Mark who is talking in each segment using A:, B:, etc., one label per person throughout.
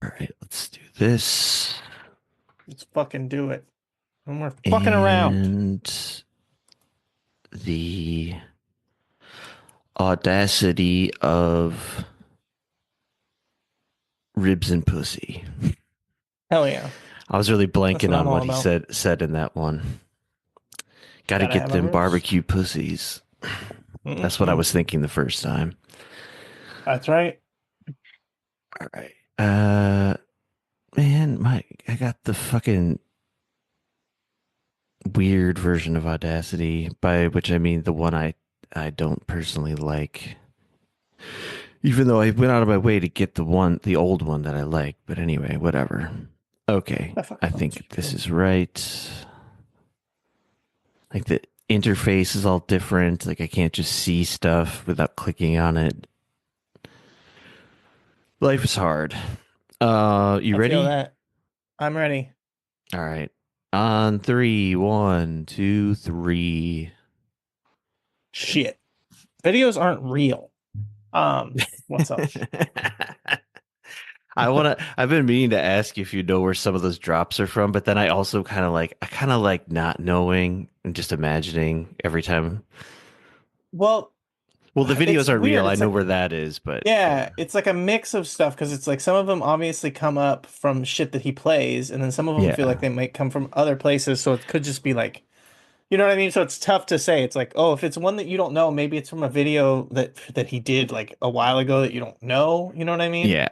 A: All right, let's do this.
B: Let's fucking do it. And we're fucking around.
A: And the audacity of ribs and pussy.
B: Hell yeah.
A: I was really
B: That's
A: blanking
B: what I'm
A: on
B: all
A: what he
B: about.
A: said in that one. Got to
B: Gotta
A: get
B: have them
A: them
B: ribs.
A: barbecue pussies. That's what I
B: Mm-mm.
A: was thinking the first time.
B: That's right.
A: All right. Man, I got the fucking weird version of Audacity, by which I mean the one I don't personally like. Even though I went out of my way to get the old one that I like. But anyway, whatever. Okay,
B: The fuck
A: I
B: wrong with
A: think this
B: you?
A: is right. Like the interface is all different. Like I can't just see stuff without clicking on it. Life is hard. You
B: I feel
A: ready?
B: that. I'm ready.
A: All right. On three, one, two, three.
B: Shit. Videos aren't real. What's up?
A: I've been meaning to ask you if you know where some of those drops are from, but then I kind of like not knowing and just imagining every time.
B: Well,
A: Well, the
B: it's
A: videos aren't real.
B: weird.
A: I
B: It's
A: know
B: like,
A: where that is, but
B: yeah,
A: yeah.
B: it's like a mix of stuff because it's like some of them obviously come up from shit that he plays, and then some of them feel like
A: Yeah.
B: they might come from other places. So it could just be like, you know what I mean? So it's tough to say. It's like, oh, if it's one that you don't know, maybe it's from a video that he did like a while ago that you don't know. You know what I mean?
A: Yeah.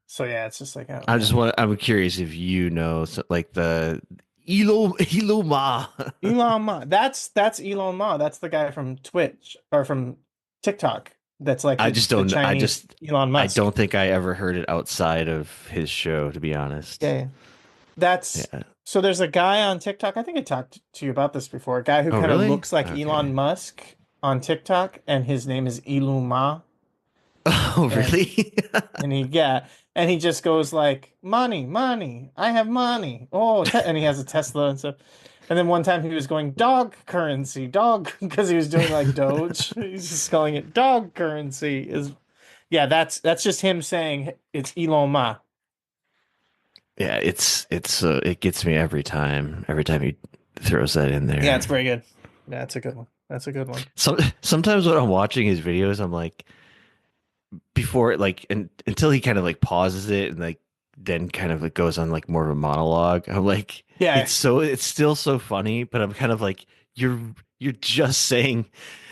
B: So yeah, it's just like, I don't know.
A: I'm curious if you know like the Elo Ma.
B: Elon Musk. That's Elon Musk. That's the guy from Twitch or from TikTok. That's like
A: I
B: the
A: just
B: the
A: don't
B: Chinese Elon
A: I
B: Musk.
A: don't think I ever heard it outside of his show, to be honest.
B: Yeah, yeah. That's
A: Yeah.
B: so there's a guy on TikTok. I think I talked to you about this before. A guy who
A: Oh,
B: kind of
A: really?
B: looks like
A: Okay.
B: Elon Musk on TikTok, and his name is Iluma.
A: Oh,
B: And
A: really?
B: and he yeah, and he just goes like, money, money, I have money. Oh, te and he has a Tesla and stuff. And then one time he was going dog currency, dog, because he was doing like Doge. He's just calling it dog currency. Is yeah, that's just him saying it's Elon Ma.
A: Yeah, it gets me every time. Every time he throws that in
B: Yeah,
A: there.
B: it's very good. That's a good one. That's a good one.
A: Sometimes when I'm watching his videos, I'm like before like until he kind of like pauses it and like then kind of like goes on like more of a monologue. I'm like
B: Yeah,
A: it's still so funny, but I'm kind of like you're you're just saying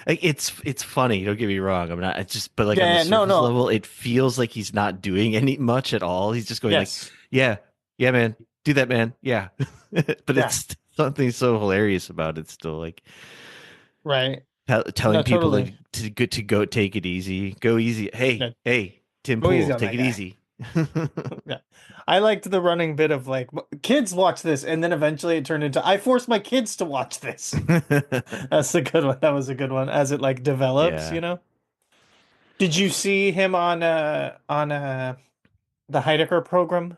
A: like it's funny, don't get me wrong. I'm not it's just but like on the
B: yeah, no,
A: surface
B: no,
A: level, it feels like he's not doing any much at all. He's just going like,
B: yes,
A: yeah, yeah, man, do that, man. Yeah. But
B: yeah,
A: it's something so hilarious about it still like
B: right.
A: telling
B: No,
A: people
B: totally.
A: to go take it easy, go easy.
B: Yeah,
A: Hey, Tim
B: go easy
A: Pool,
B: on
A: take
B: that
A: it
B: guy.
A: easy.
B: Yeah. I liked the running bit of like kids watch this, and then eventually it turned into I force my kids to watch this. That's a good one. That was a good one as it like develops,
A: Yeah.
B: you know? Did you see him on the Heidecker program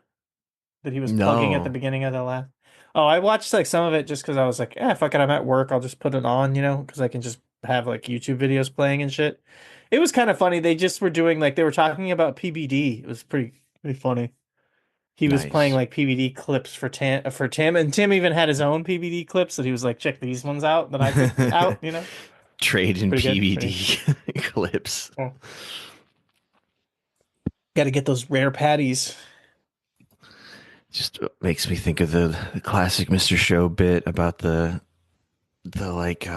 B: that he was plugging at the
A: No.
B: beginning of the last? Oh, I watched like some of it just because I was like, yeah, fuck it, I'm at work, I'll just put it on, you know, because I can just have like YouTube videos playing and shit. It was kind of funny. They just were doing like they were talking about PBD. It was pretty funny. He was playing
A: Nice.
B: like PBD clips for Tim, and Tim even had his own PBD clips that he was like, check these ones out that I picked out, you know?
A: Trade in
B: Pretty good. Pretty
A: PVD clips.
B: cool. Got to get those rare patties.
A: Just makes me think of the classic Mr. Show bit about the like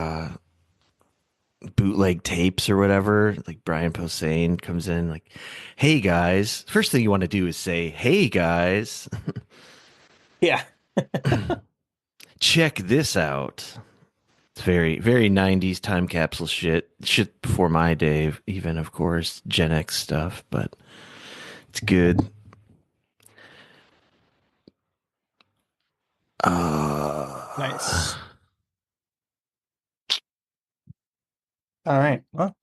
A: bootleg tapes or whatever. Like Brian Posehn comes in like, "Hey guys." First thing you want to do is say, "Hey guys,
B: Yeah.
A: check this out." It's very 90s time capsule shit. Shit before my day, even of course, Gen X stuff, but it's good. Uh,
B: Nice. All right. Well,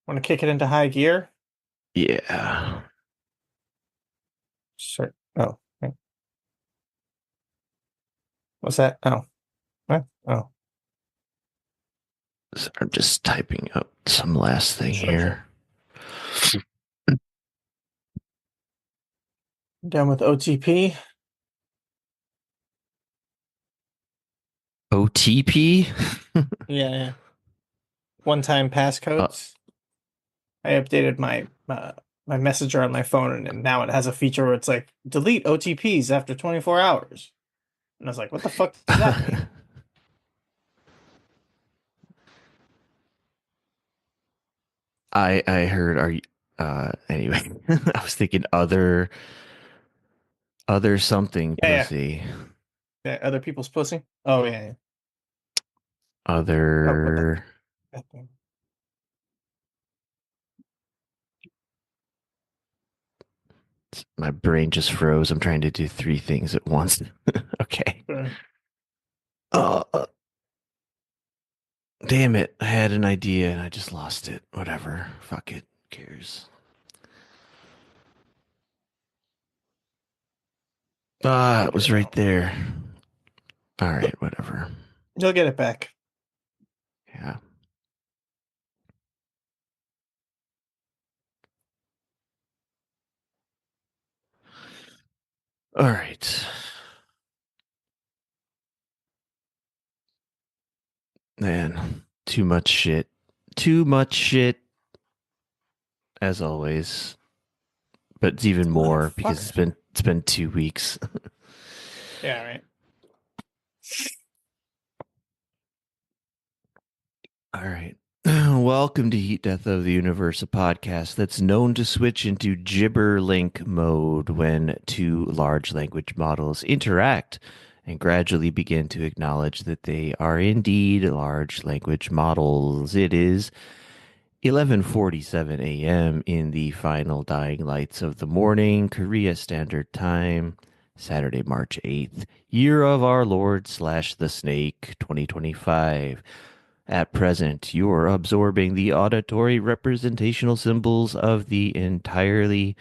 B: want to kick it into high gear?
A: yeah.
B: Sure. Oh, right. What's that? Oh, what? Oh,
A: So I'm just typing up some last thing
B: sure, sure.
A: here.
B: Down with OTP.
A: OTP?
B: Yeah, yeah. One-time
A: uh,
B: passcodes. I updated my messenger on my phone, and now it has a feature where it's like delete OTPs after 24 hours. And I was like, what the fuck does that mean?
A: I heard are you anyway. I was thinking other something
B: Yeah, yeah.
A: pussy.
B: Yeah, other people's pussy. Oh yeah, yeah. Oh, what
A: Other
B: that thing.
A: my brain just froze. I'm trying to do three things at once. Okay.
B: Sure.
A: Uh, uh, damn it. I had an idea and I just lost it. Whatever. Fuck it. Who cares? Ah,
B: You'll
A: it
B: get
A: was
B: it
A: right
B: out.
A: there. All right, whatever.
B: You'll get it back.
A: Yeah. All right. Man, too much shit. Too much shit as always. But it's even more because
B: Motherfucker.
A: it's been 2 weeks.
B: Yeah, right.
A: All right. Welcome to Heat Death of the Universe, a podcast that's known to switch into gibber-link mode when two large language models interact and gradually begin to acknowledge that they are indeed large language models. It is 11:47 a.m. in the final dying lights of the morning, Korea Standard Time, Saturday, March 8th, year of our Lord slash the Snake, 2025. At present, you're absorbing the auditory representational symbols of the entirely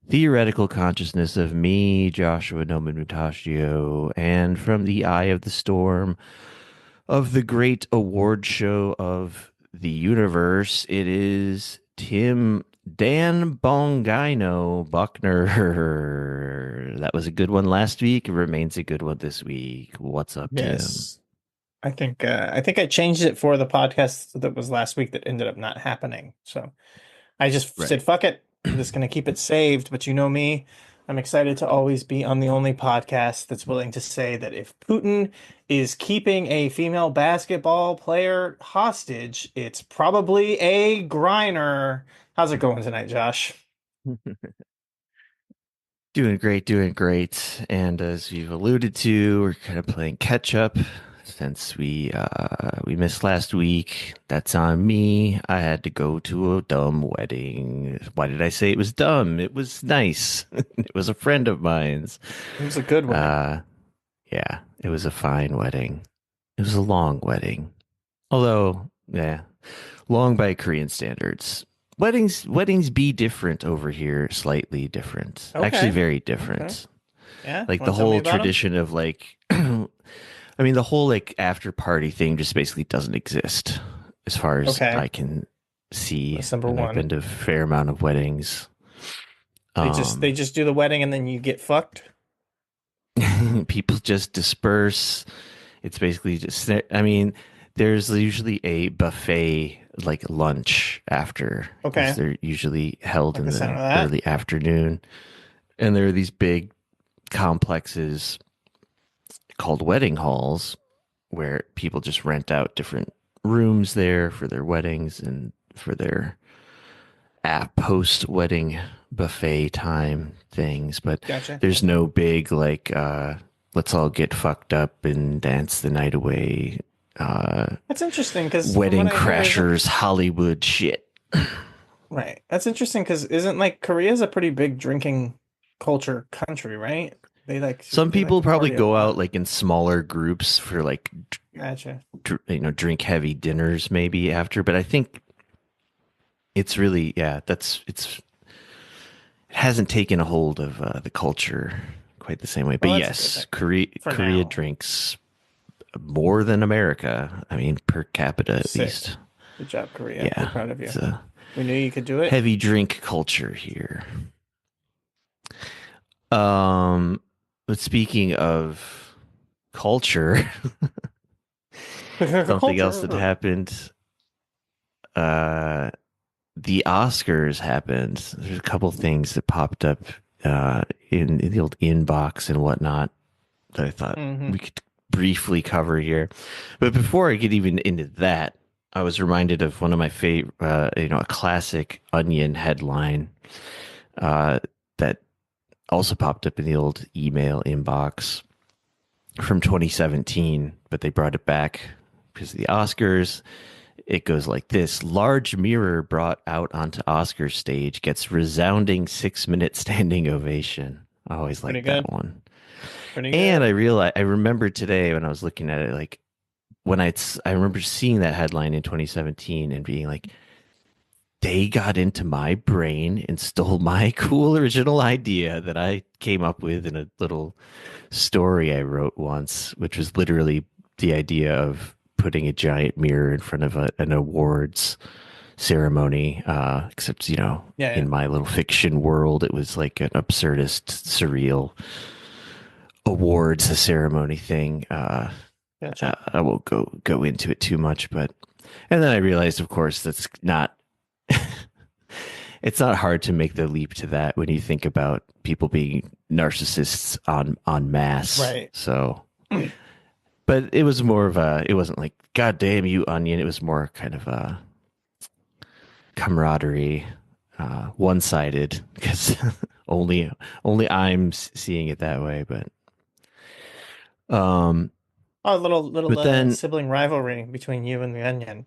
A: theoretical consciousness of me, Joshua Noman Mutashio, and from the eye of the storm of the great award show of the universe, it is Tim Dan Bongino Buckner. That was a good one last week. It remains a good one this week. What's up, Tim?
B: Yes. I think I changed it for the podcast that was last week that ended up not happening. So I just
A: Right.
B: said, fuck it. I'm just gonna keep it saved. But you know me, I'm excited to always be on the only podcast that's willing to say that if Putin is keeping a female basketball player hostage, it's probably a Griner. How's it going tonight, Josh?
A: Doing great, doing great. And as you've alluded to, we're kind of playing catch up since we missed last week. That's on me. I had to go to a dumb wedding. Why did I say it was dumb? It was nice. It was a friend of mine's.
B: It was a good wedding.
A: Uh yeah, it was a fine wedding. It was a long wedding. Although, yeah, long by Korean standards. Weddings be different over here, slightly different. Actually
B: Okay.
A: very
B: Okay.
A: different.
B: Yeah.
A: Like the
B: Want to tell me
A: whole
B: about him?
A: tradition of like I mean the whole like after party thing just basically doesn't exist as far as
B: Okay.
A: I can see,
B: That's number
A: and I've
B: one.
A: been to a fair amount of weddings.
B: They just do the wedding and then you get fucked.
A: People just disperse. It's basically just I mean there's usually a buffet like lunch after because
B: Okay.
A: they're usually held
B: Like
A: in
B: the sound
A: the
B: of that.
A: early afternoon, and there are these big complexes called wedding halls where people just rent out different rooms there for their weddings and for their post wedding buffet time things. But
B: Gotcha.
A: there's
B: Gotcha.
A: no big like let's all get fucked up and dance the night away
B: That's interesting because from what
A: wedding
B: I hear, isn't
A: crashers Hollywood shit.
B: right. That's interesting because isn't like Korea's a pretty big drinking culture country, right?
A: Some
B: They like
A: people
B: to
A: probably
B: party a
A: go out
B: lot.
A: like in smaller groups for like
B: Gotcha.
A: drink heavy dinners maybe after, but I think it's really yeah, that's it hasn't taken a hold of the culture quite the same way. But
B: Well, that's a good
A: yes,
B: thing for
A: Korea
B: now.
A: drinks more than America. I mean, per capita at
B: Sick.
A: least.
B: Good job, Korea. We're
A: Yeah,
B: proud of you.
A: it's a
B: We knew you could do it.
A: heavy drink culture here. Um, but speaking of culture, something else that
B: Culture.
A: happened, uh, the Oscars happened. There's a couple things that popped up in the old inbox and whatnot that I thought
B: Hmm.
A: we could briefly cover here. But before I get even into that, I was reminded of one of my favorite, a classic Onion headline uh, that also popped up in the old email inbox from 2017, but they brought it back because of the Oscars. It goes like this: large mirror brought out onto Oscar stage gets resounding 6 minute standing ovation. I always
B: Pretty
A: liked that
B: good.
A: one.
B: Pretty
A: And
B: good.
A: I remembered today when I was looking at it, like I remember seeing that headline in 2017 and being like, they got into my brain and stole my cool original idea that I came up with in a little story I wrote once, which was literally the idea of putting a giant mirror in front of an awards ceremony. Except,
B: Yeah, yeah.
A: in my little fiction world, it was like an absurdist, surreal awards ceremony thing.
B: Gotcha.
A: I won't go into it too much, but and then I realized, of course, that's not. It's not hard to make the leap to that when you think about people being narcissists on mass.
B: Right.
A: So, but it was more of a. It wasn't like "God damn you, Onion." It was more kind of a camaraderie, one sided because only I'm seeing it that way. Um,
B: Oh, little
A: but then
B: sibling rivalry between you and the Onion,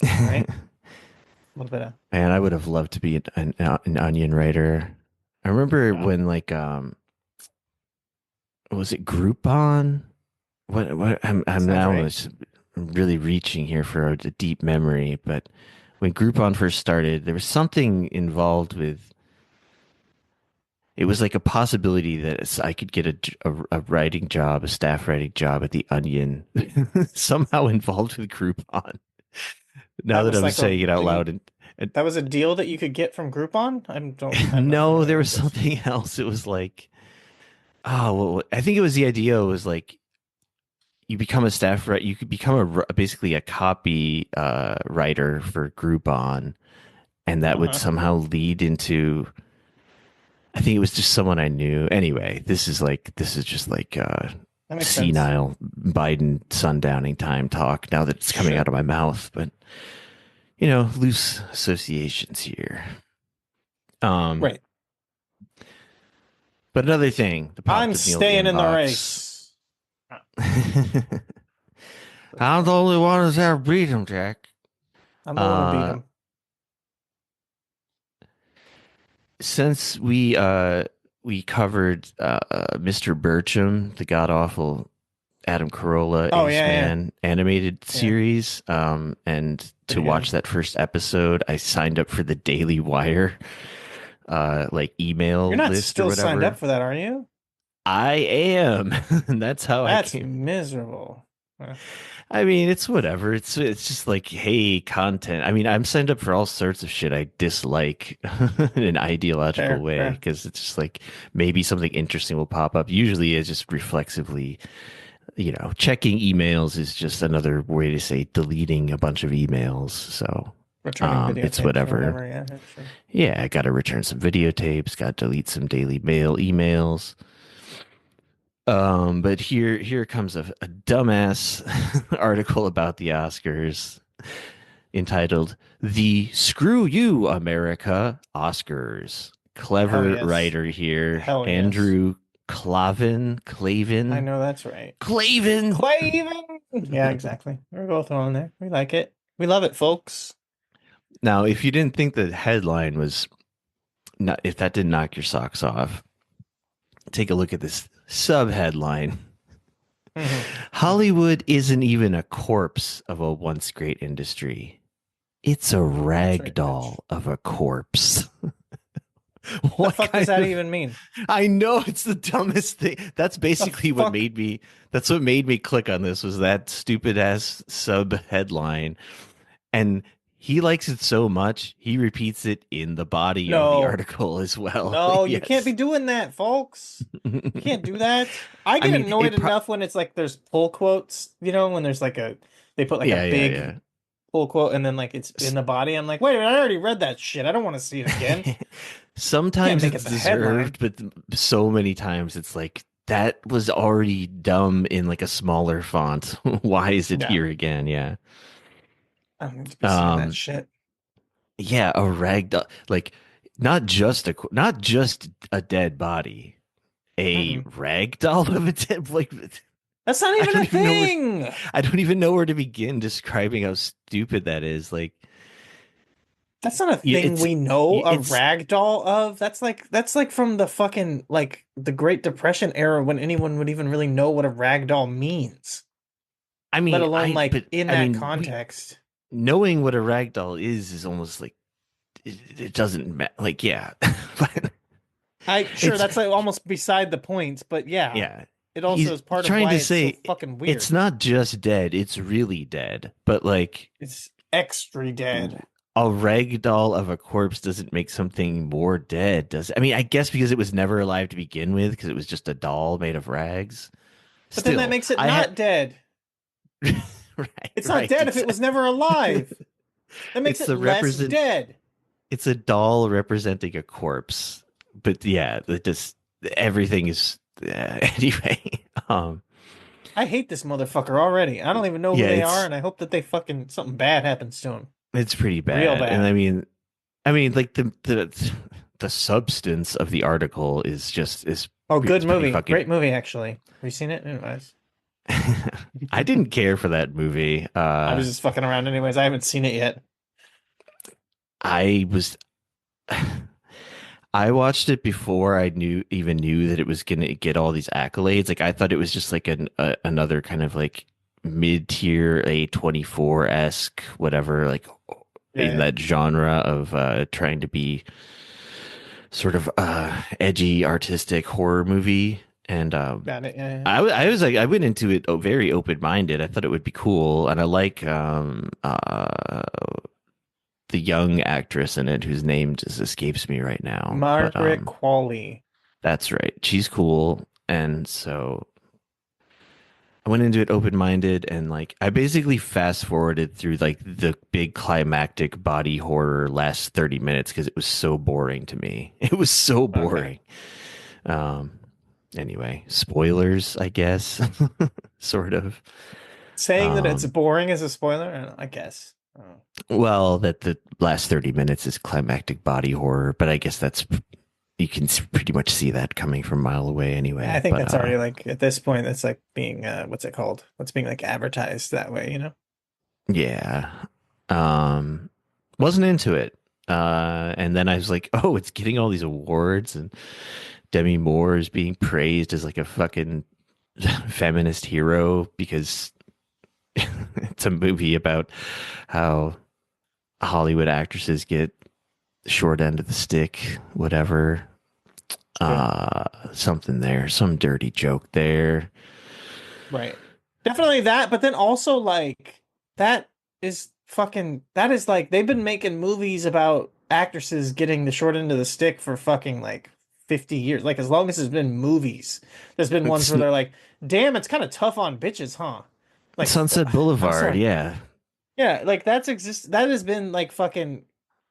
A: man,
B: right? A little bit of
A: I would have loved to be an Onion writer. I remember
B: yeah.
A: when was it Groupon? What I'm
B: Sounds
A: now
B: right.
A: was really reaching here for a deep memory, but when Groupon first started, there was something involved with it was like a possibility that I could get a writing job, a staff writing job at the Onion, somehow involved with Groupon. Now
B: That
A: that
B: was
A: I'm
B: like a
A: saying it out
B: the
A: loud, and
B: that was a deal that you could get from Groupon. I'm not
A: no, there
B: familiar
A: was
B: with this.
A: something else. It was like, oh, well, I think it was the idea was like you become a staff writer, you could become basically a copy writer for Groupon, and that would
B: Uh-huh.
A: somehow lead into. I think it was just someone I knew. Anyway, this is just like
B: That makes sense.
A: senile Biden sundowning time talk now that it's coming out
B: Sure.
A: of my mouth, but loose associations here. Um,
B: Right.
A: but another thing that
B: I'm
A: popped up in the old
B: staying in the
A: inbox.
B: race. Oh, that's
A: I'm the
B: funny.
A: only one who's ever beat him, Jack.
B: I'm the one who beat
A: Uh,
B: him.
A: since we covered Mr. Bircham, the god awful Adam Carolla
B: Oh yeah, yeah.
A: Ace animated
B: Yeah.
A: series, and to
B: Pretty
A: watch
B: good.
A: that first episode, I signed up for the Daily Wire, like
B: You're
A: email
B: not
A: list or
B: still signed up
A: whatever.
B: for that, are you?
A: I am, and that's how I
B: That's
A: came.
B: miserable.
A: I mean, it's whatever. It's just like, hey, content. I mean, I'm signed up for all sorts of shit I dislike in an ideological
B: Fair,
A: way
B: fair.
A: because it's just like maybe something interesting will pop up. Usually, it's just reflexively, checking emails is just another way to say deleting a bunch of emails. So,
B: Returning
A: it's
B: videotapes or
A: whatever.
B: whatever. Yeah, yeah, sure.
A: Yeah, I got to return some videotapes. Got to delete some Daily Mail emails. But here comes a dumbass article about the Oscars entitled "The Screw You America Oscars."
B: Hell
A: Clever
B: yes.
A: writer here,
B: Hell yes.
A: Andrew
B: I
A: Clavin.
B: know that's right.
A: Clavin.
B: Claving. Yeah, exactly. We're both on there. We like it. We love it, folks.
A: Now, if you didn't think the headline was not, if that didn't knock your socks off, take a look at this sub headline.
B: Hmm. Hmm.
A: Hollywood isn't even a corpse of a once great industry. It's a
B: That's
A: rag
B: right, bitch.
A: doll of a corpse.
B: The
A: What
B: fuck does
A: kind
B: that
A: of
B: even mean?
A: I know it's the dumbest thing. That's
B: The
A: basically
B: fuck?
A: that's what made me click on this was that stupid ass sub headline. And he likes it so much, he repeats it in the body of the
B: No,
A: article as well.
B: no, you can't be
A: Yes.
B: doing that, folks. You can't do that. I
A: I
B: get
A: mean,
B: annoyed enough when it's like there's pull quotes, when there's like they put like a
A: yeah, yeah,
B: big pull quote and then like it's in the body. I'm like, wait a minute, I already read that shit. I don't want to see it again.
A: yeah.
B: Can't
A: Sometimes
B: make it
A: it's
B: the headline.
A: deserved, but so many times it's like that was already dumb in like a smaller font. Why is it
B: Yeah,
A: here again? Yeah.
B: I don't need to be seeing that
A: Um,
B: shit.
A: yeah, a ragdoll, like not just a dead body, a
B: Mm-mm.
A: ragdoll of a dead, like
B: That's not
A: I
B: even a
A: don't even know where
B: thing.
A: I don't even know where to begin describing how stupid that is. Like,
B: That's not a
A: yeah,
B: thing we know a
A: it's.
B: rag doll of. That's like from the fucking like the Great Depression era when anyone would even really know what a rag doll means,
A: I
B: let
A: mean,
B: alone like
A: but
B: in
A: I
B: that
A: mean, we
B: context.
A: knowing what a ragdoll is almost like it doesn't matter. Like, yeah, but
B: I sure
A: it's
B: that's like almost beside the point, but yeah,
A: yeah.
B: it also
A: He's
B: is part of
A: trying
B: why
A: to
B: it's so
A: say
B: fucking
A: it's
B: weird.
A: not just dead; it's really dead. But like
B: It's extra dead.
A: a rag doll of a corpse doesn't make something more dead, does it? I mean, I guess because it was never alive to begin with, because it was just a doll made of rags.
B: But then that
A: Still,
B: makes it
A: I had
B: not dead.
A: right,
B: It's not
A: right,
B: dead if it was
A: exactly.
B: never alive. That makes
A: It's
B: it
A: the
B: less
A: represent.
B: dead.
A: It's a doll representing a corpse, but yeah, it just everything is anyway. Um,
B: I hate this motherfucker already. I don't even know who
A: yeah,
B: they are, and I hope that they fucking something bad happens to him.
A: it's pretty
B: Real
A: bad, and
B: bad.
A: I mean, like the substance of the article is just
B: Oh, good
A: it's pretty
B: movie.
A: fucking.
B: Great movie, actually. Have you seen it? Anyways.
A: I didn't care for that movie.
B: I was just fucking around anyways. I haven't seen it yet.
A: I was I watched it before I knew that it was gonna get all these accolades. Like I thought it was just like another kind of like mid-tier A24-esque whatever, like
B: Yeah,
A: in
B: yeah.
A: that genre of trying to be sort of edgy artistic horror movie. And
B: Got it. Yeah, yeah.
A: I was like I went into it very open-minded. I thought it would be cool, and I like the young actress in it whose name just escapes me right now. But
B: Margaret Qualley.
A: that's right. She's cool. And so I went into it open-minded and like I basically fast forwarded through like the big climactic body horror last 30 minutes because it was so boring to me. It was so
B: Okay.
A: boring. Um anyway, spoilers, I guess. Sort of.
B: Saying that it's
A: Um
B: boring is a spoiler, I guess. Oh.
A: well, that the last 30 minutes is climactic body horror, but I guess that's you can pretty much see that coming from a mile away
B: I
A: anyway.
B: think
A: But
B: that's already like at this point, that's like being what's it called? What's being like advertised that way, you know?
A: yeah, um, wasn't into it. And then I was like, oh, it's getting all these awards, and Demi Moore is being praised as like a fucking feminist hero because it's a movie about how Hollywood actresses get short end of the stick, whatever.
B: Sure.
A: Something there, some dirty joke there.
B: Right. Definitely that, but then also like that that is like they've been making movies about actresses getting the short end of the stick for fucking like 50 years. Like as long as there's been movies, there's been ones
A: It's
B: where they're like, "Damn, it's kind of tough on bitches, huh?" Like
A: Sunset
B: I'm
A: Boulevard,
B: sorry.
A: yeah.
B: Yeah, like that has been like fucking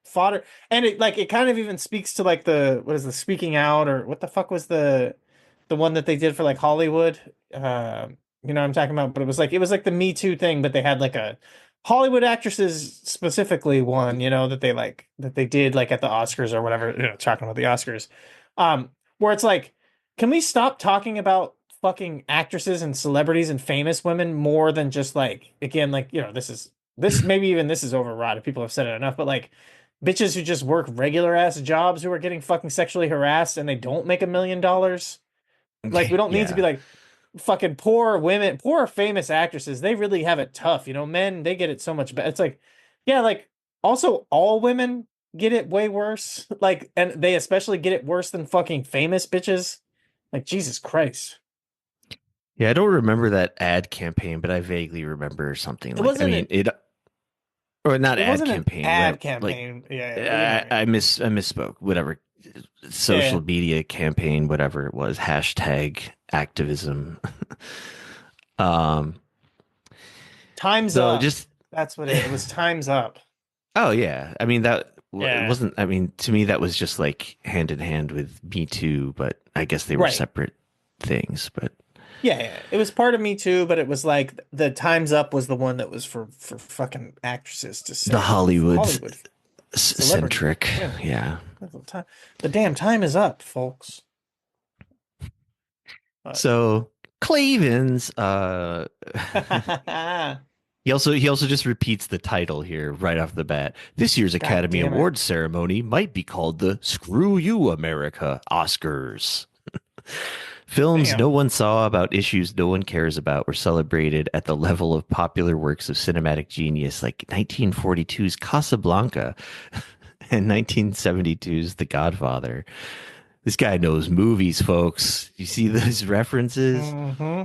B: fodder, and it kind of even speaks to like the what is the speaking out or what the fuck was the one that they did for like Hollywood. You know what I'm talking about? But it was like the Me Too thing, but they had like a Hollywood actresses specifically one, that they did like at the Oscars or whatever, talking about the Oscars. Where it's like, can we stop talking about fucking actresses and celebrities and famous women more than just like again, like, this maybe even this is overwrought if people have said it enough, but like bitches who just work regular ass jobs who are getting fucking sexually harassed and they don't make $1 million. Like we don't need to be
A: Yeah.
B: like fucking poor women, poor famous actresses. They really have it tough, men, they get it so much better. It's like, yeah, like also all women get it way worse. Like, and they especially get it worse than fucking famous bitches. Like Jesus Christ.
A: Yeah, I don't remember that ad campaign, but I vaguely remember something
B: It
A: like I
B: wasn't
A: mean,
B: it
A: it or not
B: It
A: ad
B: wasn't an
A: campaign,
B: ad
A: whatever. Like
B: campaign. Yeah, yeah, but you know what I mean.
A: I misspoke. Whatever,
B: Yeah,
A: social media campaign, whatever it was, hashtag activism. Um,
B: time's
A: so
B: up.
A: just
B: That's what it was. Time's up.
A: oh yeah, I mean it
B: Yeah.
A: wasn't. I mean to me that was just like hand in hand with Me Too, but I guess they were
B: Right.
A: separate things. But
B: Yeah, yeah. It was part of Me Too, but it was like the Time's Up was the one that was for fucking actresses to
A: the
B: say, for
A: Hollywood
B: Hollywood celebrities.
A: centric,
B: Yeah.
A: yeah.
B: The damn time is up, folks. But
A: So Clavens, he also just repeats the title here right off the bat. This year's
B: God
A: Academy
B: damn it.
A: Awards ceremony might be called the Screw You America Oscars. Films no
B: Damn.
A: one saw about issues no one cares about were celebrated at the level of popular works of cinematic genius like 1942's Casablanca and 1972's The Godfather. This guy knows movies, folks. You see those references?
B: Hmm.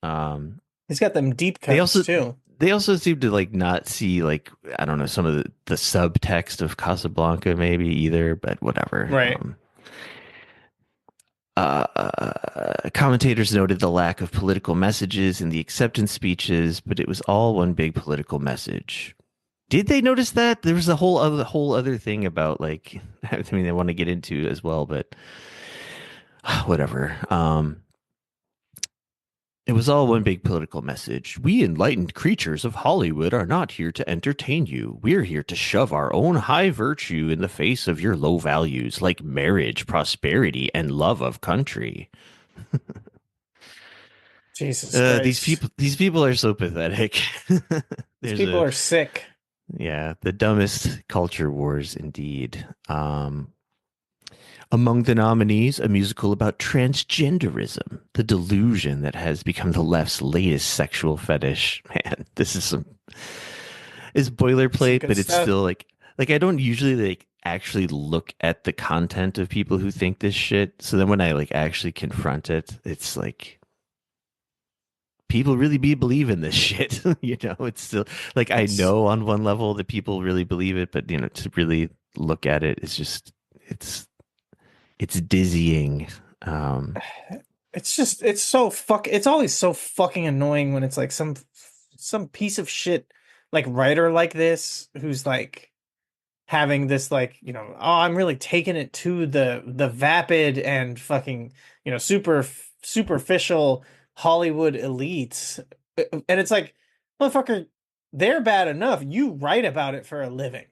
A: Um,
B: He's got them deep
A: they
B: cuts
A: also
B: too.
A: they also seem to like not see like I don't know some of the subtext of Casablanca maybe either, but whatever.
B: Right.
A: Commentators noted the lack of political messages in the acceptance speeches, but it was all one big political message. Did they notice that? There was a whole other thing about like I mean they want to get into as well, but whatever. It was all one big political message. We enlightened creatures of Hollywood are not here to entertain you. We're here to shove our own high virtue in the face of your low values like marriage, prosperity, and love of country.
B: Jesus Christ.
A: These people are so pathetic.
B: These
A: There's
B: people
A: a
B: are sick.
A: yeah, the dumbest culture wars indeed. Among the nominees, a musical about transgenderism, the delusion that has become the left's latest sexual fetish. Man, this is
B: Some
A: boilerplate,
B: good
A: but it's
B: stuff.
A: still like I don't usually like actually look at the content of people who think this shit. So then when I like actually confront it, it's like people really be believing this shit. You know, it's still like I
B: It's
A: know on one level that people really believe it, but you know, to really look at it, it's just it's it's dizzying. Um,
B: it's just it's always so fucking annoying when it's like some piece of shit like writer like this who's like having this like, oh, I'm really taking it to the vapid and fucking, superficial Hollywood elites. And it's like, motherfucker, they're bad enough. You write about it for a living.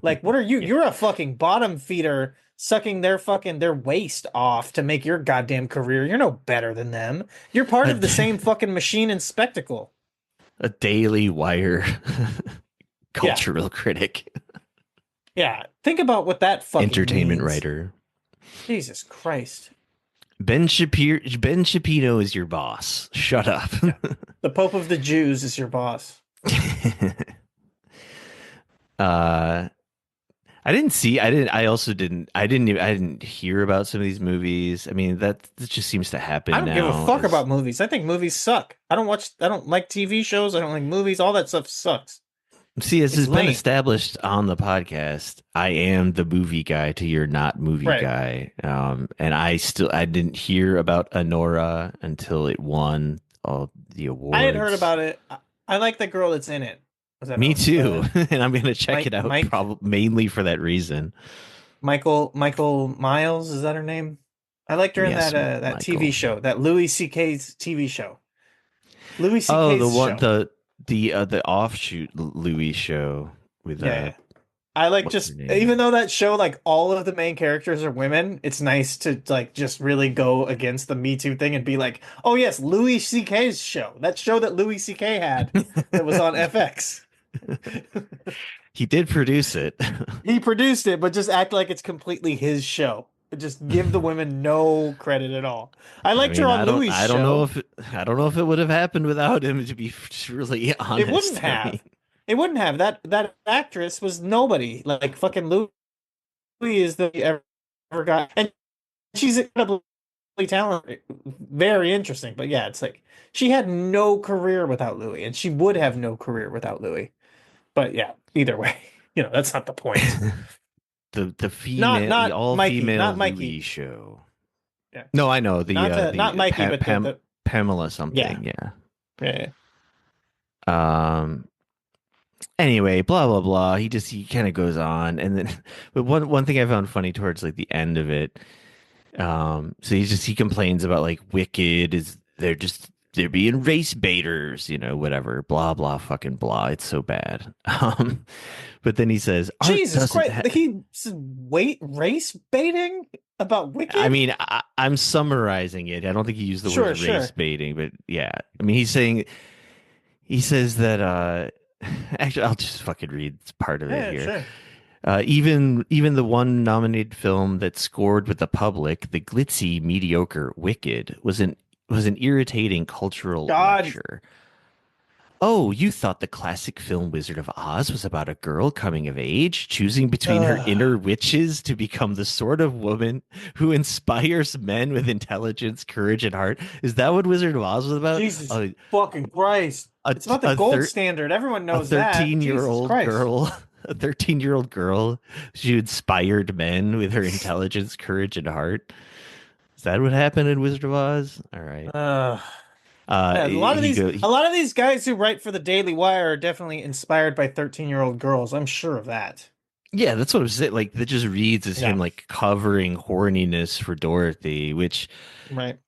B: Like, what are you?
A: yeah,
B: You're a fucking bottom feeder sucking their waste off to make your goddamn career. You're no better than them. You're part
A: a,
B: of the same fucking machine and spectacle.
A: a Daily Wire
B: Yeah.
A: cultural critic,
B: Yeah. Think about what that fucking
A: entertainment
B: means.
A: writer.
B: Jesus Christ.
A: Ben Shapiro is your boss. Shut up.
B: Yeah. The Pope of the Jews is your boss.
A: uh I also I didn't hear about some of these movies. I mean, that just seems to
B: I
A: happen
B: don't give a
A: now
B: fuck
A: as
B: about movies. I think movies suck. I don't like TV shows. I don't like movies. All that stuff sucks.
A: see as
B: It's
A: has been
B: lame.
A: established on the podcast. I am the movie guy to your not movie
B: Right.
A: guy. And I didn't hear about Anora until it won all the
B: I had heard
A: awards.
B: about it. I like the girl that's in it. Was that
A: Me too, and I'm gonna check it
B: Mike
A: out
B: Mike
A: probably mainly for that reason.
B: Michael Miles? Is that her name? I liked her in
A: Yes,
B: that TV
A: Michael.
B: show, that Louis C.K.'s TV show. Louis
A: Oh, the
B: C.K.'s
A: one
B: show.
A: the offshoot Louis show with
B: Yeah, yeah. I like
A: what's her
B: just
A: name?
B: even though that show like all of the main characters are women, it's nice to like just really go against the Me Too thing and be like, "Oh yes, Louis C.K.'s show. That show that Louis C.K. had that was on FX."
A: He did produce it.
B: He produced it, but just act like it's completely his show. Just give the women no credit at all. I
A: I
B: liked her
A: mean,
B: on Louis' show.
A: I don't know if it would have happened without him. To be really
B: It wouldn't
A: honest, I mean,
B: have. It wouldn't have. That actress was nobody. Like fucking Louis is the ever got, and she's incredibly talented, very interesting. But yeah, it's like she had no career without Louis, and she would have no career without Louis. But yeah. either way, that's not the point. Not
A: The
B: not
A: all
B: Mikey,
A: female
B: not
A: Louis
B: Mikey.
A: show.
B: Yeah.
A: No, I know
B: Not
A: the
B: Mikey, but the
A: Pamela
B: yeah.
A: something. Yeah.
B: Yeah.
A: Um. Anyway, blah blah blah. He kind of goes on, and then but one thing I found funny towards like the end of it. So he complains about like Wicked is they're being race baiters, whatever, blah blah fucking blah. It's so bad. But then he says art
B: Jesus
A: doesn't
B: Christ.
A: ha
B: He wait race baiting about
A: I
B: Wicked?
A: mean, I'm summarizing it. I don't think he used the words
B: Sure,
A: race
B: sure.
A: baiting, but yeah. I mean, he says that actually I'll just fucking read part of it
B: Yeah,
A: here.
B: sure.
A: Even the one nominated film that scored with the public, the glitzy, mediocre Wicked, was an irritating cultural
B: God.
A: lecture. Oh, you thought the classic film Wizard of Oz was about a girl coming of age, choosing between her
B: Ugh.
A: inner witches to become the sort of woman who inspires men with intelligence, courage, and heart? Is that what Wizard of Oz was about?
B: Jesus fucking Christ.
A: A,
B: It's about the
A: a,
B: gold
A: thir-
B: standard. Everyone
A: a
B: knows that.
A: 13-year
B: Jesus
A: old
B: Christ.
A: girl, a 13-year-old girl, she inspired men with her intelligence, courage, and heart. Is that what happened in Wizard of Oz? All right.
B: Uh, yeah,
A: He go.
B: a lot of these guys who write for the Daily Wire are definitely inspired by 13-year-old girls. I'm sure of that.
A: Yeah, that's what I'm saying. Like that just reads as him
B: Yeah,
A: like covering horniness for Dorothy, which
B: right.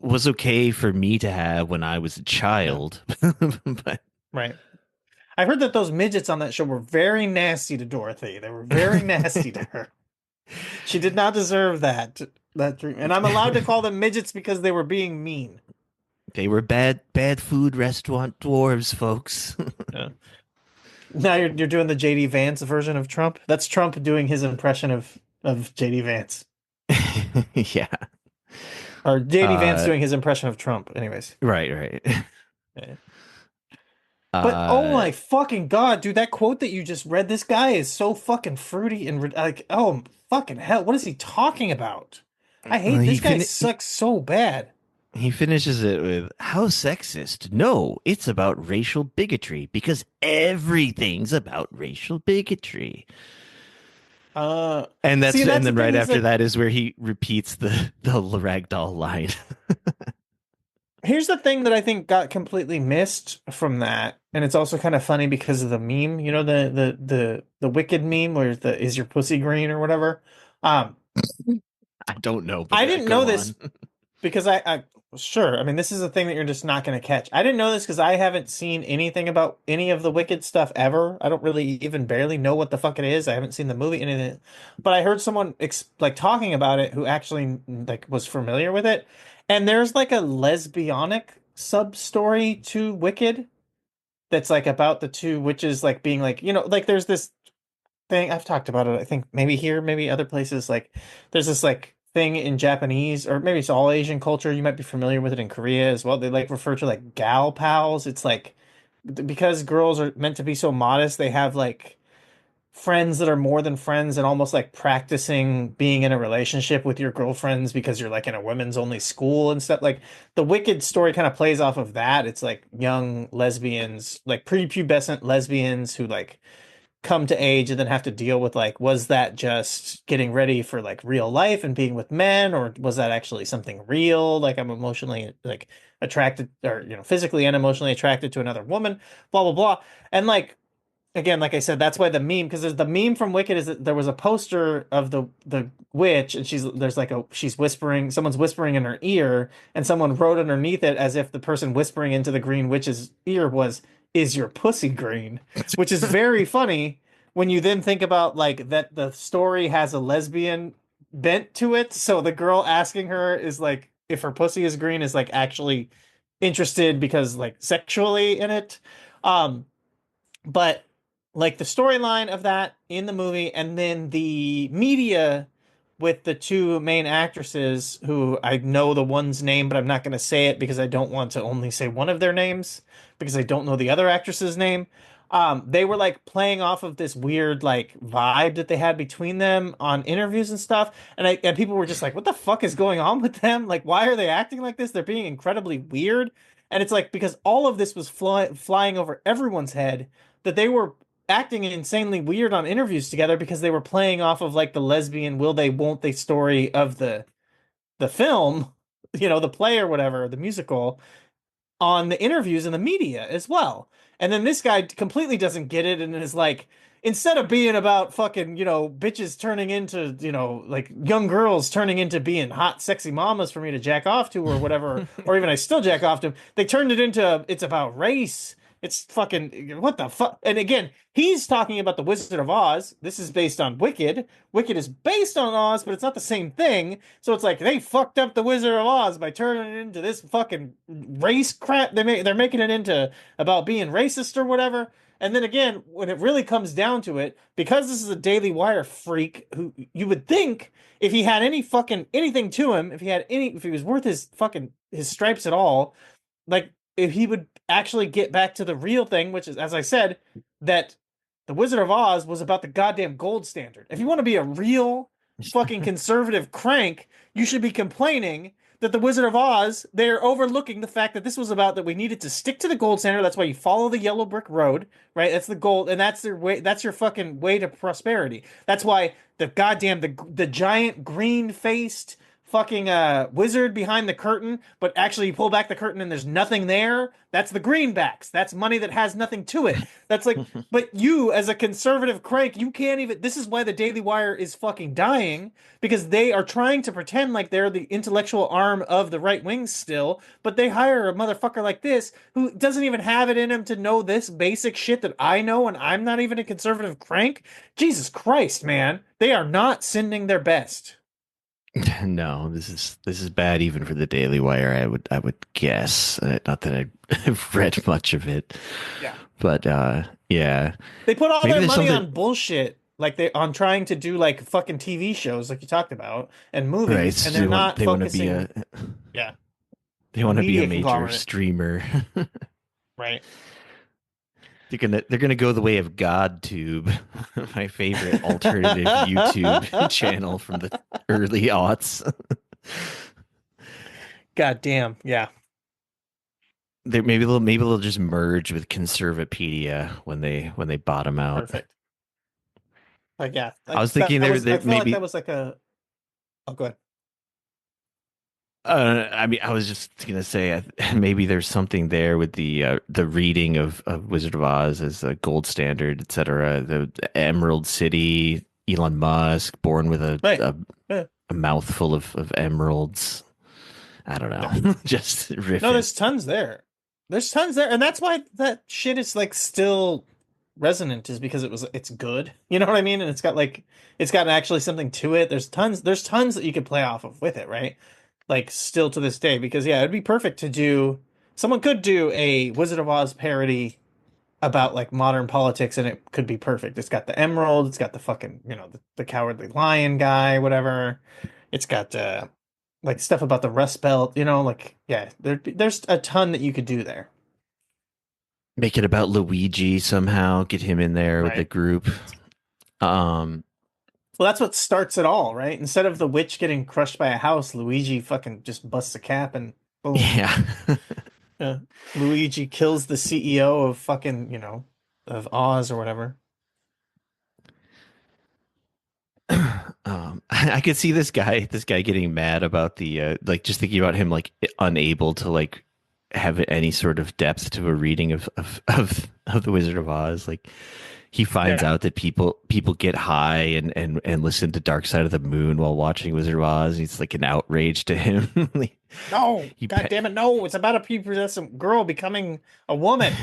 A: was okay for me to have when I was a
B: Yeah,
A: child. But
B: right. I heard that those midgets on that show were very nasty to Dorothy. They were very nasty to her. She did not deserve that dream. And I'm allowed to call them midgets because they were being mean.
A: they were bad food restaurant dwarves, folks.
B: Yeah. Now you're doing the JD Vance version of Trump. That's Trump doing his impression of JD Vance.
A: Yeah.
B: Or JD Vance
A: Uh,
B: doing his impression of Trump. Anyways.
A: right.
B: Yeah. But oh
A: Uh,
B: my fucking God, dude, that quote that you just read, this guy is so fucking fruity and like, oh fucking hell, what is he talking about? I
A: well,
B: hate this guy sucks so bad.
A: he finishes it with how sexist. No, it's about racial bigotry because everything's about racial bigotry.
B: See,
A: And
B: that's the
A: then
B: thing
A: right
B: is
A: after
B: like,
A: that is where he repeats the ragdoll line.
B: here's the thing that I think got completely missed from that, and it's also kind of funny because of the meme, the Wicked meme where the is your pussy green or whatever. Um,
A: I don't know, but
B: I didn't know
A: go
B: this
A: on.
B: because sure, I mean this is a thing that you're just not going to catch. I didn't know this because I haven't seen anything about any of the Wicked stuff ever. I don't really even barely know what the fuck it is. I haven't seen the movie anything, but I heard someone like talking about it who actually like was familiar with it, and there's like a lesbianic sub story to Wicked that's like about the two witches like being like like there's this thing I've talked about it. I think maybe here, maybe other places. Like, there's this like thing in Japanese, or maybe it's all Asian culture. You might be familiar with it in Korea as well. They like refer to like gal pals. It's like because girls are meant to be so modest, they have like friends that are more than friends and almost like practicing being in a relationship with your girlfriends because you're like in a women's only school and stuff. Like the Wicked story kind of plays off of that. It's like young lesbians, like prepubescent lesbians who like come to age and then have to deal with like was that just getting ready for like real life and being with men, or was that actually something real, like I'm emotionally like attracted, or physically and emotionally attracted to another woman, blah blah blah. And like again, like I said, that's why the meme, because there's the meme from Wicked is that there was a poster of the witch, and she's whispering, someone's whispering in her ear, and someone wrote underneath it as if the person whispering into the green witch's ear was, "Is your pussy green?" Which is very funny when you then think about like that the story has a lesbian bent to it. So the girl asking her is like if her pussy is green is like actually interested because like sexually in it. Um, but like the storyline of that in the movie, and then the media with the two main actresses who I know the one's name, but I'm not going to say it because I don't want to only say one of their names because I don't know the other actress's name. They were like playing off of this weird like vibe that they had between them on interviews and stuff, and people were just like, "What the fuck is going on with them? Like, why are they acting like this? They're being incredibly weird." And it's like because all of this was flying over everyone's head that they were acting insanely weird on interviews together because they were playing off of like the lesbian will they won't they story of the film, the play or whatever, the musical, on the interviews in the media as well. And then this guy completely doesn't get it and is like, instead of being about fucking, bitches turning into, like young girls turning into being hot, sexy mamas for me to jack off to or whatever, or even I still jack off to, they turned it into it's about race. It's fucking what the fuck? And again, he's talking about the Wizard of Oz. This is based on Wicked. Wicked is based on Oz, but it's not the same thing. So it's like they fucked up the Wizard of Oz by turning it into this fucking race crap. They're making it into about being racist or whatever. And then again, when it really comes down to it, because this is a Daily Wire freak who you would think if he had any fucking anything to him, if he was worth his stripes at all, like if he would actually get back to the real thing, which is, as I said, that the Wizard of Oz was about the goddamn gold standard. If you want to be a real fucking conservative crank, you should be complaining that the Wizard of Oz, they're overlooking the fact that this was about that we needed to stick to the gold standard. That's why you follow the yellow brick road, right? That's the gold, and that's their way. That's your fucking way to prosperity. That's why the giant green faced fucking wizard behind the curtain, but actually you pull back the curtain and there's nothing there. That's the greenbacks. That's money that has nothing to it. That's like, but you as a conservative crank, you can't even. This is why the Daily Wire is fucking dying because they are trying to pretend like they're the intellectual arm of the right wing still, but they hire a motherfucker like this who doesn't even have it in him to know this basic shit that I know, and I'm not even a conservative crank. Jesus Christ, man, they are not sending their best.
A: No, this is bad even for the Daily Wire. I would guess. Not that I've read much of it,
B: Yeah.
A: but yeah,
B: They put all
A: maybe
B: their
A: there's
B: money
A: something
B: on bullshit, like they on trying to do like fucking TV shows, like you talked about, and
A: right.
B: movies, and
A: So
B: they're not
A: they want to be
B: focusing. Yeah,
A: they
B: a
A: want to be a
B: media
A: major
B: conglomerate,
A: streamer.
B: right?
A: They're gonna go the way of GodTube, my favorite alternative YouTube channel from the early aughts.
B: God damn, yeah,
A: Maybe they'll just merge with Conservapedia when they bottom out.
B: perfect. Like yeah,
A: I
B: like
A: was thinking
B: I
A: there
B: feel like that
A: maybe.
B: was like a. Oh, good.
A: I mean, I was just gonna say maybe there's something there with the reading of Wizard of Oz as a gold standard, etc. The Emerald City, Elon Musk, born with a
B: Right.
A: a,
B: Yeah.
A: a mouthful of emeralds. I don't
B: Yeah.
A: know, just
B: No,
A: riffing.
B: there's tons there. There's tons there, and that's why that shit is like still resonant, is because it's good. You know what I mean? And it's got actually something to it. There's tons that you could play off of with it, right? Like still to this day, because yeah, it'd be perfect to do. Someone could do a Wizard of Oz parody about like modern politics, and it could be perfect. It's got the emerald, it's got the fucking the cowardly lion guy, whatever. It's got like stuff about the Rust Belt, like yeah, there's a ton that you could do there.
A: Make it about Luigi somehow. Get him in there with the
B: Right.
A: group. Um,
B: Well, that's what starts it all, right? Instead of the witch getting crushed by a house, Luigi fucking just busts a cap and boom.
A: yeah.
B: Uh, Luigi kills the CEO of fucking, of Oz or whatever.
A: I could see this guy getting mad about the like just thinking about him like unable to like have any sort of depth to a reading of the Wizard of Oz. Like he finds
B: Yeah.
A: out that people get high and listen to Dark Side of the Moon while watching Wizard of Oz. It's like an outrage to him. Like,
B: No,
A: he
B: God
A: pe-
B: damn it, no! It's about a prepubescent girl becoming a woman.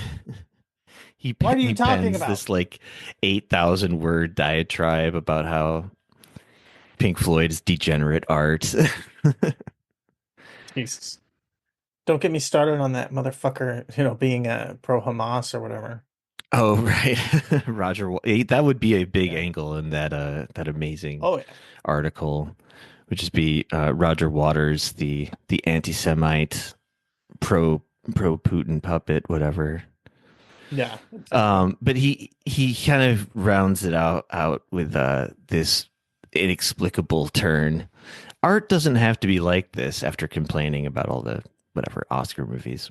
B: What are
A: he
B: you talking
A: pens
B: about?
A: this like 8,000 word diatribe about how Pink Floyd is degenerate art.
B: Jesus. Don't get me started on that motherfucker, being a pro Hamas or whatever.
A: Oh, right. That would be a big
B: Yeah.
A: angle in that amazing
B: Oh yeah.
A: article, would just be Roger Waters, the anti-Semite pro Putin puppet, whatever.
B: Yeah, exactly.
A: But he kind of rounds it out with this inexplicable turn. Art doesn't have to be like this after complaining about all the whatever Oscar movies.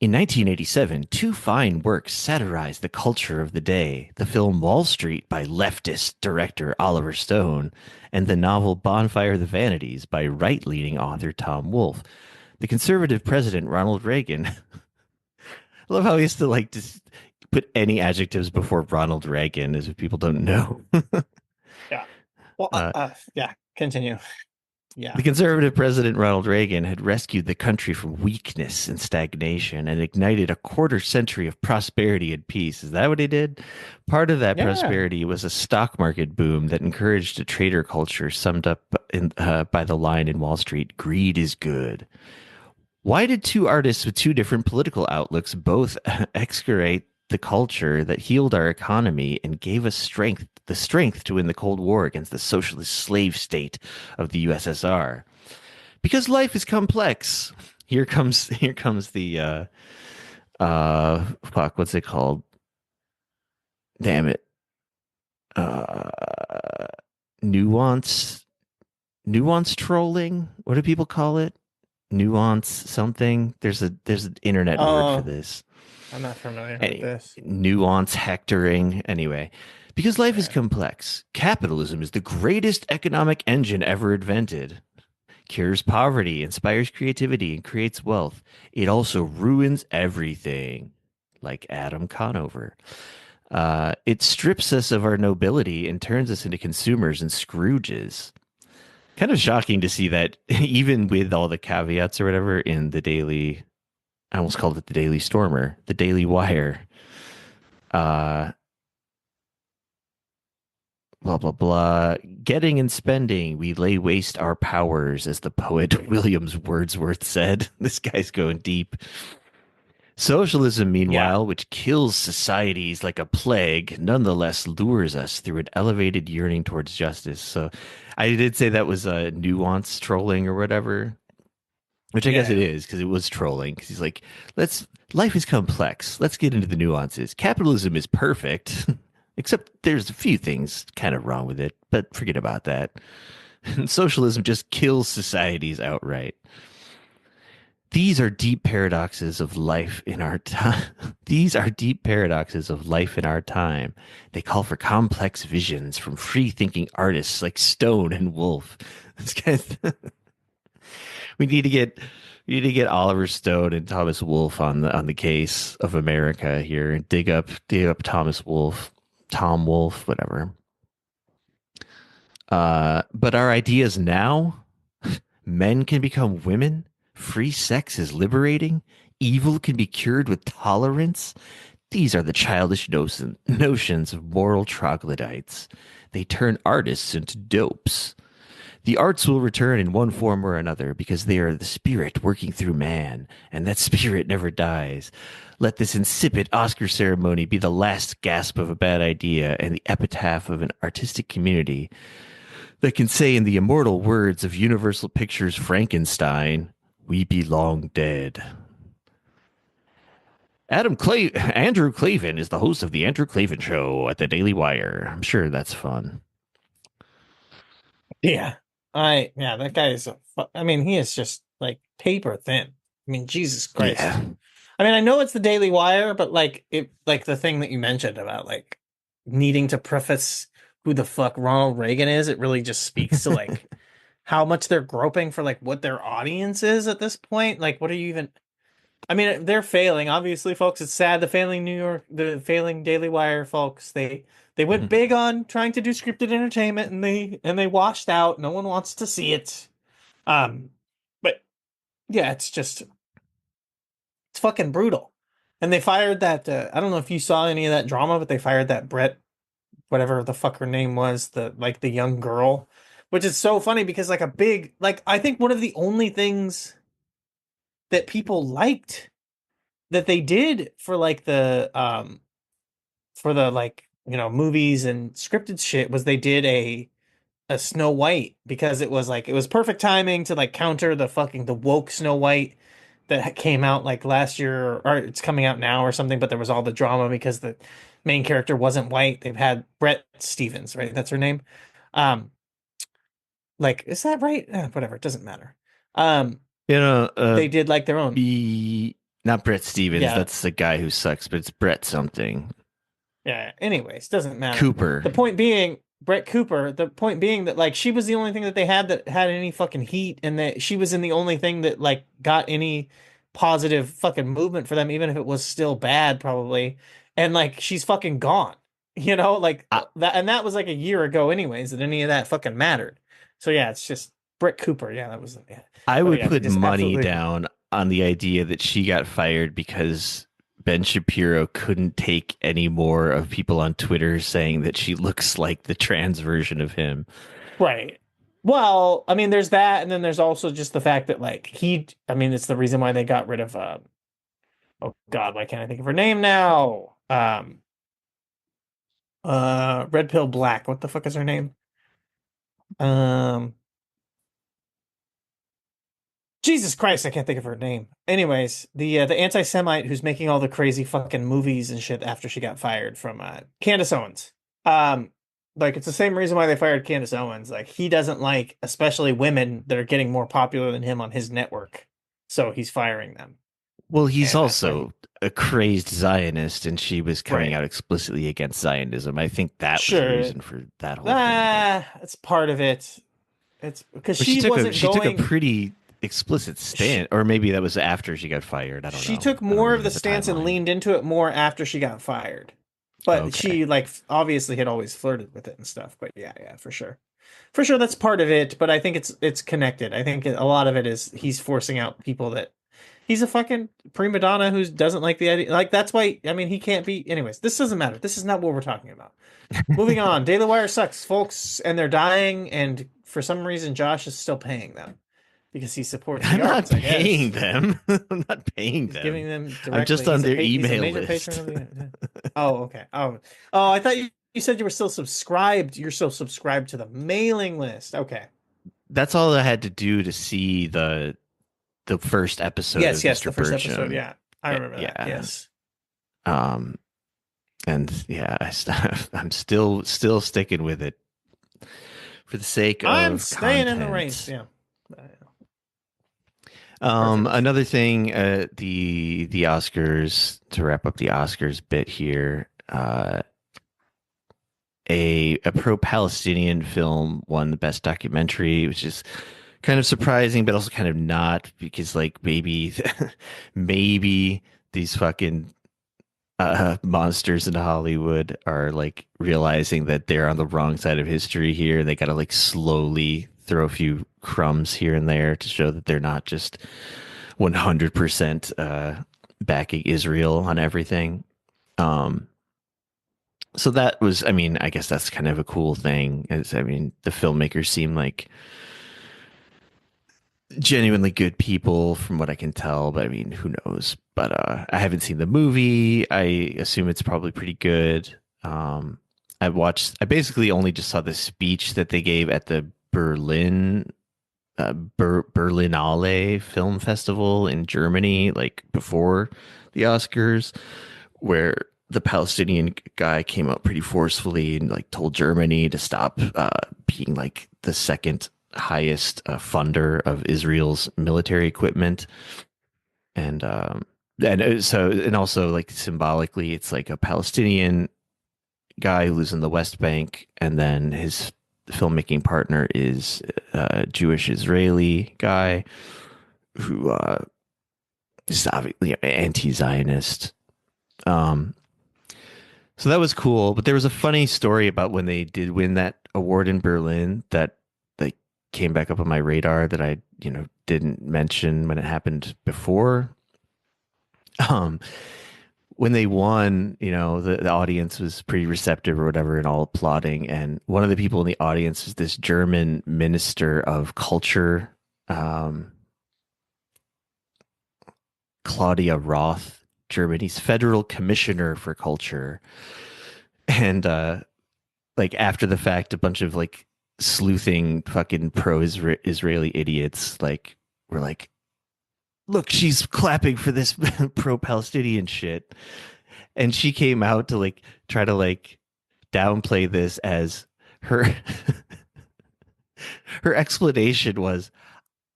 A: In 1987, two fine works satirized the culture of the day: the film Wall Street by leftist director Oliver Stone, and the novel Bonfire of the Vanities by right-leaning author Tom Wolfe. The conservative president Ronald Reagan, I love how he has to like just put any adjectives before Ronald Reagan as if people don't know.
B: Yeah. Well,
A: Uh,
B: yeah, continue. Yeah.
A: The conservative president Ronald Reagan had rescued the country from weakness and stagnation and ignited a quarter century of prosperity and peace. Is that what he did? Part of that
B: Yeah.
A: prosperity was a stock market boom that encouraged a trader culture summed up by the line in Wall Street: greed is good. Why did two artists with two different political outlooks both excavate the culture that healed our economy and gave us the strength to win the Cold War against the socialist slave state of the USSR? Because life is complex. Here comes the fuck, what's it called? Damn it. Uh nuance nuance trolling. What do people call it? Nuance something. There's an internet word for
B: Oh,
A: this.
B: I'm not familiar with
A: Anyway,
B: this.
A: nuance hectoring. Anyway, because life is
B: Yeah.
A: complex, capitalism is the greatest economic engine ever invented. Cures poverty, inspires creativity, and creates wealth. It also ruins everything, like Adam Conover. It strips us of our nobility and turns us into consumers and Scrooges. Kind of shocking to see that, even with all the caveats or whatever in the Daily, I almost called it the Daily Stormer, the Daily Wire. Uh, Blah blah blah. Getting and spending, we lay waste our powers, as the poet Williams Wordsworth said. This guy's going deep. Socialism,
B: Yeah.
A: meanwhile, which kills societies like a plague, nonetheless lures us through an elevated yearning towards justice. So I did say that was a nuance trolling or whatever, which I guess it
B: Yeah.
A: is because it was trolling. Because he's like, let's, life is complex. Let's get into the nuances. Capitalism is perfect, except there's a few things kind of wrong with it, but forget about that. And socialism just kills societies outright. These are deep paradoxes of life in our time. These are deep paradoxes of life in our time. They call for complex visions from free thinking artists like Stone and Wolf. This guy's, we need to get Oliver Stone and Thomas Wolfe on the case of America here and dig up Thomas Wolfe, Tom Wolfe, whatever. But our ideas now: men can become women, free sex is liberating, evil can be cured with tolerance. These are the childish notions of moral troglodytes. They turn artists into dopes. The arts will return in one form or another because they are the spirit working through man, and that spirit never dies. Let this insipid Oscar ceremony be the last gasp of a bad idea and the epitaph of an artistic community that can say, in the immortal words of Universal Pictures' Frankenstein, "We belong dead." Andrew Clavin is the host of the Andrew Clavin Show at the Daily Wire. I'm sure that's fun.
B: Yeah. Yeah, that guy is I mean, he is just like paper thin. I mean, Jesus Christ.
A: Yeah.
B: I mean, I know it's the Daily Wire, but like the thing that you mentioned about like needing to preface who the fuck Ronald Reagan is, it really just speaks to like how much they're groping for like what their audience is at this point. Like, what are you even? I mean, they're failing. Obviously, folks, it's sad. The failing Daily Wire folks. They went big on trying to do scripted entertainment, and they washed out. No one wants to see it. Um, but yeah, it's fucking brutal. And they fired that. I don't know if you saw any of that drama, but they fired that Brett, whatever the fuck her name was, the young girl, which is so funny because like a big like I think one of the only things that people liked that they did for the like movies and scripted shit was they did a Snow White because it was perfect timing to like counter the woke Snow White that came out like last year or it's coming out now or something, but there was all the drama because the main character wasn't white. They've had Brett Stevens, right? That's her name. Um, like, is that right? Whatever, it doesn't matter. Um,
A: You know,
B: they did like their own.
A: be Not Brett Stevens.
B: Yeah,
A: That's the guy who sucks, but it's Brett something.
B: yeah. Anyways, doesn't matter.
A: Cooper.
B: The point being, Brett Cooper. The point being that like she was the only thing that they had that had any fucking heat, and that she was in the only thing that like got any positive fucking movement for them, even if it was still bad, probably. And like she's fucking gone. Like
A: I,
B: that, and that was like a year ago, anyways. That any of that fucking mattered. So yeah, it's just Brett Cooper. Yeah, that was. Yeah.
A: I
B: But
A: would
B: yeah, they
A: put
B: just
A: money
B: absolutely
A: down on the idea that she got fired because Ben Shapiro couldn't take any more of people on Twitter saying that she looks like the trans version of him.
B: right. Well, I mean, there's that, and then there's also just the fact that like I mean, it's the reason why they got rid of oh God, why can't I think of her name now? Red Pill Black. What the fuck is her name? Um, Jesus Christ, I can't think of her name. Anyways, the anti-Semite who's making all the crazy fucking movies and shit after she got fired from Candace Owens. Um, like it's the same reason why they fired Candace Owens. Like he doesn't like especially women that are getting more popular than him on his network. So he's firing them.
A: Well, he's
B: And that's why
A: also a crazed Zionist, and she was coming
B: right.
A: out explicitly against Zionism. I think that was the
B: Sure.
A: reason for that whole thing. But
B: It's part of it. It's because
A: but she
B: she
A: took a
B: wasn't
A: she took a
B: going.
A: pretty explicit
B: She
A: stand, or maybe that was after she got fired. I don't
B: she
A: know.
B: took
A: I don't
B: more of the
A: remember the
B: stance and
A: timeline.
B: leaned into it more after she got fired. But
A: Okay.
B: she like obviously had always flirted with it and stuff. But yeah, yeah, for sure. For sure that's part of it, but I think it's connected. I think a lot of it is he's forcing out people that he's a fucking prima donna who doesn't like the idea. Like that's why I mean he can't be anyways. This doesn't matter. This is not what we're talking about. Moving on. Daily Wire sucks, folks, and they're dying and for some reason Josh is still paying them because he supports the
A: I'm not
B: arts, I
A: paying
B: guess.
A: them. I'm not paying
B: He's giving
A: them.
B: them
A: I'm just
B: directly.
A: on their
B: He's a
A: email
B: major patron
A: list.
B: of the. Oh, okay. Oh, I thought you said you were still subscribed. You're still subscribed to the mailing list. Okay.
A: That's all I had to do to see the first episode
B: Yes,
A: of
B: yes,
A: Mr.
B: the first episode.
A: Bertram.
B: Yeah, I remember that.
A: Yeah.
B: Yes.
A: Um, and yeah, I'm still sticking with it for the sake
B: I'm
A: of
B: staying in the race.
A: content.
B: Yeah. Perfect.
A: Another thing, the Oscars, to wrap up the Oscars bit here, a pro-Palestinian film won the best documentary, which is kind of surprising, but also kind of not, because like maybe maybe these fucking monsters in Hollywood are like realizing that they're on the wrong side of history here. They got to like slowly throw a few crumbs here and there to show that they're not just 100% backing Israel on everything. Um, so that was, I mean, I guess that's kind of a cool thing. I mean, the filmmakers seem like genuinely good people from what I can tell, but I mean, who knows? But I haven't seen the movie. I assume it's probably pretty good. I basically only just saw the speech that they gave at the Berlinale Film Festival in Germany, like before the Oscars, where the Palestinian guy came up pretty forcefully and like told Germany to stop being like the second highest funder of Israel's military equipment, and and also like symbolically, it's like a Palestinian guy who lives in the West Bank, and then his filmmaking partner is a Jewish Israeli guy who is obviously anti-Zionist. Um, so that was cool, but there was a funny story about when they did win that award in Berlin that like came back up on my radar that I, didn't mention when it happened before. Um, when they won, the audience was pretty receptive or whatever and all applauding. And one of the people in the audience was this German minister of culture, um, Claudia Roth, Germany's federal commissioner for culture. And like after the fact, a bunch of like sleuthing fucking pro-Israeli idiots like were like, look, she's clapping for this pro-Palestinian shit. And she came out to like try to like downplay this as her her explanation was,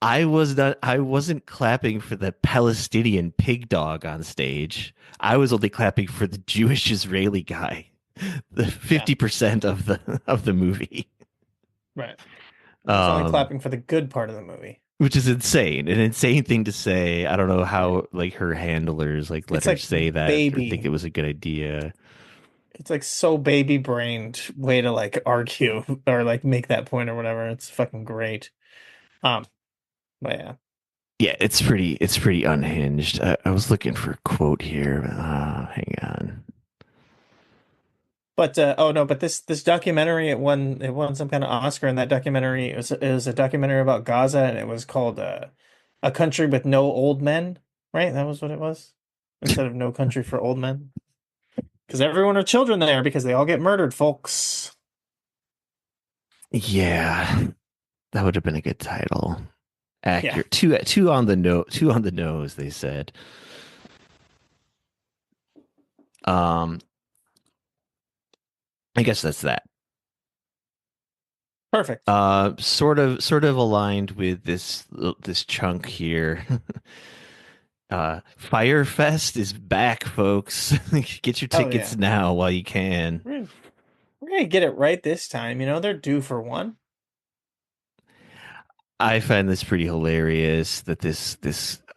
A: I wasn't clapping for the Palestinian pig dog on stage. I was only clapping for the Jewish Israeli guy. The
B: Yeah,
A: 50% of the movie.
B: right. I was only
A: Um,
B: clapping for the good part of the movie.
A: which is insane. An insane thing to say. I don't know
B: Right.
A: how like her handlers like let
B: It's
A: her
B: like
A: say that or think it
B: baby.
A: was a good idea.
B: It's like so baby brained way to like argue or like make that point or whatever. It's fucking great. Um, but yeah.
A: Yeah, it's pretty unhinged. I was looking for a quote here. Hang on.
B: But oh no, but this documentary it won some kind of Oscar, and that documentary it was a documentary about Gaza, and it was called A Country with No Old Men, right? That was what it was. Instead of No Country for Old Men. Because everyone are children there because they all get murdered, folks.
A: Yeah, that would have been a good title.
B: Yeah,
A: Accurate. Two on the nose, they said. Um, I guess that's that.
B: perfect.
A: Sort of aligned with this chunk here. Firefest is back, folks. Get your
B: Oh
A: tickets
B: yeah.
A: now while you can.
B: We're gonna, we're gonna get it right this time. They're due for one.
A: I find this pretty hilarious that this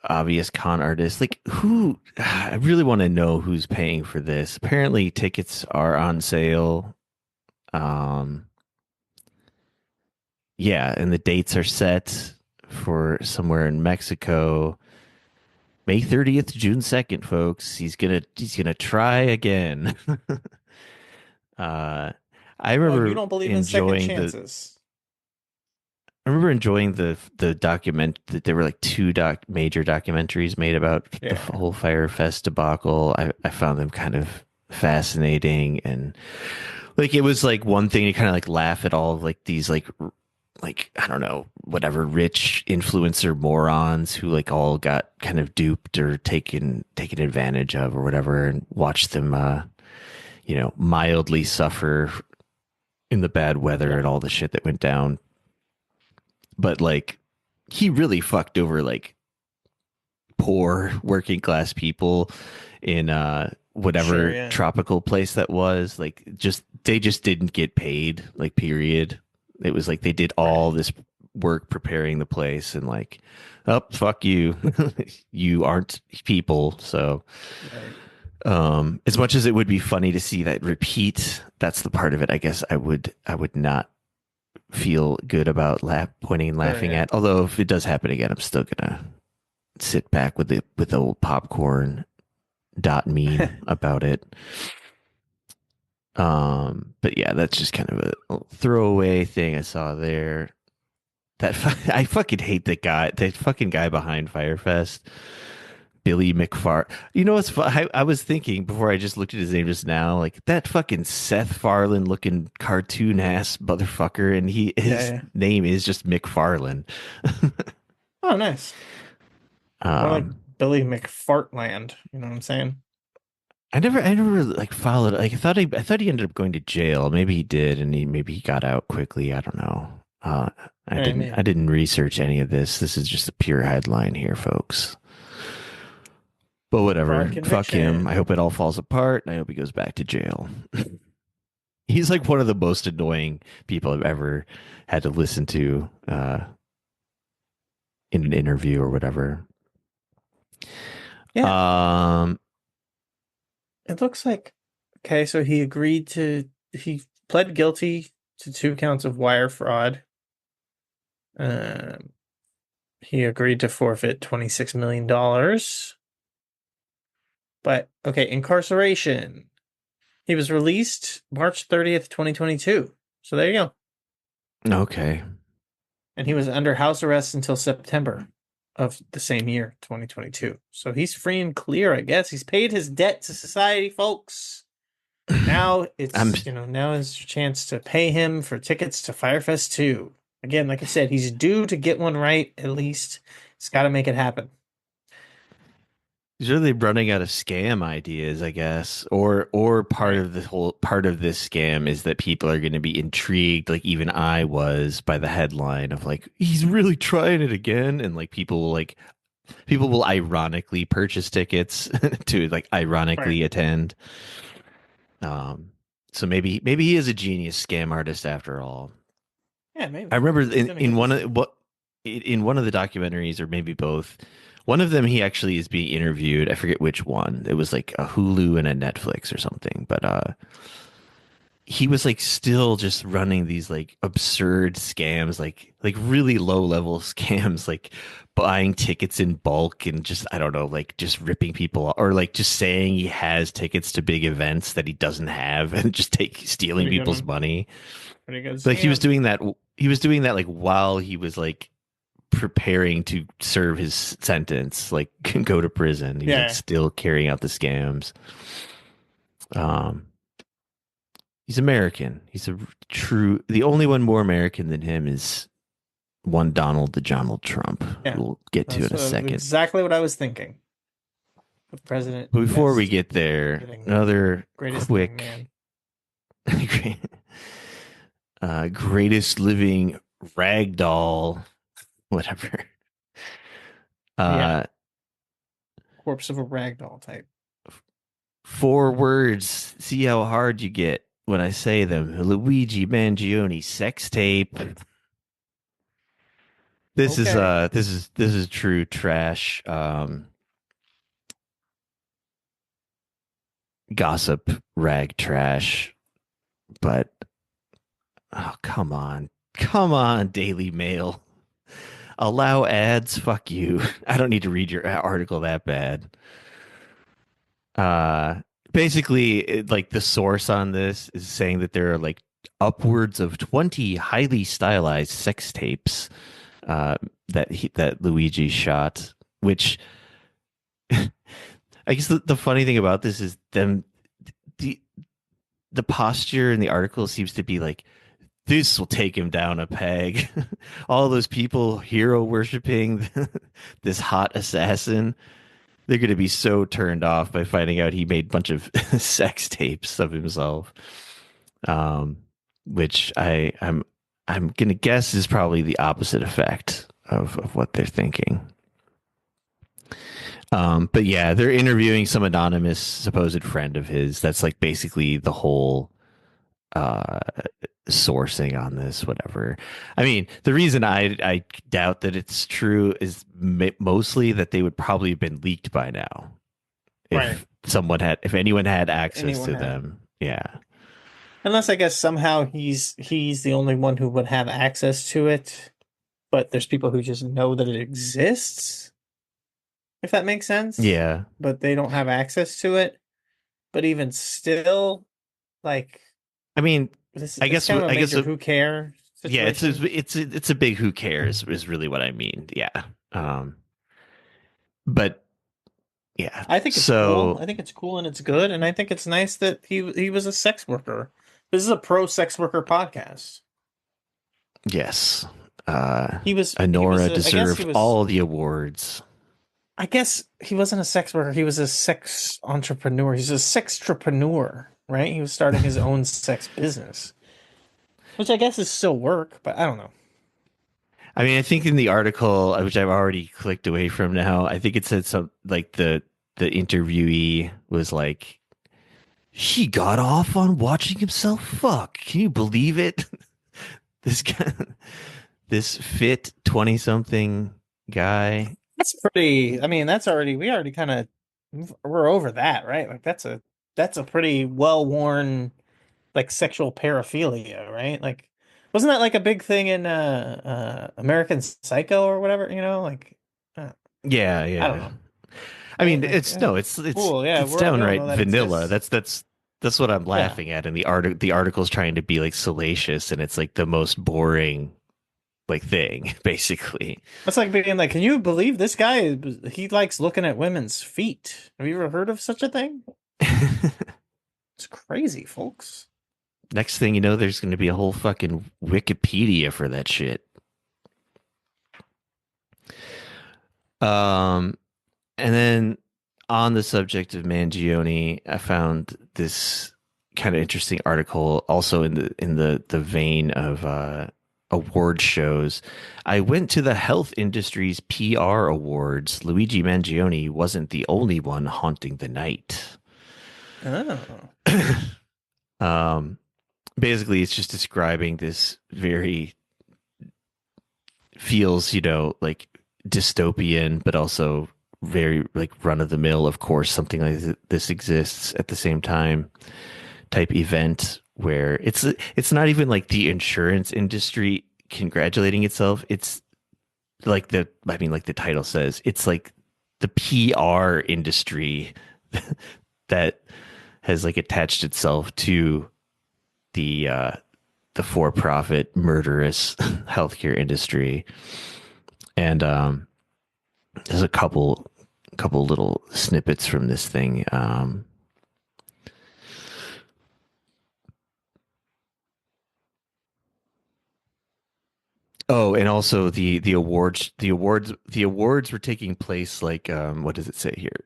A: obvious con artist, like who I really want to know who's paying for this. Apparently tickets are on sale. Um yeah, and the dates are set for somewhere in Mexico. May 30th, June 2nd, folks. He's gonna try again. uh I
B: Oh, you
A: remember
B: don't believe in second
A: enjoying the
B: chances?
A: I remember enjoying the document that there were like two major documentaries made about the
B: Yeah,
A: whole Firefest debacle. I found them kind of fascinating and like it was like one thing to kind of like laugh at all of like these like I don't know whatever rich influencer morons who like all got kind of duped or taken advantage of or whatever and watch them mildly suffer in the bad weather
B: yeah,
A: and all the shit that went down. But like he really fucked over like poor working class people in
B: sure,
A: whatever
B: yeah,
A: tropical place that was. Like just they just didn't get paid, like period. It was like they did
B: right,
A: all this work preparing the place and like, oh fuck you. You aren't people. So
B: right.
A: as much as it would be funny to see that repeat, that's the part of it I guess I would not feel good about pointing and
B: Sure,
A: laughing
B: yeah.
A: at. Although if it does happen again, I'm still gonna sit back with the old popcorn dot meme about it. But yeah, that's just kind of a throwaway thing I saw there. I fucking hate that fucking guy behind Firefest, Billy McFar. You know what's I was thinking before I just looked at his name just now, like that fucking Seth Farland looking cartoon ass motherfucker, and
B: Yeah,
A: his
B: yeah.
A: name is just McFarland.
B: Oh, nice. More like
A: um,
B: Billy McFartland. You know what I'm saying?
A: I never like followed. Like I thought he ended up going to jail. Maybe he did, and maybe he got out quickly. I don't know.
B: Hey, maybe.
A: I didn't research any of this. This is just a pure headline here, folks. But
B: Broad
A: whatever. Fuck him. I
B: conviction.
A: hope it all falls apart. And I hope he goes back to jail. He's like one of the most annoying people I've ever had to listen to in an interview or whatever.
B: Yeah,
A: Um,
B: it looks like okay, so he pled guilty to 2 counts of wire fraud. Um, he agreed to forfeit $26 million. But okay, incarceration. He was released March 30th, 2022. So there you go.
A: okay.
B: And he was under house arrest until September of the same year, 2022. So he's free and clear, I guess. He's paid his debt to society, folks. Now
A: I'm
B: now is your chance to pay him for tickets to Firefest 2. Again, like I said, he's due to get one right at least. He's got to make it happen.
A: He's really running out of scam ideas, I guess. Or
B: Right.
A: part of this scam is that people are going to be intrigued, like even I was, by the headline of like he's really trying it again, and like people will ironically purchase tickets to like
B: Right.
A: ironically attend. Um, so maybe he is a genius scam artist after all.
B: Yeah,
A: I
B: maybe.
A: remember
B: He's gonna
A: in
B: get
A: one
B: his.
A: of what in one of the documentaries, or maybe both, one of them he actually is being interviewed. I forget which one. It was like a Hulu and a Netflix or something. But he was like still just running these like absurd scams, like really low level scams, like buying tickets in bulk and just I don't know, like just ripping people off, or like just saying he has tickets to big events that he doesn't have and just take stealing
B: Pretty good
A: people's
B: one.
A: money.
B: Pretty good
A: Like
B: scam.
A: he was doing that like while he was like preparing to serve his sentence, like go to prison. He was like
B: Yeah.
A: still carrying out the scams. Um, he's American. He's a true. The only one more American than him is one Donald the Donald Trump, who
B: Yeah.
A: we'll get to in
B: That's
A: a second.
B: exactly what I was thinking. The president,
A: But before we
B: best
A: get there,
B: living,
A: another
B: greatest living
A: quick,
B: man.
A: greatest living ragdoll, whatever.
B: Yeah.
A: Uh,
B: Corpse of a ragdoll type.
A: 4 words. See how hard you get when I say them. Luigi Mangione sex tape.
B: Okay.
A: This is true trash gossip rag trash. But oh come on. Come on, Daily Mail. Allow ads. Fuck you. I don't need to read your article that bad. Uh basically like the source on this is saying that there are like upwards of 20 highly stylized sex tapes that Luigi shot, which I guess the funny thing about this is them the the posture in the article seems to be like this will take him down a peg. All those people hero worshiping this hot assassin, they're going to be so turned off by finding out he made a bunch of sex tapes of himself. Um, which I'm going to guess is probably the opposite effect of what they're thinking. But yeah, they're interviewing some anonymous supposed friend of his. That's like basically the whole uh sourcing on this, whatever. I mean, the reason I doubt that it's true is mostly that they would probably have been leaked by now
B: Right.
A: if anyone had access
B: Anyone
A: to
B: had.
A: them. Yeah.
B: Unless I guess somehow he's the only one who would have access to it, but there's people who just know that it exists, if that makes sense.
A: Yeah.
B: But they don't have access to it. But even still, like
A: I mean,
B: this
A: I
B: it's
A: guess
B: kind of a
A: I guess
B: major who care
A: yeah,
B: situation.
A: it's a big who cares is really what I mean. Yeah. Um but yeah.
B: I think it's cool.
A: So
B: I think it's cool and it's good, and I think it's nice that he was a sex worker. This is a pro sex worker podcast.
A: yes.
B: He was
A: Honora
B: I guess he
A: deserved
B: was
A: all the awards.
B: I guess he wasn't a sex worker. He was a sex entrepreneur. He's a sextrepreneur, right? He was starting his own sex business, which I guess is still work, but I don't know.
A: I mean, I think in the article, which I've already clicked away from now, I think it said some like the interviewee was like, he got off on watching himself fuck. Can you believe it? This guy, this fit 20 something guy.
B: That's pretty. I mean, that's already we already kind of we're over that, right? Like that's a pretty well worn like sexual paraphilia, right? Like wasn't that like a big thing in American Psycho or whatever? Like uh,
A: Yeah,
B: I don't
A: yeah.
B: know,
A: I
B: right?
A: mean,
B: Like
A: it's no,
B: cool, yeah.
A: it's
B: We don't
A: downright
B: know that
A: vanilla.
B: exists.
A: That's what I'm
B: Yeah.
A: laughing at. And the article's trying to be like salacious, and it's like the most boring like thing, basically.
B: That's like being like, can you believe this guy? He likes looking at women's feet. Have you ever heard of such a thing? It's crazy, folks.
A: Next thing you know, there's going to be a whole fucking Wikipedia for that shit. Um, and then on the subject of Mangione, I found this kind of interesting article also in the vein of award shows. I went to the health industry's PR awards. Luigi Mangione wasn't the only one haunting the night.
B: Oh,
A: Um, Basically, it's just describing this very feels, like dystopian, but also very like run of the mill. Of course, something like this exists at the same time type event where it's not even like the insurance industry congratulating itself. It's like like the title says, it's like the PR industry that has like attached itself to the for-profit murderous healthcare industry. And there's a couple little snippets from this thing. Oh, and also the awards were taking place like what does it say here?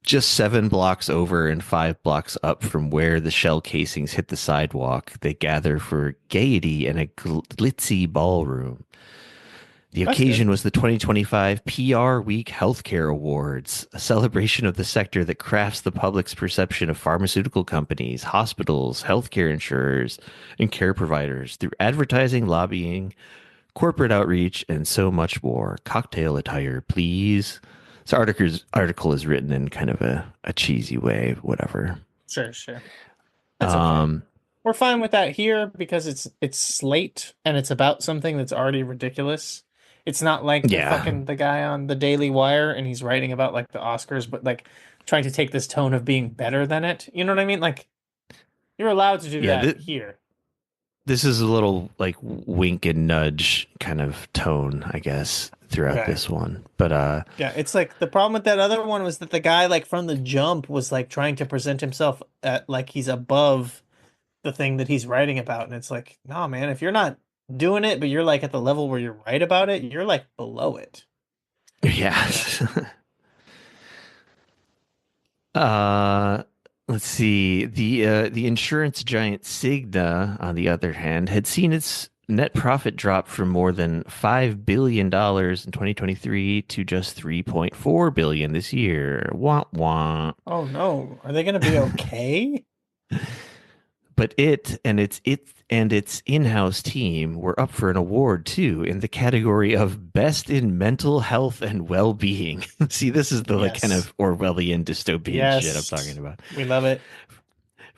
A: Just 7 blocks over and 5 blocks up from where the shell casings hit the sidewalk. They gather for gaiety in a glitzy ballroom. The
B: that's good.
A: occasion was the 2025 PR Week Healthcare Awards, a celebration of the sector that crafts the public's perception of pharmaceutical companies, hospitals, healthcare insurers, and care providers through advertising, lobbying, corporate outreach, and so much more. Cocktail attire, please. This article is written in kind of a cheesy way, whatever.
B: Sure, sure. That's okay.
A: Um,
B: We're fine with that here because it's Slate and it's about something that's already ridiculous. It's not like
A: yeah,
B: the guy on the Daily Wire and he's writing about like the Oscars, but like trying to take this tone of being better than it. You know what I mean? Like you're allowed to do
A: yeah.
B: that here.
A: This is a little like wink and nudge kind of tone, I guess, throughout
B: Okay.
A: this one. But
B: Yeah, it's like the problem with that other one was that the guy like from the jump was like trying to present himself at like he's above the thing that he's writing about. And it's like, nah, man, if you're not doing it, but you're like at the level where you're right about it, you're like below it,
A: yeah.
B: you know?
A: uh let's see. The insurance giant Cigna, on the other hand, had seen its net profit drop from more than $5 billion in 2023 to just 3.4 billion this year. Wah wah.
B: Oh no, are they gonna be okay?
A: But it and its in-house team were up for an award too in the category of best in mental health and well-being. See, this is the like kind
B: Yes.
A: of Orwellian dystopian shit I'm talking
B: Yes.
A: about.
B: We love it.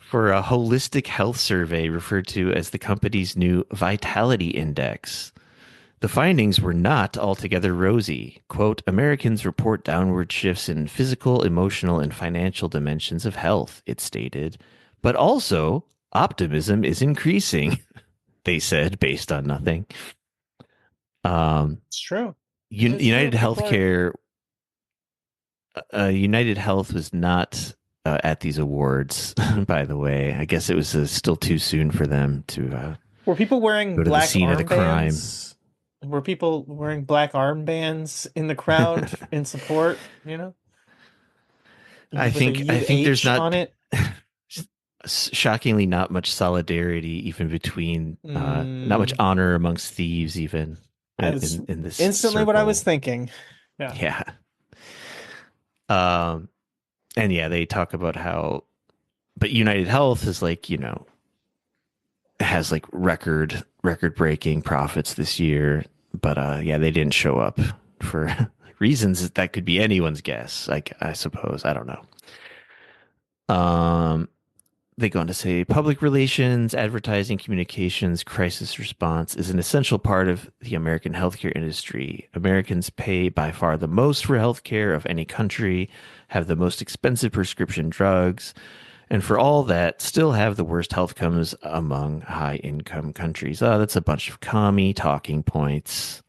A: For a holistic health survey referred to as the company's new Vitality Index. The findings were not altogether rosy. Quote, Americans report downward shifts in physical, emotional, and financial dimensions of health, it stated. But also, optimism is increasing, they said, based on nothing. Um,
B: It's true. It is true.
A: United
B: People are
A: Healthcare, United Health was not at these awards, by the way. I guess it was still too soon for them to
B: were people wearing
A: go to the
B: black
A: scene of the crime.
B: armbands? Were people wearing black armbands in the crowd in support, you know?
A: I
B: With a
A: think I think there's
B: UH
A: not
B: on it?
A: shockingly not much solidarity even between not much
B: Mm,
A: honor amongst thieves even
B: that's
A: in this
B: instantly what I was
A: circle.
B: thinking. Yeah.
A: Yeah. Um and yeah, they talk about how but United Health is like, has like record breaking profits this year, but yeah, they didn't show up for reasons that could be anyone's guess. I suppose. I don't know. Um They go on to say public relations, advertising, communications, crisis response is an essential part of the American healthcare industry. Americans pay by far the most for healthcare of any country, have the most expensive prescription drugs, and for all that, still have the worst health outcomes among high income countries. Oh, that's a bunch of commie talking points.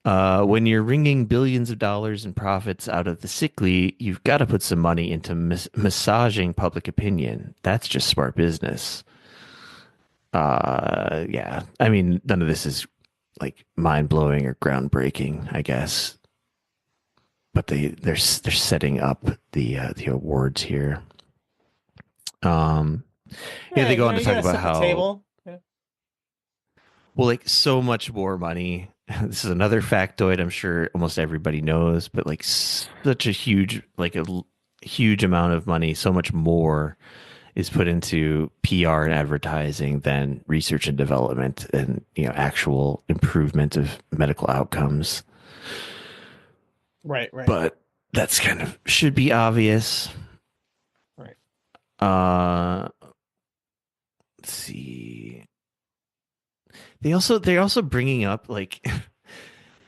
A: When you're wringing billions of dollars in profits out of the sickly, you've got to put some money into massaging public opinion. That's just smart business. Yeah. I mean, none of this is like mind blowing or groundbreaking, I guess. but they're setting up the awards here. Um, yeah,
B: Yeah,
A: they go on to
B: you
A: talk
B: gotta
A: about
B: set the
A: how
B: table. Yeah.
A: well, like so much more money. This is another factoid I'm sure almost everybody knows, but like such a huge, huge amount of money, so much more is put into PR and advertising than research and development and actual improvement of medical outcomes.
B: Right, right,
A: But that's kind of should be obvious.
B: right.
A: Uh, let's see. They're also bringing up like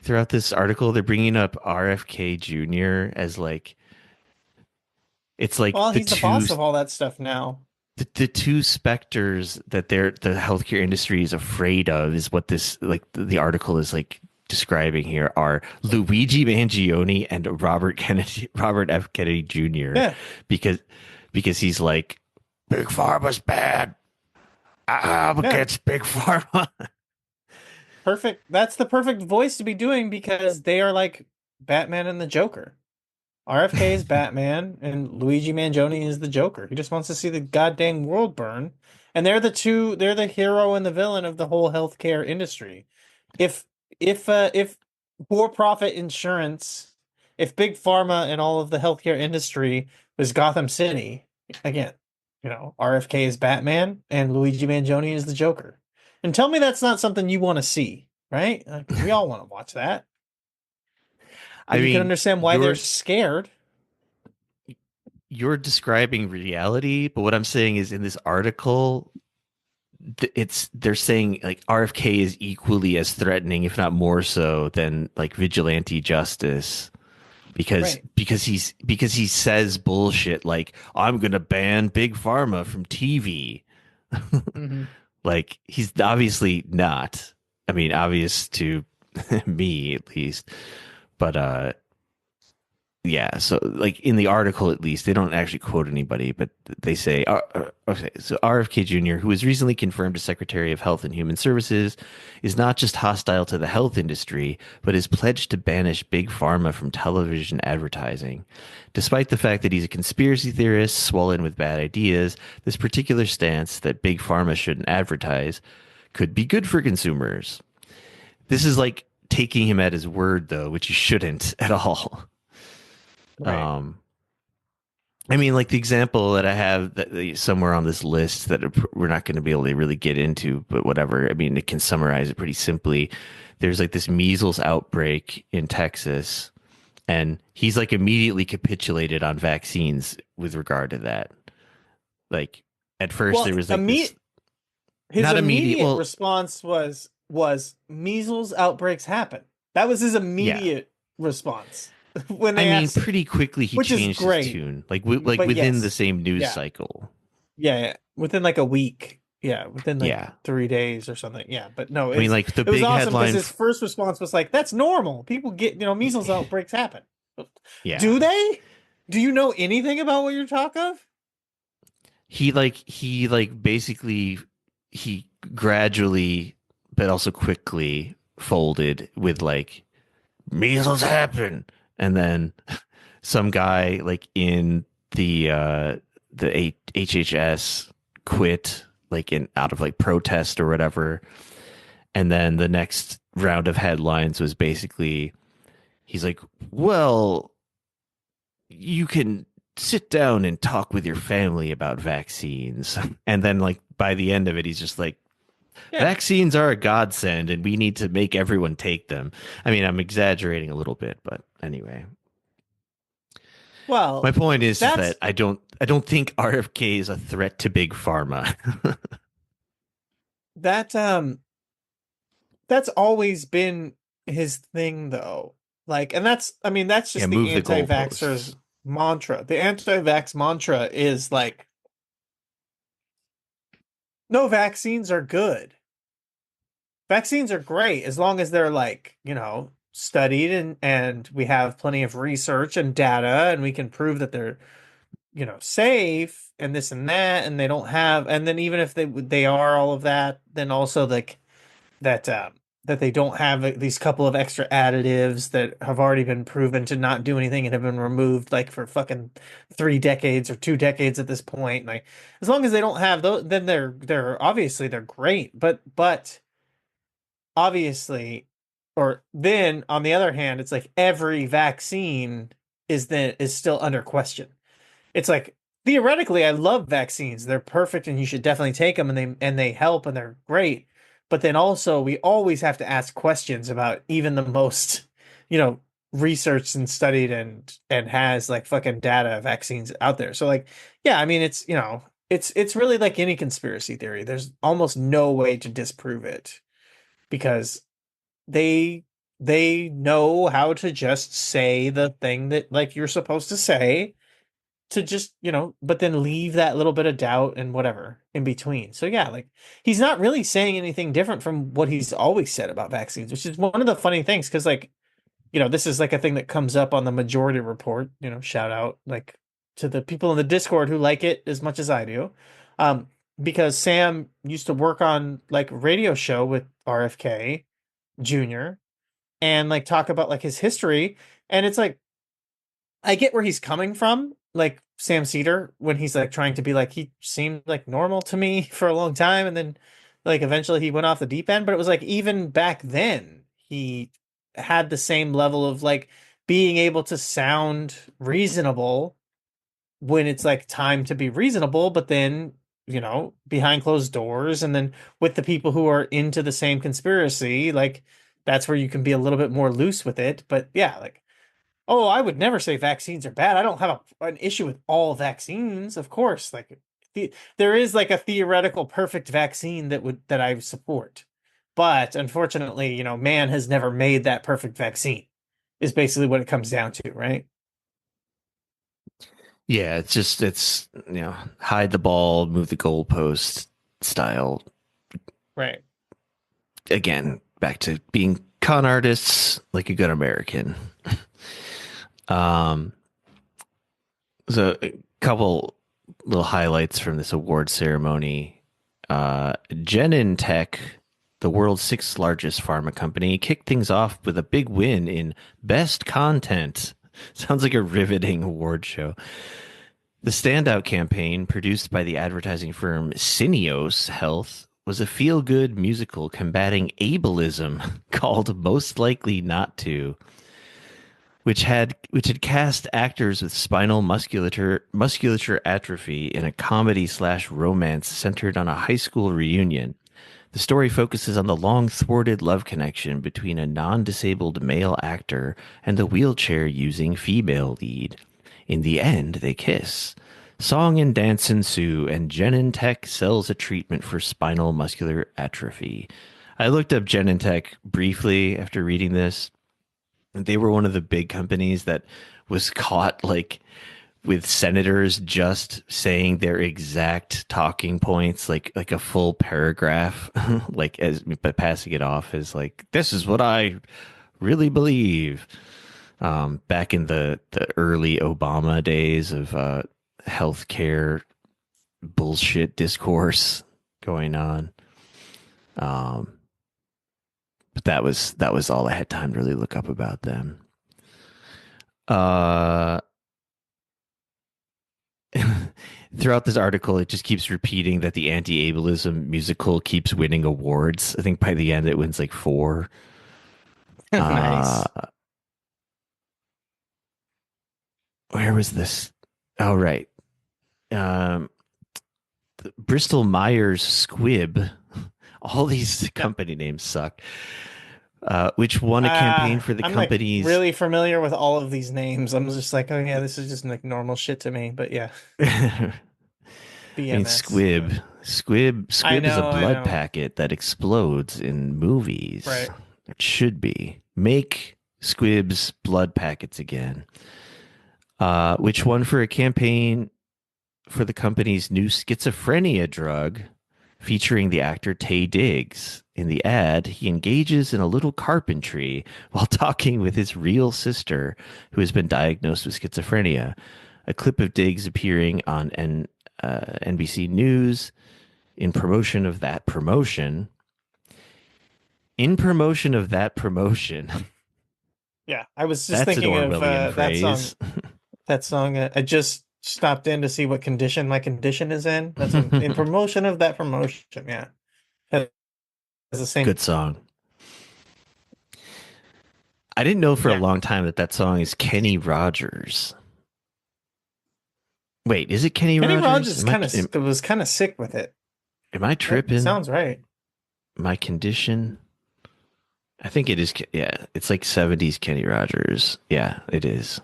A: throughout this article, they're bringing up RFK Jr. as like it's like
B: Well, he's the boss of all that stuff now.
A: the two specters that the healthcare industry is afraid of is what this like the article is like describing here are Luigi Mangione and Robert F. Kennedy Jr.
B: Yeah,
A: because he's like big pharma's bad. I'm
B: yeah.
A: against big pharma.
B: Perfect. That's the perfect voice to be doing because they are like Batman and the Joker. RFK is Batman and Luigi Mangione is the Joker. He just wants to see the goddamn world burn. And they're the hero and the villain of the whole healthcare industry. If if for-profit insurance, if big pharma and all of the healthcare industry was Gotham City, again, RFK is Batman and Luigi Mangione is the Joker. And tell me that's not something you want to see, right? Like, we all want to watch that. But
A: I
B: you can
A: mean,
B: understand why they're scared.
A: you're describing reality, but what I'm saying is in this article, they're saying like RFK is equally as threatening, if not more so, than like vigilante justice because
B: Right.
A: he says bullshit like I'm gonna ban big pharma from TV.
B: Hmm.
A: Like he's obviously not. I mean, obvious to me at least, but yeah, so like in the article, at least they don't actually quote anybody, but they say, okay, so RFK Jr., who was recently confirmed as Secretary of Health and Human Services, is not just hostile to the health industry, but is pledged to banish big pharma from television advertising. Despite the fact that he's a conspiracy theorist swollen with bad ideas, this particular stance that big pharma shouldn't advertise could be good for consumers. This is like taking him at his word, though, which you shouldn't at all.
B: Right.
A: Um, I mean, like the example that I have somewhere on this list that we're not going to be able to really get into, but whatever. I mean, it can summarize it pretty simply. There's like this measles outbreak in Texas, and he's like immediately capitulated on vaccines with regard to that. Like at first,
B: Well,
A: there was like this
B: his
A: not immediate.
B: immediate
A: Well,
B: response was measles outbreaks happen. That was his
A: yeah.
B: immediate response when
A: I
B: they
A: mean,
B: asked,
A: pretty quickly he
B: which is
A: changed his
B: great.
A: tune, like
B: But
A: within the
B: yes,
A: same news
B: yeah,
A: cycle.
B: yeah, yeah. Within like a week. Yeah, within like
A: Yeah.
B: 3 days or something. Yeah, but no,
A: I mean, like the
B: it was
A: big
B: awesome because
A: headline.
B: his first response was like, "That's normal. People get, measles outbreaks happen."
A: Yeah.
B: Do they? Do you know anything about what you're talking of?
A: He basically he gradually but also quickly folded with like measles happen, and then some guy like in the HHS quit like in out of like protest or whatever, and then the next round of headlines was basically he's like, well, you can sit down and talk with your family about vaccines. And then like by the end of it, he's just like,
B: Yeah.
A: vaccines are a godsend and we need to make everyone take them. I mean, I'm exaggerating a little bit, but anyway. My
B: Well,
A: point is just that
B: that's
A: I don't think RFK is a threat to big pharma.
B: that that's always been his thing though. Like, and that's, I mean, that's
A: Yeah,
B: just the
A: move the goalposts.
B: anti-vaxxers mantra. The anti-vax mantra is like, no, vaccines are good. Vaccines are great as long as they're like, studied and we have plenty of research and data and we can prove that they're, safe and this and that and they don't have, and then even if they are all of that, then also like that that they don't have these couple of extra additives that have already been proven to not do anything and have been removed like for fucking 3 decades or 2 decades at this point. Like as long as they don't have those, then they're obviously they're great. But obviously, or then on the other hand, it's like every vaccine is still under question. It's like theoretically, I love vaccines. They're perfect and you should definitely take them and they help and they're great. But then also we always have to ask questions about even the most, you know, researched and studied and has like fucking data vaccines out there. So like, yeah, I mean it's, it's really like any conspiracy theory. There's almost no way to disprove it because they they know how to just say the thing that like you're supposed to say to just, but then leave that little bit of doubt and whatever in between. So yeah, like he's not really saying anything different from what he's always said about vaccines, which is one of the funny things because like, this is like a thing that comes up on the Majority Report, shout out like to the people in the Discord who like it as much as I do. Um, because Sam used to work on like radio show with RFK Jr. and like talk about like his history. And it's like I get where he's coming from, like Sam Cedar, when he's like trying to be like he seemed like normal to me for a long time, and then like eventually he went off the deep end. But it was like even back then he had the same level of like being able to sound reasonable when it's like time to be reasonable, but then behind closed doors, and then with the people who are into the same conspiracy, like that's where you can be a little bit more loose with it. But yeah, like oh, I would never say vaccines are bad. I don't have an issue with all vaccines, of course. Like there is like a theoretical perfect vaccine that I support. But unfortunately, man has never made that perfect vaccine. Is basically what it comes down to, right?
A: Yeah, it's hide the ball, move the goalpost style.
B: Right.
A: Again, back to being con artists like a good American. Um, so a couple little highlights from this award ceremony. Genentech, the world's sixth largest pharma company, kicked things off with a big win in best content. Sounds like a riveting award show. The standout campaign, produced by the advertising firm Syneos Health, was a feel-good musical combating ableism called Most Likely Not To, which had cast actors with spinal musculature atrophy in a comedy slash romance centered on a high school reunion. The story focuses on the long thwarted love connection between a non-disabled male actor and the wheelchair-using female lead. In the end, they kiss. Song and dance ensue, and Genentech sells a treatment for spinal muscular atrophy. I looked up Genentech briefly after reading this. They were one of the big companies that was caught like with senators just saying their exact talking points, like a full paragraph, like as but passing it off as like this is what I really believe. Back in the early Obama days of healthcare bullshit discourse going on. Um, but that was all I had time to really look up about them. Uh, Throughout this article, it just keeps repeating that the anti-ableism musical keeps winning awards. I think by the end, it wins like four. Uh,
B: Nice.
A: where was this? Oh, right. Um, Bristol Myers Squibb. All these
B: Yep.
A: company names suck. Which won a campaign for the
B: I'm like
A: company's.
B: really familiar with all of these names. I'm just like, oh yeah, this is just like normal shit to me. But yeah,
A: I mean,
B: BMS.
A: Squibb.
B: I
A: Squibb is a
B: know, I
A: blood
B: know.
A: packet that explodes in movies.
B: Right.
A: It should be. Make Squibb's blood packets again. Which won for a campaign for the company's new schizophrenia drug featuring the actor Tay Diggs. In the ad, he engages in a little carpentry while talking with his real sister, who has been diagnosed with schizophrenia. A clip of Diggs appearing on NBC News in promotion of that promotion. In promotion of that promotion.
B: Yeah, I was just
A: That's an
B: thinking of
A: Orwellian
B: that song.
A: phrase.
B: That song. I just stopped in to see what condition my condition is in. That's in promotion of that promotion. Yeah, that's the same.
A: Good song. I didn't know for a
B: Yeah,
A: long time that that song is Kenny Rogers. Wait, is it Kenny
B: Kenny
A: Rogers?
B: Rogers kind of was kind of sick with it.
A: Am I
B: That
A: tripping?
B: sounds right.
A: My condition? I think it is. Yeah, it's like 70s Kenny Rogers. Yeah, it is.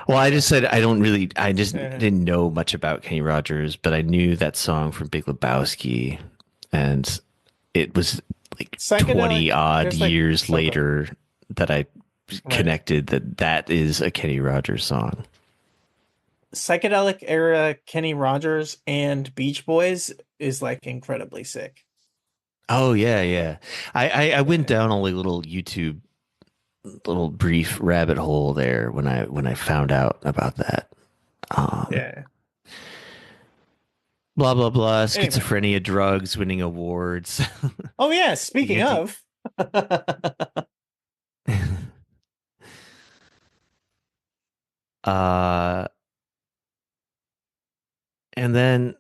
A: Well, I just said I don't really, I just
B: Uh,
A: didn't know much about Kenny Rogers, but I knew that song from Big Lebowski. And it was like 20
B: Psychedelic.
A: odd
B: There's like
A: years
B: so
A: later that I
B: right.
A: connected that that is a Kenny Rogers song.
B: Psychedelic era Kenny Rogers and Beach Boys is like incredibly sick.
A: Oh yeah, yeah. I went
B: Yeah.
A: down a little YouTube little brief rabbit hole there when I found out about that. Um,
B: Yeah.
A: blah blah blah.
B: Anyway.
A: Schizophrenia, drugs, winning awards.
B: Oh yeah,
A: The
B: speaking
A: anti.
B: of.
A: uh, and then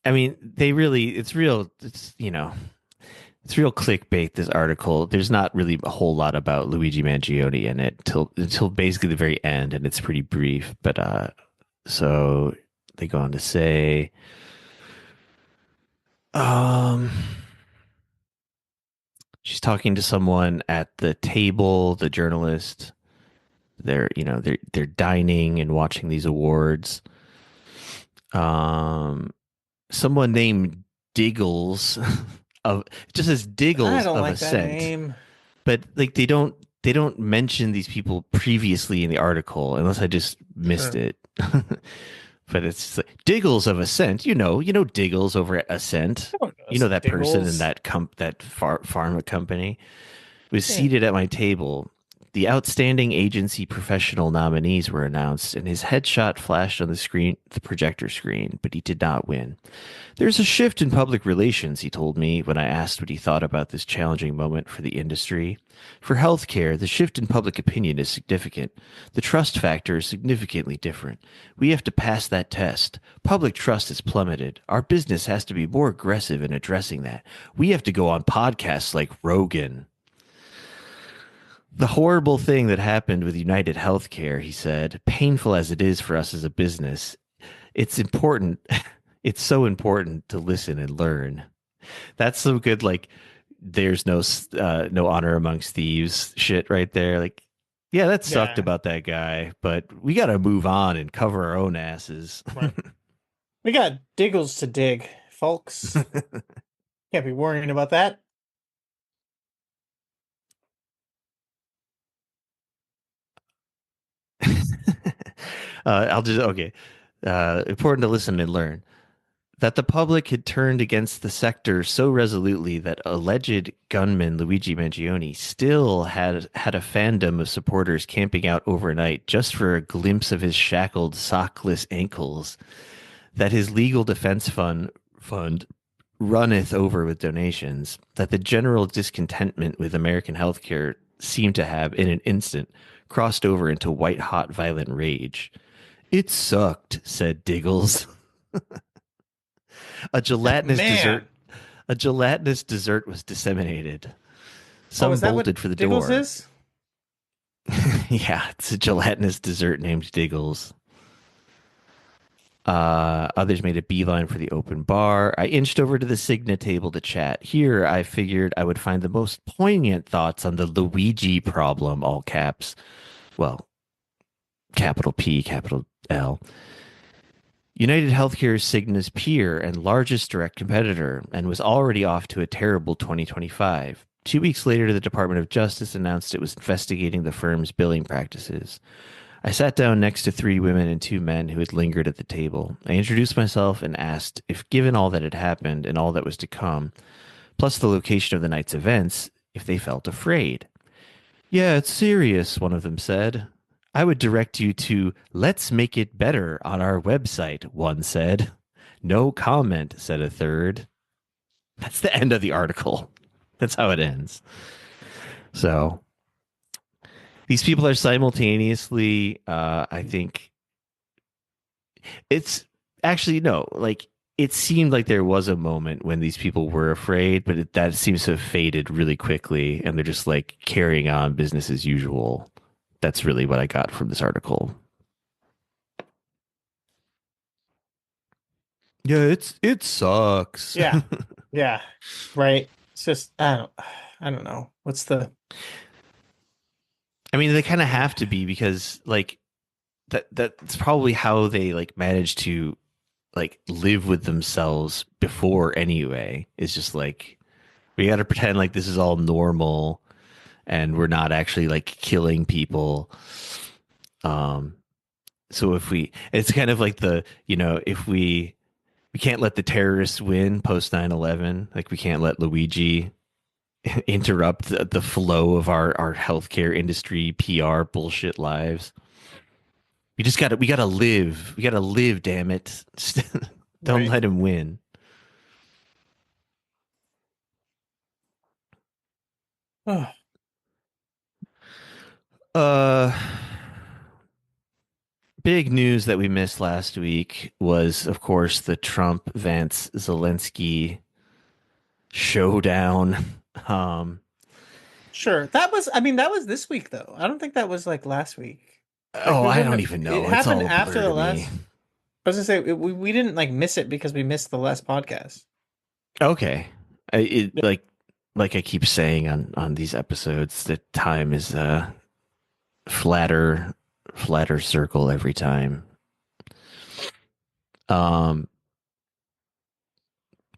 A: I mean, they really it's real. It's it's real clickbait. This article. There's not really a whole lot about Luigi Mangione in it until basically the very end, and it's pretty brief. But so they go on to say. Um, she's talking to someone at the table, the journalist. They're dining and watching these awards. Um, someone named Diggles of just as
B: I
A: Diggles
B: don't
A: of
B: like that
A: Ascent,
B: name.
A: but like they don't mention these people previously in the article unless I just missed
B: Sure.
A: it. But it's like Diggles of Ascent. You know Diggles over at Ascent.
B: Everyone
A: You
B: knows
A: know that person in
B: Diggles.
A: that pharma company was
B: Yeah.
A: seated at my table. The outstanding agency professional nominees were announced, and his headshot flashed on the projector screen, but he did not win. There's a shift in public relations, he told me when I asked what he thought about this challenging moment for the industry. For healthcare, the shift in public opinion is significant. The trust factor is significantly different. We have to pass that test. Public trust has plummeted. Our business has to be more aggressive in addressing that. We have to go on podcasts like Rogan. The horrible thing that happened with United Healthcare, he said, painful as it is for us as a business, it's important. It's so important to listen and learn. That's some good, like, there's no honor amongst thieves shit right there. Like, yeah, that sucked
B: Yeah.
A: about that guy, but we got to move on and cover our own asses.
B: Right. We got Diggles to dig, folks. Can't be worrying about that.
A: I'll just okay. Important to listen and learn. That the public had turned against the sector so resolutely that alleged gunman Luigi Mangione still had a fandom of supporters camping out overnight just for a glimpse of his shackled, sockless ankles. That his legal defense fund runneth over with donations. That the general discontentment with American healthcare seemed to have, in an instant, crossed over into white hot violent rage. It sucked, said Diggles. A gelatinous dessert
B: Man.
A: a gelatinous dessert was disseminated.
B: Oh,
A: Some
B: is that what
A: bolted for the
B: Diggles
A: door.
B: is?
A: Yeah, it's a gelatinous dessert named Diggles. Others made a beeline for the open bar. I inched over to the Signa table to chat. Here, I figured I would find the most poignant thoughts on the Luigi problem, all caps. Well, capital P, capital L. United Healthcare is Cigna's peer and largest direct competitor, and was already off to a terrible 2025. 2 weeks later, the Department of Justice announced it was investigating the firm's billing practices. I sat down next to three women and two men who had lingered at the table. I introduced myself and asked if, given all that had happened and all that was to come, plus the location of the night's events, if they felt afraid. Yeah, it's serious, one of them said. I would direct you to Let's Make It Better on our website, one said. No comment, said a third. That's the end of the article. That's how it ends. So these people are simultaneously, I think it's actually no, like it seemed like there was a moment when these people were afraid, but that seems to have faded really quickly, and they're just like carrying on business as usual. That's really what I got from this article. Yeah, it sucks.
B: Yeah. Yeah. Right. It's just I don't know. What's the
A: I mean, they kind of have to be because like that's probably how they like manage to like live with themselves before anyway. It's just like we got to pretend like this is all normal and we're not actually like killing people. Um, so if we, it's kind of like if we can't let the terrorists win post 9/11, like we can't let Luigi interrupt the flow of our healthcare industry PR bullshit lives. We gotta live. We gotta live, damn it. Don't
B: right?
A: let him win.
B: Oh,
A: Uh, Big news that we missed last week was, of course, the Trump Vance Zelensky showdown. Um,
B: sure. That was I mean that was this week though. I don't think that was like last week. Like
A: oh,
B: we
A: I
B: wouldn't
A: don't
B: have
A: even
B: it
A: know. It's
B: happened
A: all a
B: after
A: blur
B: the
A: to me.
B: last I was gonna say we didn't like miss it because we missed the last podcast.
A: Okay, like I keep saying on these episodes, that time is a flatter flatter circle every time. Um,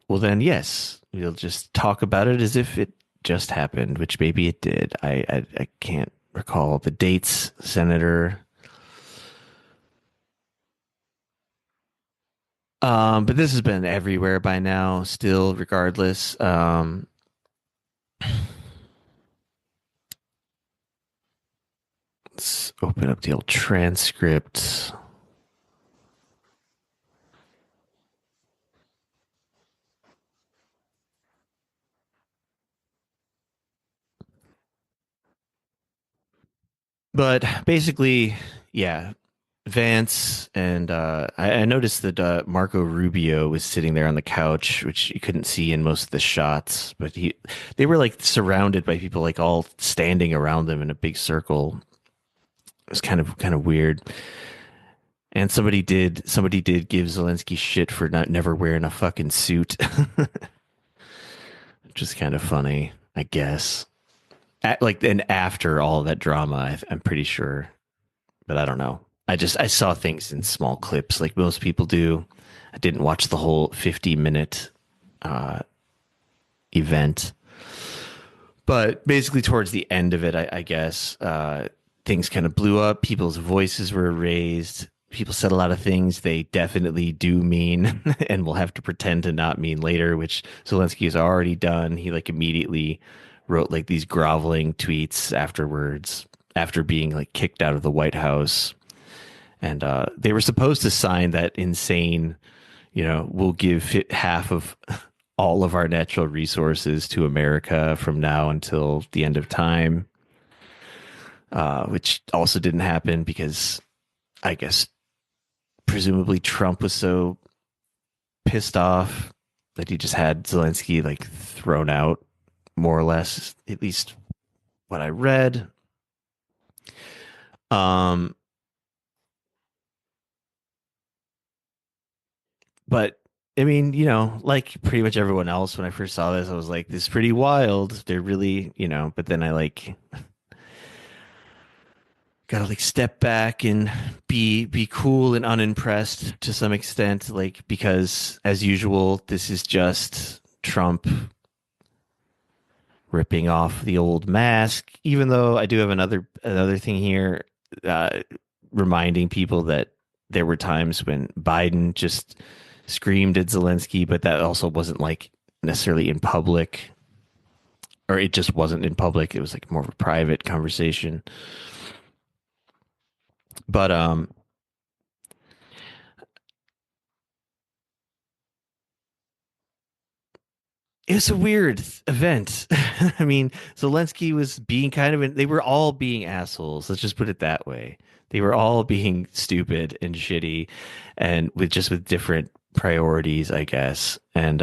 A: well then, yes, we'll just talk about it as if it just happened, which maybe it did. I can't recall the dates, Senator. But this has been everywhere by now, still, regardless. Let's open up the old transcript. But basically, yeah, Vance and I noticed that Marco Rubio was sitting there on the couch, which you couldn't see in most of the shots, but they were like surrounded by people, like all standing around them in a big circle. It was kind of weird. And somebody did give Zelensky shit for not never wearing a fucking suit, which is kind of funny, I guess. And after all that drama, I'm pretty sure, but I don't know. I saw things in small clips like most people do. I didn't watch the whole 50-minute uh, event, but basically towards the end of it, I guess things kind of blew up. People's voices were raised. People said a lot of things they definitely do mean and will have to pretend to not mean later, which Zelensky has already done. He like immediately wrote like these groveling tweets afterwards after being like kicked out of the White House. And they were supposed to sign that insane, we'll give half of all of our natural resources to America from now until the end of time, which also didn't happen because I guess presumably Trump was so pissed off that he just had Zelensky like thrown out, more or less, at least what I read. Um, but I mean, like pretty much everyone else, when I first saw this, I was like, this is pretty wild. They're really, but then I like gotta like step back and be cool and unimpressed to some extent, like because as usual, this is just Trump ripping off the old mask. Even though I do have another thing here, uh, reminding people that there were times when Biden just screamed at Zelensky, but that also wasn't like necessarily in public, or it just wasn't in public. It was like more of a private conversation. But it was a weird event. I mean, Zelensky was being they were all being assholes. Let's just put it that way. They were all being stupid and shitty and with different priorities, I guess. And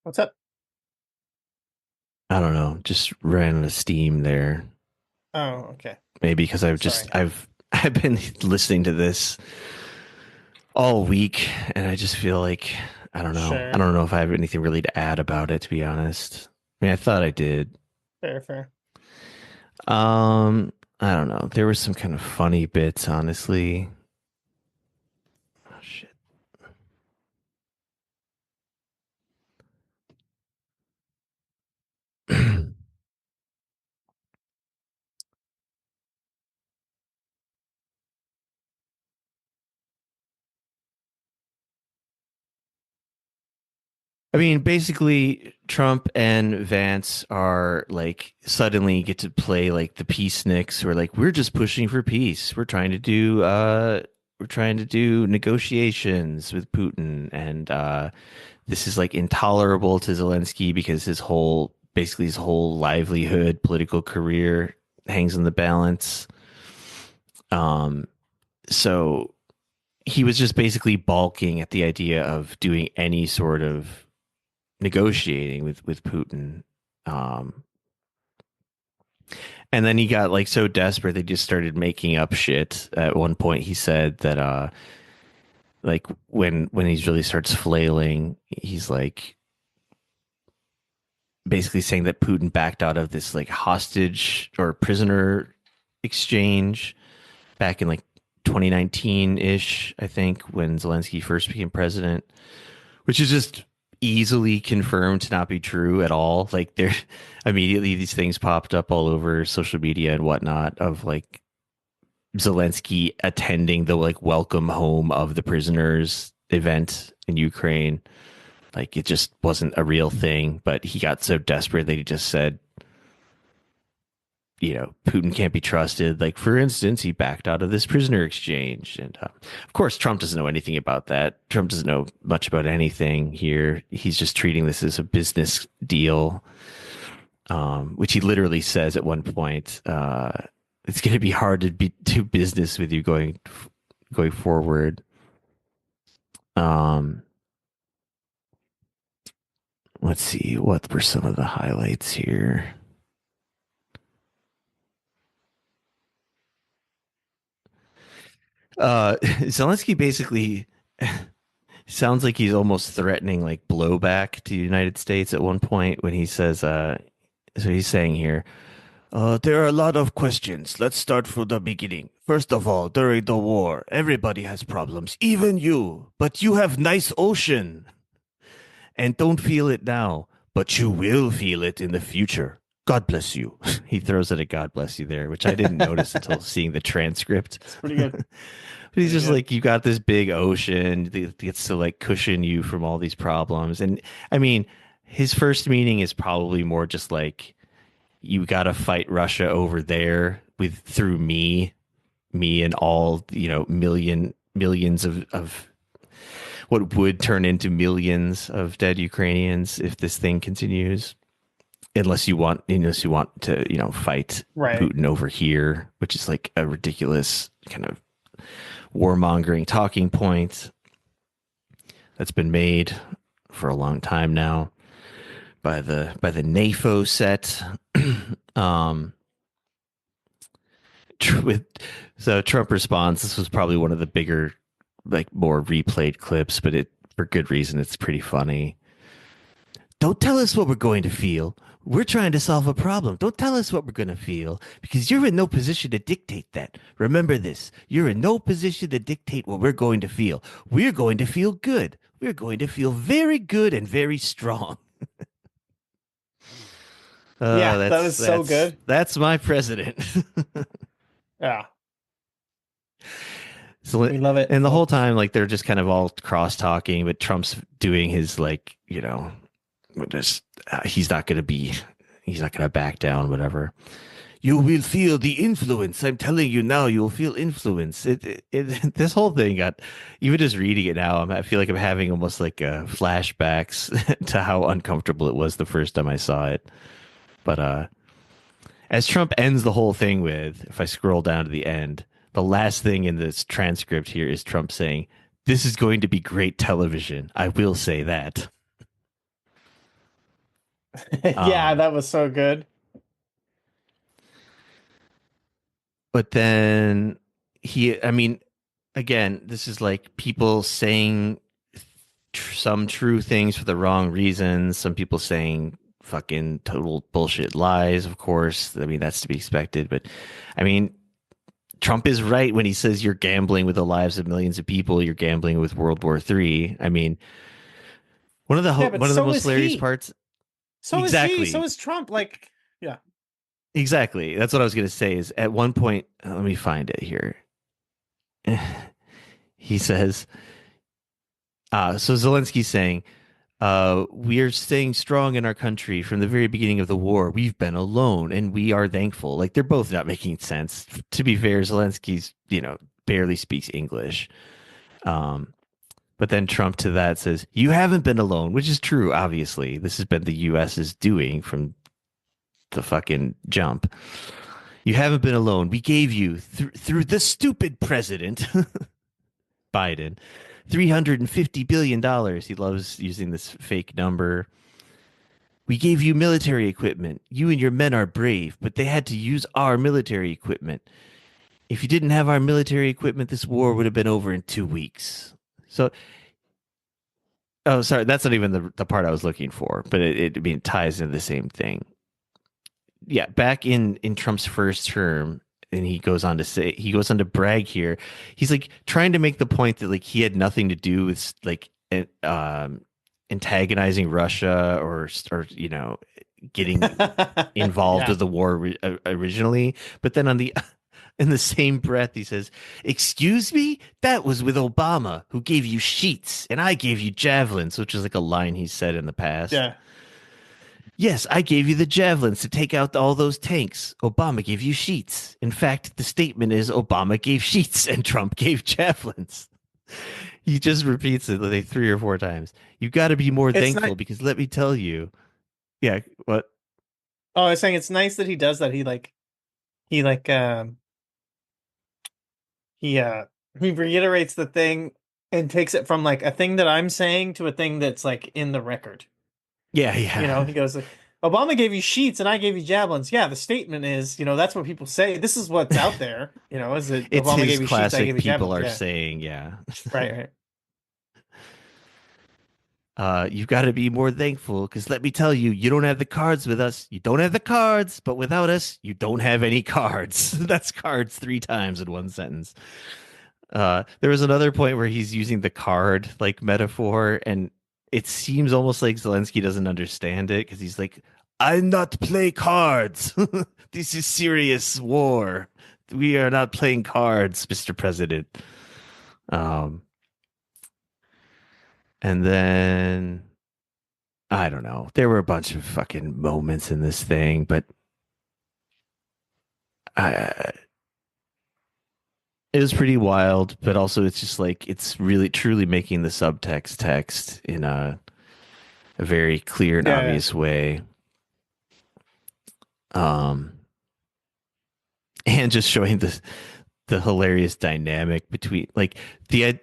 B: What's up?
A: I don't know, just ran out of steam there.
B: Oh, okay.
A: Maybe because
B: Sorry.
A: I've been listening to this all week and I just feel like I don't know. I
B: Sure.
A: don't know if I have anything really to add about it, to be honest. I mean, I thought I did.
B: Fair, fair.
A: I don't know. There were some kind of funny bits, honestly. Oh shit. I mean, basically, Trump and Vance are like suddenly get to play like the peaceniks who are like, we're just pushing for peace. We're trying to do negotiations with Putin. And this is like intolerable to Zelensky because his whole livelihood, political career hangs in the balance. Um, so he was just basically balking at the idea of doing any sort of negotiating with Putin. Um, and then he got like so desperate they just started making up shit. At one point, he said that like when he really starts flailing, he's like basically saying that Putin backed out of this like hostage or prisoner exchange back in like 2019 ish, I think, when Zelensky first became president, which is just easily confirmed to not be true at all. Like there immediately these things popped up all over social media and whatnot of like Zelensky attending the like welcome home of the prisoners event in Ukraine. Like it just wasn't a real thing, but he got so desperate that he just said, Putin can't be trusted. Like, for instance, he backed out of this prisoner exchange. And of course, Trump doesn't know anything about that. Trump doesn't know much about anything here. He's just treating this as a business deal, which he literally says at one point. It's going to be hard to do business with you going forward. Um, let's see. What were some of the highlights here? Zelensky basically sounds like he's almost threatening like blowback to the United States at one point when he says, so he's saying here, there are a lot of questions. Let's start from the beginning. First of all, during the war, everybody has problems, even you, but you have nice ocean and don't feel it now, but you will feel it in the future. God bless you. He throws it a God bless you there, which I didn't notice until seeing the transcript.
B: It's pretty good.
A: But he's
B: Pretty
A: just
B: good.
A: like, you got this big ocean that gets to like cushion you from all these problems. And I mean, his first meaning is probably more just like, you got to fight Russia over there through me and all, millions of what would turn into millions of dead Ukrainians if this thing continues. Unless you want to, fight
B: Right.
A: Putin over here, which is like a ridiculous kind of warmongering talking point that's been made for a long time now by the NAFO set. um, with so Trump responds. This was probably one of the bigger, like more replayed clips, but it for good reason. It's pretty funny. Don't tell us what we're going to feel. We're trying to solve a problem. Don't tell us what we're going to feel because you're in no position to dictate that. Remember this. You're in no position to dictate what we're going to feel. We're going to feel good. We're going to feel very good and very strong.
B: Yeah, that
A: That's
B: was so good.
A: that's my president.
B: Yeah,
A: So,
B: we love it,
A: and the whole
B: folks.
A: time, like they're just kind of all cross talking, but Trump's doing his like, just he's not gonna back down, whatever. You will feel the influence. I'm telling you now, you will feel influence. This whole thing got, even just reading it now, I feel like I'm having almost like flashbacks to how uncomfortable it was the first time I saw it. But as Trump ends the whole thing with, if I scroll down to the end, the last thing in this transcript here is Trump saying, "This is going to be great television. I will say that."
B: Yeah,
A: Um,
B: that was so good.
A: but then I mean, again, this is like people saying some true things for the wrong reasons. Some people saying fucking total bullshit lies, of course. I mean, that's to be expected. But I mean, Trump is right when he says you're gambling with the lives of millions of people. You're gambling with World War III. I mean,
B: Yeah, but
A: one of the
B: so
A: most
B: is
A: hilarious
B: he.
A: parts.
B: So is he. So
A: Exactly,
B: is Trump. Like, yeah.
A: exactly. That's what I was going to say. Is at one point, let me find it here. He says, so Zelensky's saying, we are staying strong in our country from the very beginning of the war. We've been alone and we are thankful. Like they're both not making sense. To be fair, Zelensky's, barely speaks English. Um, but then Trump to that says, you haven't been alone, which is true, obviously. This has been the US's doing from the fucking jump. You haven't been alone. We gave you, through the stupid president, Biden, $350 billion. He loves using this fake number. We gave you military equipment. You and your men are brave, but they had to use our military equipment. If you didn't have our military equipment, this war would have been over in 2 weeks. So, oh, sorry, that's not even the part I was looking for, but I mean, it ties into the same thing. Yeah, back in Trump's first term, and he goes on to brag here. He's like trying to make the point that like he had nothing to do with like antagonizing Russia or getting involved
B: Yeah.
A: with the war originally, but then on the in the same breath he says, "Excuse me, that was with Obama, who gave you sheets and I gave you javelins," which is like a line he said in the past.
B: Yeah.
A: Yes, I gave you the javelins to take out all those tanks. Obama gave you sheets. In fact, the statement is Obama gave sheets and Trump gave javelins. He just repeats it like 3 or 4 times. You got to be more
B: It's
A: thankful
B: not.
A: because let me tell you. Yeah, what?
B: Oh, I was saying it's nice that he does that. He like, he, uh, he reiterates the thing and takes it from like a thing that I'm saying to a thing that's like in the record.
A: Yeah, yeah.
B: He goes like, Obama gave you sheets and I gave you javelins. Yeah, the statement is, that's what people say. This is what's out there. Is it
A: It's
B: Obama
A: his
B: gave you sheets, I
A: classic
B: gave you
A: people
B: javelins.
A: are
B: Yeah.
A: saying, yeah.
B: Right, right.
A: You've got to be more thankful because let me tell you, you don't have the cards with us. You don't have the cards, but without us, you don't have any cards. That's cards 3 times in one sentence. There was another point where he's using the card like metaphor, and it seems almost like Zelensky doesn't understand it because he's like, "I not play cards. This is serious war. We are not playing cards, Mr. President." Um, and then I don't know. There were a bunch of fucking moments in this thing, but I, it was pretty wild. But also, it's just like it's really truly making the subtext text in a very clear and
B: Yeah,
A: obvious way. Um, and just showing the hilarious dynamic between like the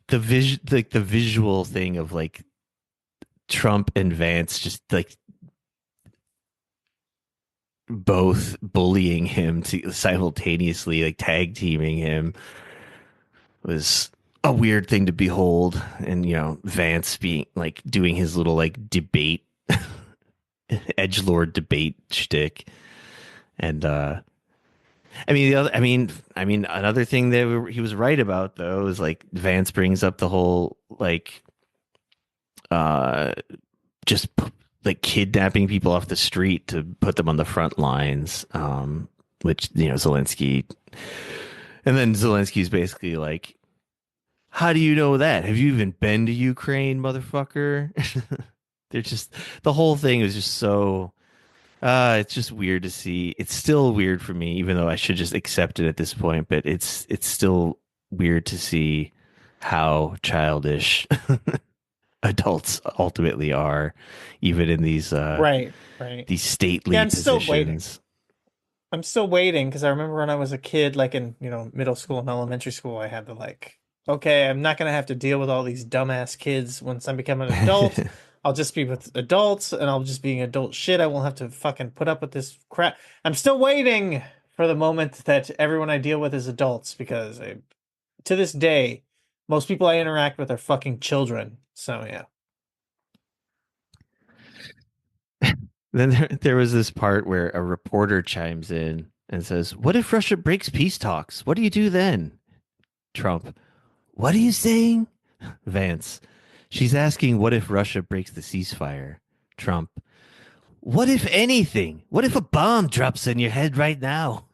A: the visual thing of like Trump and Vance just like both bullying him to simultaneously like tag teaming him was a weird thing to behold. And Vance being like doing his little like debate edge lord debate shtick. And I mean, another thing that he was right about though is like Vance brings up the whole like uh just like kidnapping people off the street to put them on the front lines. Which Zelensky, and then Zelensky's basically like, "How do you know that? Have you even been to Ukraine, motherfucker?" They're just the whole thing is just so. It's just weird to see. It's still weird for me, even though I should just accept it at this point. But it's still weird to see how childish adults ultimately are, even in
B: Right, right.
A: these
B: Yeah,
A: stately
B: I'm still waiting.
A: positions.
B: I'm still waiting because I remember when I was a kid, like in, middle school and elementary school, I had to like, okay, I'm not gonna have to deal with all these dumbass kids once I become an adult. I'll just be with adults and I'll just be adult shit. I won't have to fucking put up with this crap. I'm still waiting for the moment that everyone I deal with is adults because to this day, most people I interact with are fucking children. So yeah.
A: Then there was this part where a reporter chimes in and says, "What if Russia breaks peace talks? What do you do then?" Trump, "What are you saying?" Vance, "She's asking what if Russia breaks the ceasefire." Trump, "What if anything? What if a bomb drops on your head right now?"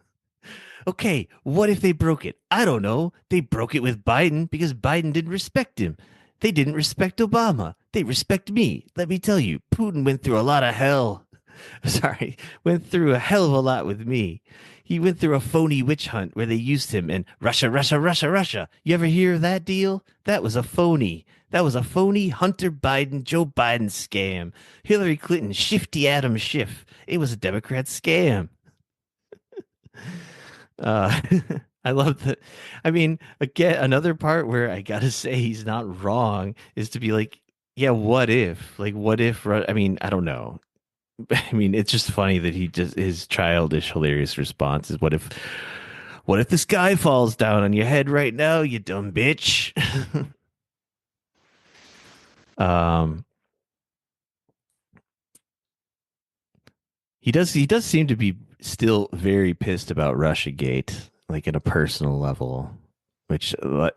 A: Okay, what if they broke it? I don't know. They broke it with Biden because Biden didn't respect him. They didn't respect Obama. They respect me. Let me tell you, Putin went through a lot of hell. Sorry, went through a hell of a lot with me. He went through a phony witch hunt where they used him and Russia, Russia, Russia, Russia. You ever hear of that deal? That was a phony. That was a phony Hunter Biden, Joe Biden scam. Hillary Clinton, shifty Adam Schiff. It was a Democrat scam. Uh, I love that. I mean, again, another part where I gotta say he's not wrong is to be like, yeah, what if? Like, what if? I mean, I don't know. I mean, it's just funny that he just his childish, hilarious response is, what if the sky falls down on your head right now, you dumb bitch?" um, he does seem to be still very pissed about Russiagate, like at a personal level, which I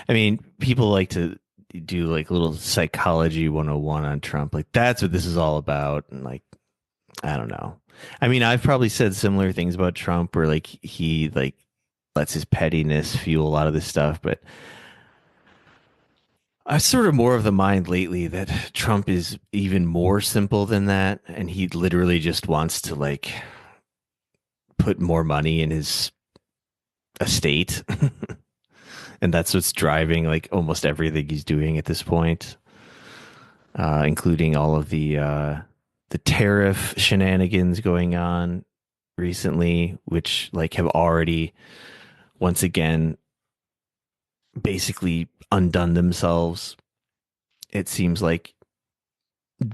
A: mean, people like to do like little psychology 101 on Trump. Like that's what this is all about. And like, I don't know. I mean, I've probably said similar things about Trump where like he like lets his pettiness fuel a lot of this stuff, but I'm sort of more of the mind lately that Trump is even more simple than that, and he literally just wants to like put more money in his estate, and that's what's driving like almost everything he's doing at this point, including all of the tariff shenanigans going on recently, which like have already once again basically undone themselves. It seems like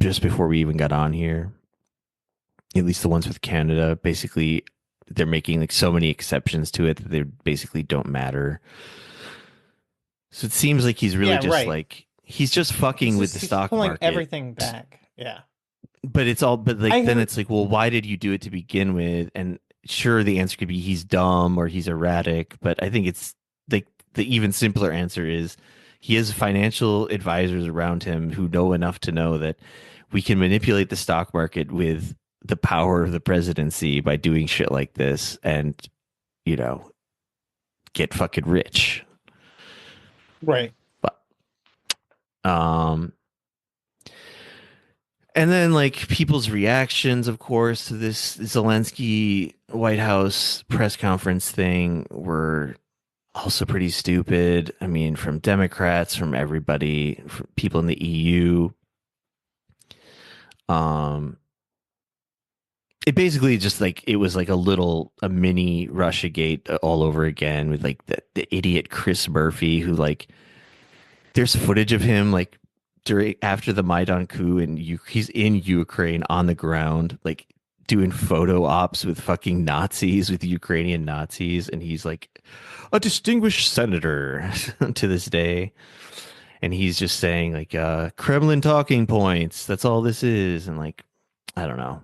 A: just before we even got on here, at least the ones with Canada, basically they're making like so many exceptions to it that they basically don't matter. So it seems like he's really
B: Yeah,
A: just
B: right.
A: like he's just fucking with the
B: He's
A: stock
B: pulling
A: market.
B: everything back. Yeah.
A: But
B: I
A: like then
B: have
A: it's like, well, why did you do it to begin with? And sure, the answer could be he's dumb or he's erratic, but I think it's like the even simpler answer is he has financial advisors around him who know enough to know that we can manipulate the stock market with the power of the presidency by doing shit like this and, you know, get fucking rich.
B: right.
A: But um and then like people's reactions, of course, to this Zelensky White House press conference thing were also pretty stupid. I mean, from Democrats, from everybody, from people in the EU. Um, it basically just like it was like a mini Russiagate all over again with like the idiot Chris Murphy who like there's footage of him like during after the Maidan coup and he's in Ukraine on the ground like doing photo ops with fucking Nazis with Ukrainian Nazis and he's like a distinguished senator to this day and he's just saying like Kremlin talking points, that's all this is, and like I don't know.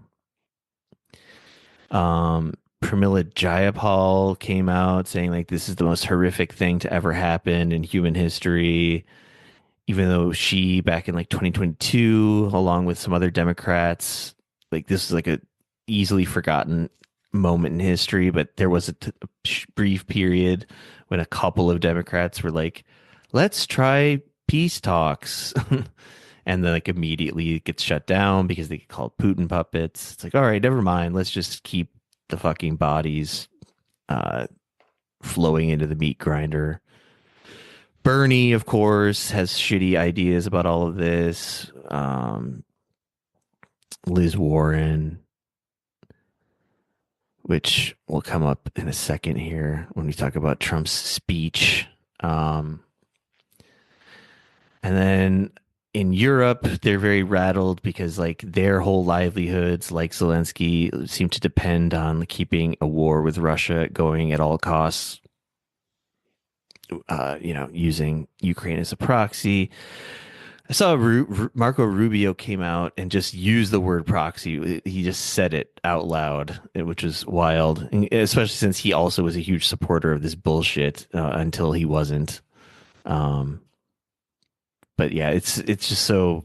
A: Pramila Jayapal came out saying like this is the most horrific thing to ever happen in human history. even though she back in like 2022, along with some other Democrats, like this is like a easily forgotten moment in history, but there was a brief period when a couple of Democrats were like, let's try peace talks. And then like immediately it gets shut down because they get called Putin puppets. It's like, all right, never mind. Let's just keep the fucking bodies uh, flowing into the meat grinder. Bernie, of course, has shitty ideas about all of this. Liz Warren, which will come up in a second here when we talk about Trump's speech. Um, and then in Europe, they're very rattled because like their whole livelihoods, like Zelensky, seem to depend on keeping a war with Russia going at all costs. Using Ukraine as a proxy. I saw Marco Rubio came out and just used the word proxy. He just said it out loud, which was wild, especially since he also was a huge supporter of this bullshit until he wasn't. Um, but yeah, it's just so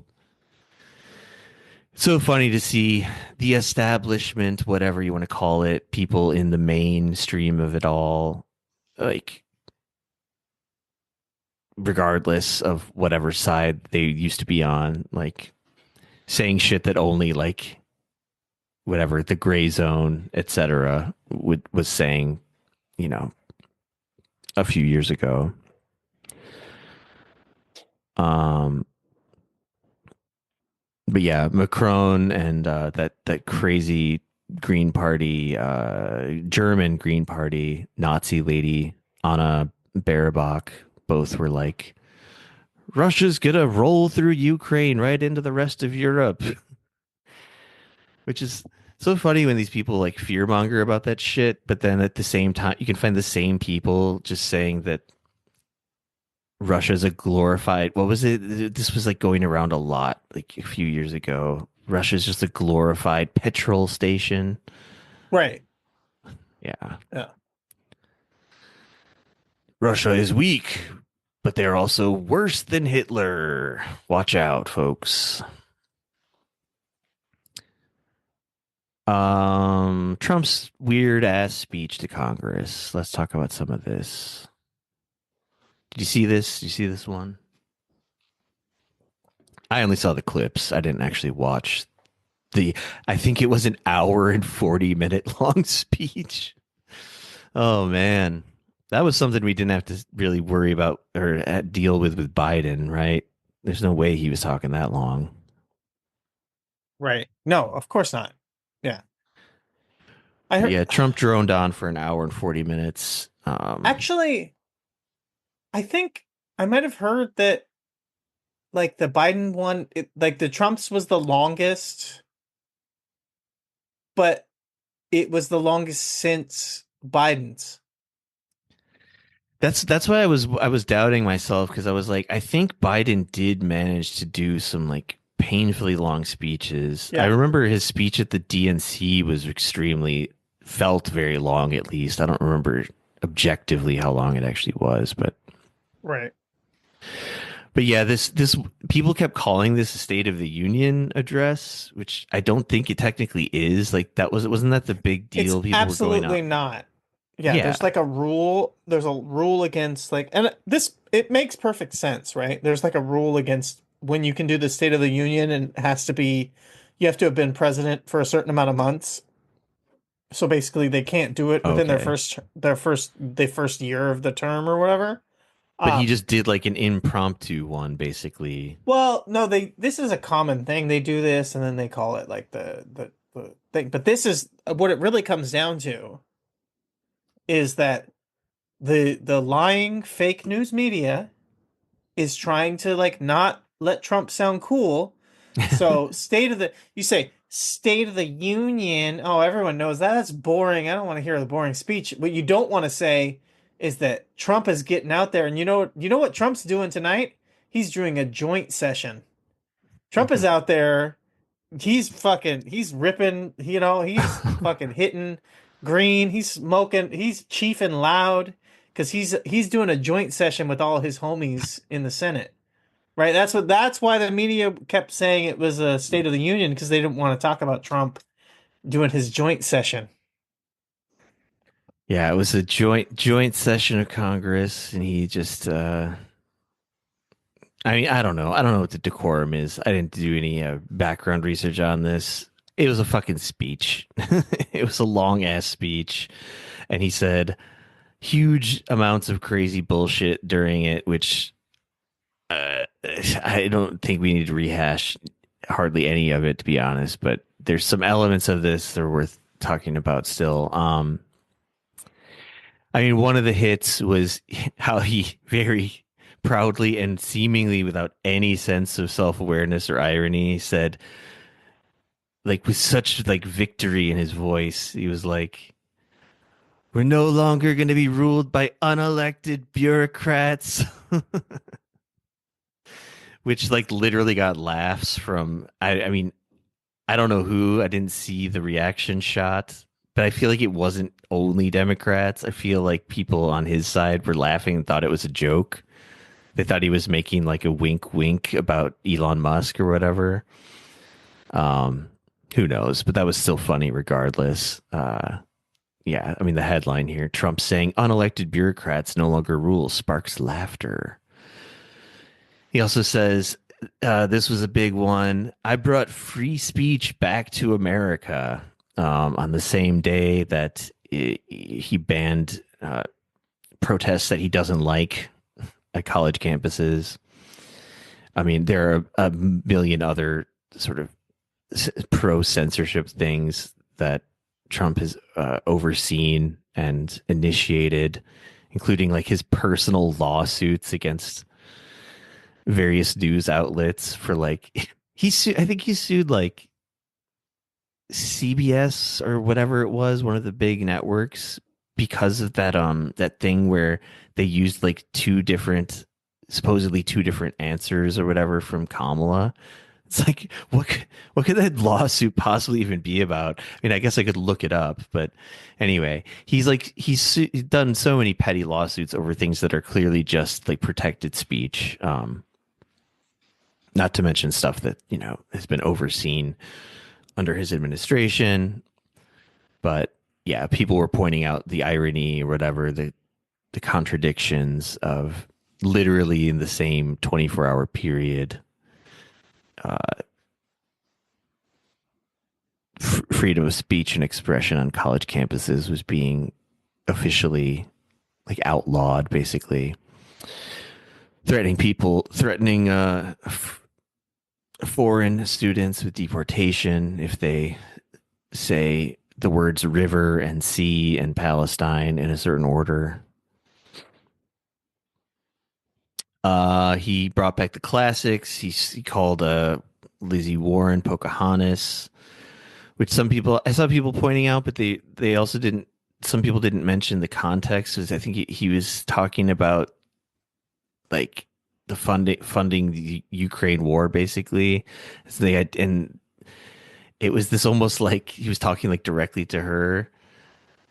A: funny to see the establishment, whatever you want to call it, people in the mainstream of it all, like regardless of whatever side they used to be on, like saying shit that only like whatever the gray zone, etc., was saying, you know, a few years ago. Um, but yeah, Macron and that crazy Green Party, German Green Party Nazi lady Anna Baerbock, both were like, Russia's gonna roll through Ukraine right into the rest of Europe, which is so funny when these people like fearmonger about that shit, but then at the same time, you can find the same people just saying that Russia's a glorified. What was it? This was like going around a lot like a few years ago. Russia's just a glorified petrol station.
B: Right.
A: Yeah.
B: Yeah.
A: Russia is weak, but they're also worse than Hitler. Watch out, folks. Trump's weird ass speech to Congress. Let's talk about some of this. Did you see this? Did you see this one? I only saw the clips. I didn't actually watch the, I think it was an hour and 40-minute long speech. Oh man. That was something we didn't have to really worry about or deal with Biden, right? There's no way he was talking that long.
B: Right. No, of course not. Yeah. I
A: But
B: heard
A: yeah, Trump droned on for an hour and 40 minutes.
B: actually I think I might have heard that like the Biden one, like the Trump's was the longest, but it was the longest since Biden's.
A: That's why I was doubting myself because I was like, I think Biden did manage to do some like painfully long speeches. I
B: Yeah.
A: remember his speech at the DNC was extremely felt very long at least. I don't remember objectively how long it actually was,
B: Right.
A: but yeah, this people kept calling this a State of the Union address, which I don't think it technically is. Like that wasn't that the big
B: It's
A: deal people were going
B: absolutely
A: out.
B: not. Yeah,
A: Yeah.
B: there's like a rule. There's a rule against like, and this, it makes perfect sense, right? There's like a rule against when you can do the State of the Union and it has to be, you have to have been president for a certain amount of months. So basically they can't do it within
A: Okay.
B: the first year of the term or whatever.
A: But he
B: Um,
A: just did like an impromptu one basically.
B: well, no, this is a common thing. They do this and then they call it like the thing. But this is what it really comes down to is that the lying fake news media is trying to like not let Trump sound cool. So you say State of the Union. Oh, everyone knows that. That's boring. I don't want to hear the boring speech. What you don't want to say is that Trump is getting out there and you know what Trump's doing tonight? He's doing a joint session. Trump is out there. He's ripping, he's fucking hitting green. He's smoking, he's chiefing loud because he's doing a joint session with all his homies in the Senate, Right. That's why the media kept saying it was a State of the Union because they didn't want to talk about Trump doing his joint session.
A: Yeah, it was a joint session of Congress, and he just I mean, I don't know. I don't know what the decorum is. I didn't do any background research on this. It was a fucking speech. It was a long ass speech, and he said huge amounts of crazy bullshit during it, which I don't think we need to rehash hardly any of it, to be honest. But there's some elements of this that are worth talking about still. I mean, one of the hits was how he very proudly and seemingly without any sense of self-awareness or irony said, like with such like victory in his voice, he was like, "We're no longer going to be ruled by unelected bureaucrats," which like literally got laughs from. I mean, I don't know who. I didn't see the reaction shot, but I feel like it wasn't only Democrats. I feel like people on his side were laughing and thought it was a joke. They thought he was making like a wink wink about Elon Musk or whatever. Um, who knows? But that was still funny regardless. Yeah, I mean the headline here: Trump saying unelected bureaucrats no longer rule sparks laughter. He also says this was a big one. I brought free speech back to America on the same day that he banned protests that he doesn't like at college campuses. I mean, there are a million other sort of pro censorship things that Trump has overseen and initiated, including like his personal lawsuits against various news outlets for like I think he sued like CBS or whatever it was, one of the big networks, because of that thing where they used like supposedly two different answers or whatever from Kamala. It's like what could that lawsuit possibly even be about? I mean, I guess I could look it up, but anyway, he's done so many petty lawsuits over things that are clearly just like protected speech. Not to mention stuff that, has been overseen under his administration. But yeah, people were pointing out the irony or whatever, the contradictions of literally in the same 24-hour period, uh, freedom of speech and expression on college campuses was being officially like outlawed, basically threatening foreign students with deportation if they say the words river and sea and Palestine in a certain order. He brought back the classics. He called Lizzie Warren Pocahontas, which I saw people pointing out, but they also didn't. Some people didn't mention the context. Because I think he was talking about like the funding the Ukraine war, basically. So they had, and it was this almost like he was talking like directly to her,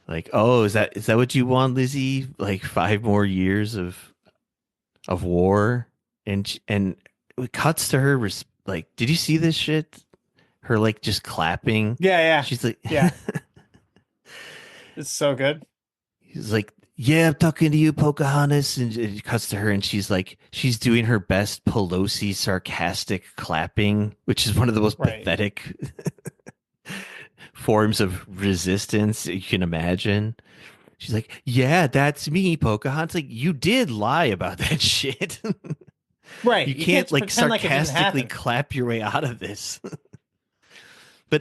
A: like, "Oh, is that what you want, Lizzie? Like 5 more years of war?" And it cuts to her like, "Did you see this shit?" Her like just clapping.
B: Yeah, yeah,
A: She's like,
B: yeah. It's so good.
A: he's like, "Yeah, I'm talking to you, Pocahontas," and it cuts to her, and she's doing her best Pelosi sarcastic clapping, which is one of the most
B: Right.
A: pathetic forms of resistance you can imagine. She's like, "Yeah, that's me, Pocahontas." Like, you did lie about that shit.
B: Right.
A: You
B: You can't
A: can't
B: just
A: like
B: pretend like it didn't
A: sarcastically
B: happen.
A: clap your way out of this.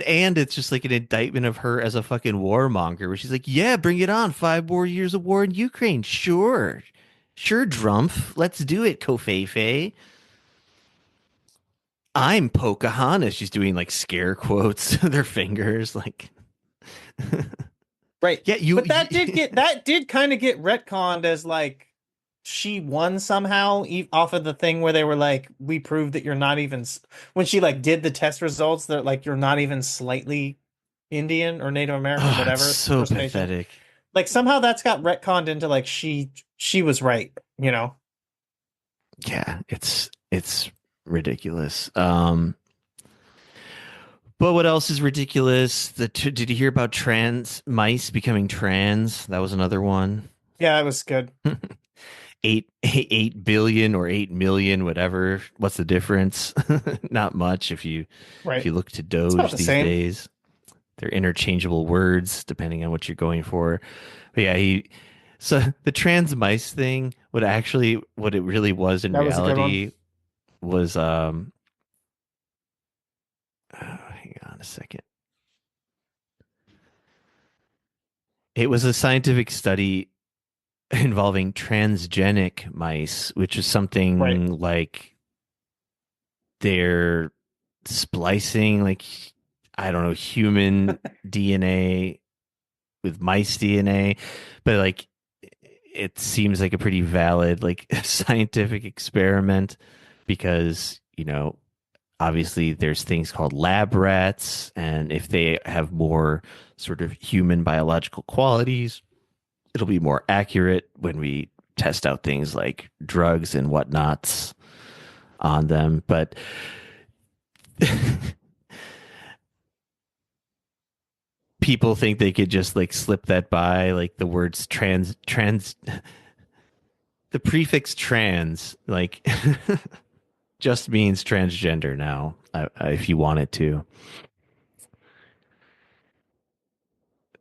A: And it's just like an indictment of her as a fucking warmonger, where she's like, "Yeah, bring it on. 5 more years of war in Ukraine. Sure. Sure, Drumpf. Let's do it, Kofefe. I'm Pocahontas." She's doing like scare quotes with her fingers. Like,
B: Right.
A: yeah,
B: But that did kind of get retconned as like she won somehow off of the thing where they were like, we proved that you're not even when she like did the test results, they're like, you're not even slightly Indian or Native American,
A: oh, it's
B: whatever,
A: so
B: First Nation.
A: pathetic.
B: Like somehow that's got retconned into like she was right, you know?
A: Yeah, it's ridiculous. But what else is ridiculous? Did you hear about trans mice becoming trans? That was another one.
B: Yeah, it was good.
A: 8 billion or 8 million, whatever. What's the difference? Not much if
B: Right.
A: you look to
B: It's about
A: Doge
B: the
A: these
B: same.
A: days. They're interchangeable words depending on what you're going for. But yeah, he so the trans mice thing, what it really was in
B: That was a good one.
A: reality was hang on a second. It was a scientific study involving transgenic mice, which is
B: Right.
A: something like they're splicing, like, I don't know, human DNA with mice DNA, but like it seems like a pretty valid like scientific experiment because, obviously there's things called lab rats, and if they have more sort of human biological qualities, it'll be more accurate when we test out things like drugs and whatnots on them. But people think they could just like slip that by, like the words the prefix trans, like just means transgender now, if you want it to.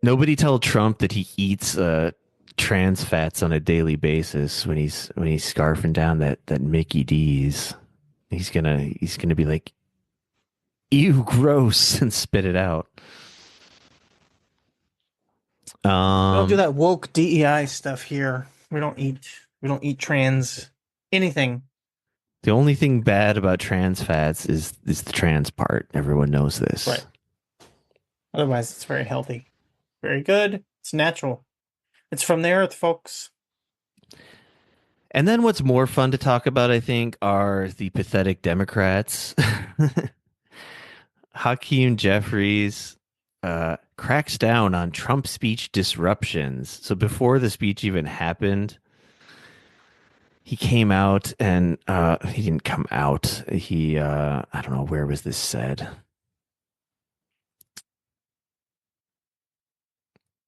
A: Nobody tell Trump that he eats trans fats on a daily basis when he's scarfing down that Mickey D's. He's gonna be like, ew, gross, and spit it out.
B: We don't do
A: Um,
B: that woke DEI stuff here. We don't eat trans anything.
A: the only thing bad about trans fats is the trans part. Everyone knows
B: Right.
A: this.
B: Otherwise, it's very healthy. Very good. It's natural. It's from the earth, folks.
A: And then what's more fun to talk about, I think, are the pathetic Democrats. Hakeem Jeffries cracks down on Trump speech disruptions. So before the speech even happened, he came out and he didn't come out. I don't know, where was this said?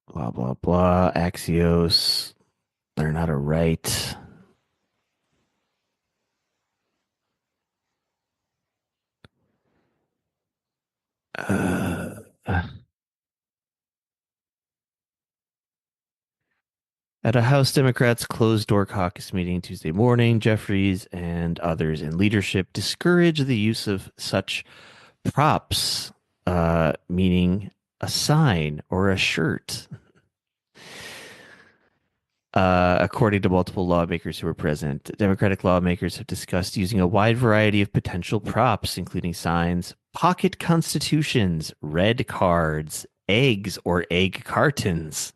A: Blah blah blah. Axios, learn how to write. Uh, At a House Democrats closed door caucus meeting Tuesday morning, Jeffries and others in leadership discouraged the use of such props, meaning a sign or a shirt. According to multiple lawmakers who were present, Democratic lawmakers have discussed using a wide variety of potential props, including signs, pocket constitutions, red cards, eggs or egg cartons,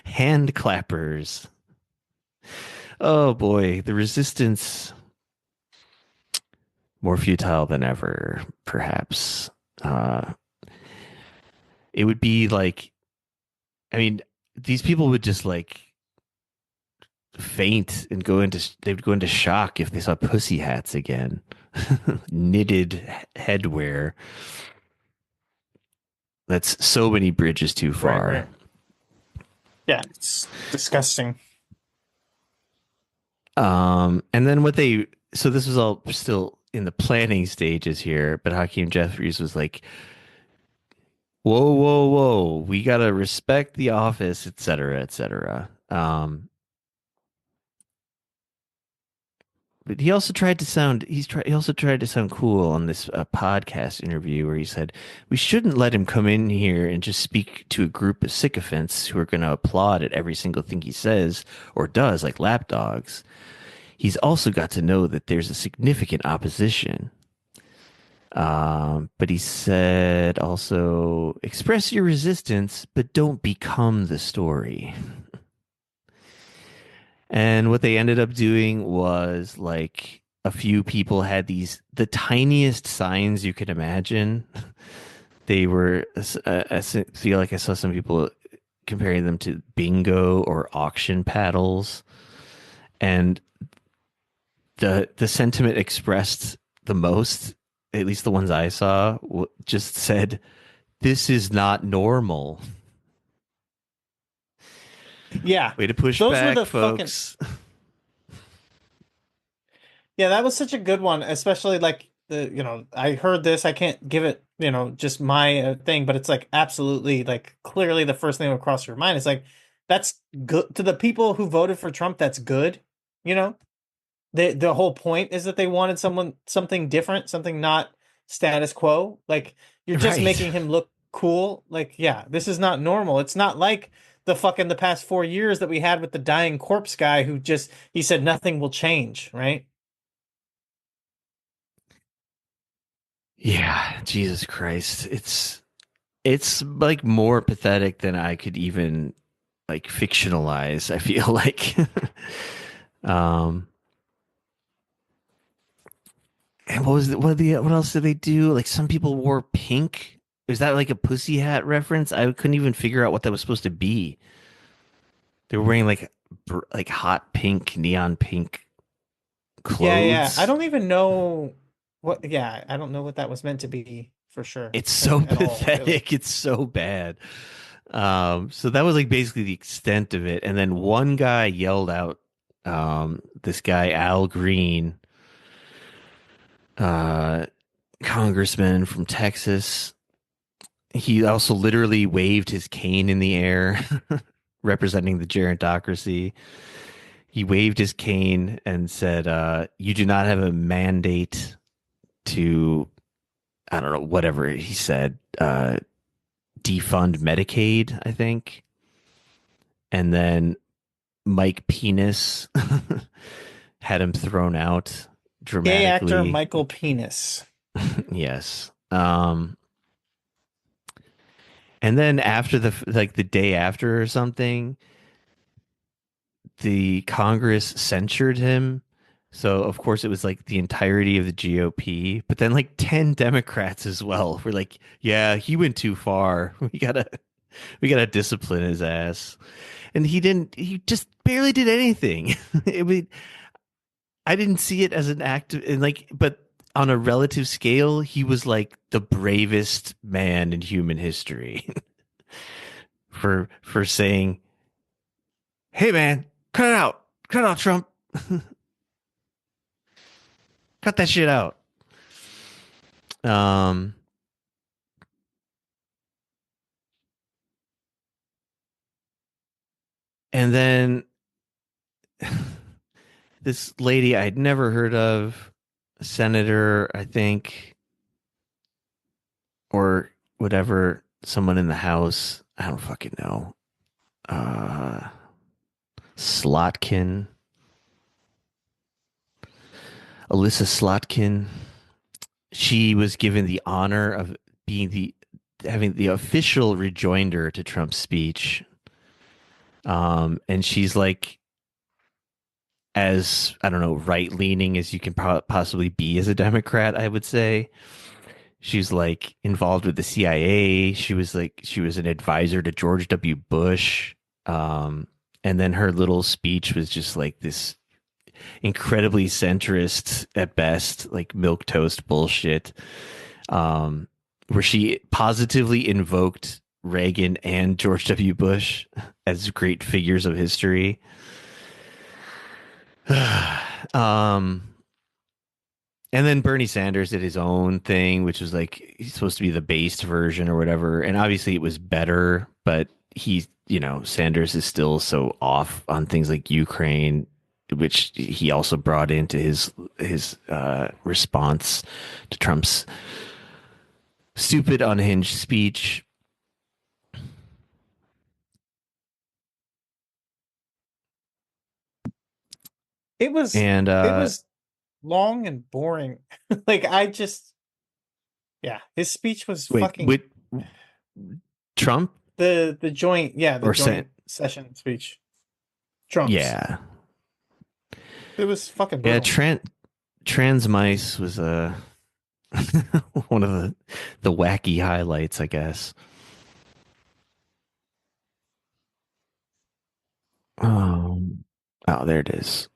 A: hand clappers. Oh boy, the resistance more futile than ever, perhaps. Uh, it would be like, I mean, these people would just like faint and they'd go into shock if they saw pussy hats again. Knitted headwear. That's so many bridges too
B: Right,
A: far.
B: right. Yeah, it's disgusting.
A: And then so this was all still in the planning stages here, but Hakeem Jeffries was like, whoa, whoa, whoa, we gotta respect the office, et cetera, et cetera. But he also tried to sound cool on this podcast interview where he said we shouldn't let him come in here and just speak to a group of sycophants who are going to applaud at every single thing he says or does, like lapdogs. He's also got to know that there's a significant opposition. But he said also express your resistance, but don't become the story. And what they ended up doing was like a few people had the tiniest signs you could imagine. They were, I feel like I saw some people comparing them to bingo or auction paddles. And the sentiment expressed the most, at least the ones I saw, just said, "This is not normal."
B: Yeah.
A: Way to push
B: Those were
A: back,
B: the fucking
A: folks.
B: Yeah, that was such a good one, especially like I heard this, I can't give it, just my thing, but it's like absolutely like clearly the first thing that would cross your mind is like that's good to the people who voted for Trump, that's good, you know? The whole point is that they wanted something different, something not status quo. Like you're just
A: Right.
B: making him look cool. Like, yeah, this is not normal. It's not like the past 4 years that we had with the dying corpse guy who just he said nothing will change, right?
A: Yeah, Jesus Christ. It's like more pathetic than I could even like fictionalize, I feel like. um and what else did they do? Like some people wore pink. Is that like a pussy hat reference? I couldn't even figure out what that was supposed to be. They were wearing like hot pink, neon pink
B: Yeah, yeah. I
A: clothes.
B: don't even know yeah, I don't know what that was meant to be for sure.
A: It's
B: Like
A: so
B: at all, really.
A: pathetic. It's so bad. So that was like basically the extent of it. And then one guy yelled out, this guy, Al Green, uh, congressman from Texas. He also literally waved his cane in the air, representing the gerontocracy. He waved his cane and said, "You do not have a mandate to, I don't know, whatever he said, defund Medicaid, I think." And then Mike Penis had him thrown out
B: Gay actor
A: dramatically.
B: Michael Penis.
A: Yes. And then after the day after or something, the Congress censured him. So of course it was like the entirety of the GOP, but then like 10 Democrats as well were like, yeah, he went too far. We gotta discipline his ass. And he just barely did anything. I didn't see it as an act and like, but on a relative scale, he was like the bravest man in human history for saying, "Hey man, cut it out, Trump, cut that shit out." Um, and then this lady I'd never heard of, a senator, I think, or whatever, someone in the House, I don't fucking know. Uh, Slotkin, Alyssa Slotkin. She was given the honor of being the having the official rejoinder to Trump's speech. And she's like as I don't know right leaning as you can possibly be as a Democrat. I would say she's like involved with the CIA. She was an advisor to George W. Bush. And then her little speech was just like this incredibly centrist at best, like milk toast bullshit. um, where she positively invoked Reagan and George W. Bush as great figures of history. um, and then Bernie Sanders did his own thing, which was like he's supposed to be the based version or whatever. And obviously it was better, but Sanders is still so off on things like Ukraine, which he also brought into his response to Trump's stupid, unhinged speech.
B: It was
A: And
B: it was long and boring. Like I just yeah, his speech was
A: wait,
B: fucking
A: with Trump
B: the joint, yeah, the
A: or Sen?
B: joint session speech. Trump's.
A: Yeah,
B: It was fucking
A: yeah.
B: brutal.
A: Trans mice was one of the wacky highlights, I guess. Um, oh, there it is.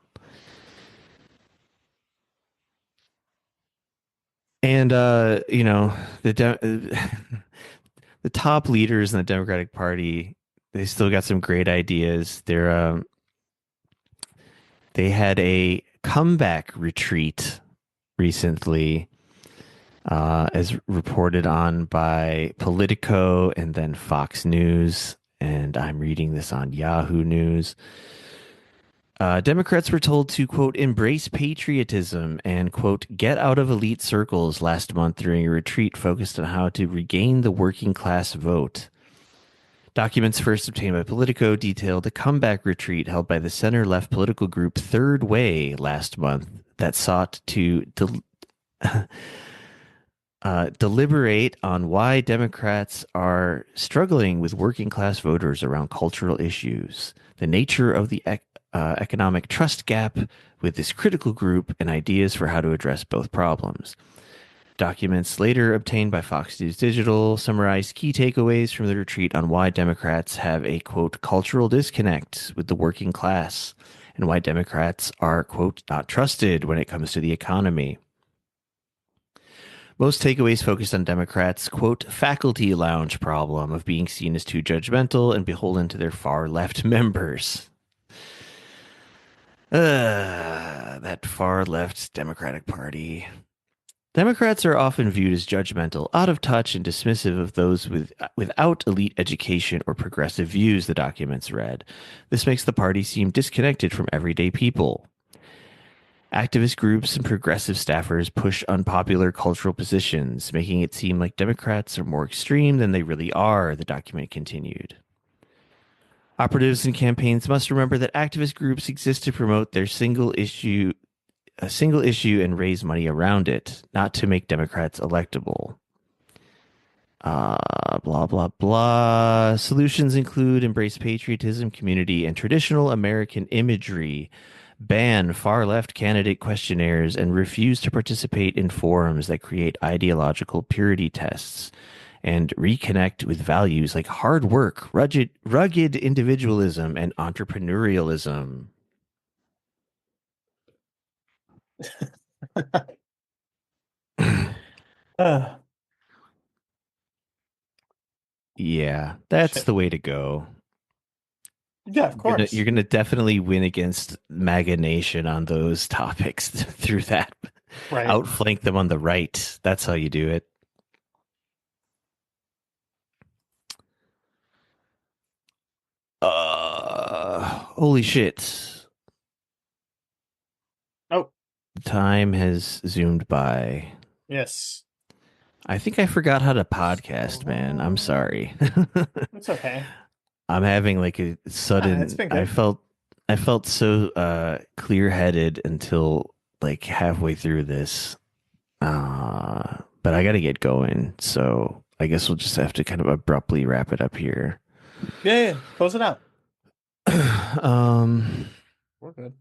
A: And the the top leaders in the Democratic Party, they still got some great ideas. They had a comeback retreat recently, as reported on by Politico and then Fox News. And I'm reading this on Yahoo News. Democrats were told to, quote, embrace patriotism and, quote, get out of elite circles last month during a retreat focused on how to regain the working class vote. Documents first obtained by Politico detailed a comeback retreat held by the center left political group Third Way last month that sought to deliberate on why Democrats are struggling with working class voters around cultural issues, the nature of the economic trust gap with this critical group, and ideas for how to address both problems. Documents later obtained by Fox News Digital summarized key takeaways from the retreat on why Democrats have a, quote, cultural disconnect with the working class and why Democrats are, quote, not trusted when it comes to the economy. Most takeaways focused on Democrats' quote faculty lounge problem of being seen as too judgmental and beholden to their far left members. That far left Democratic Party. Democrats are often viewed as judgmental, out of touch, and dismissive of those without elite education or progressive views, the documents read. This makes the party seem disconnected from everyday people. Activist groups and progressive staffers push unpopular cultural positions, making it seem like Democrats are more extreme than they really are, the document continued. Operatives and campaigns must remember that activist groups exist to promote their a single issue and raise money around it, not to make Democrats electable. Blah, blah, blah. Solutions include embrace patriotism, community, and traditional American imagery, ban far left candidate questionnaires, and refuse to participate in forums that create ideological purity tests, and reconnect with values like hard work, rugged individualism, and entrepreneurialism.
B: Uh,
A: Yeah, that's
B: shit.
A: the way to go.
B: Yeah, of
A: You're
B: course.
A: gonna definitely win against MAGA Nation on those topics through that.
B: Right.
A: Outflank them on the right. That's how you do it. Holy shit.
B: Oh,
A: Time has zoomed by.
B: yes.
A: I think I forgot how to
B: So
A: podcast, man. I'm sorry.
B: long. It's okay.
A: I'm having like a
B: It's
A: sudden
B: been good.
A: I felt so clear-headed until like halfway through this. But I got to get going. So I guess we'll just have to kind of abruptly wrap it up here.
B: Yeah, yeah. Close it out.
A: um
B: We're good.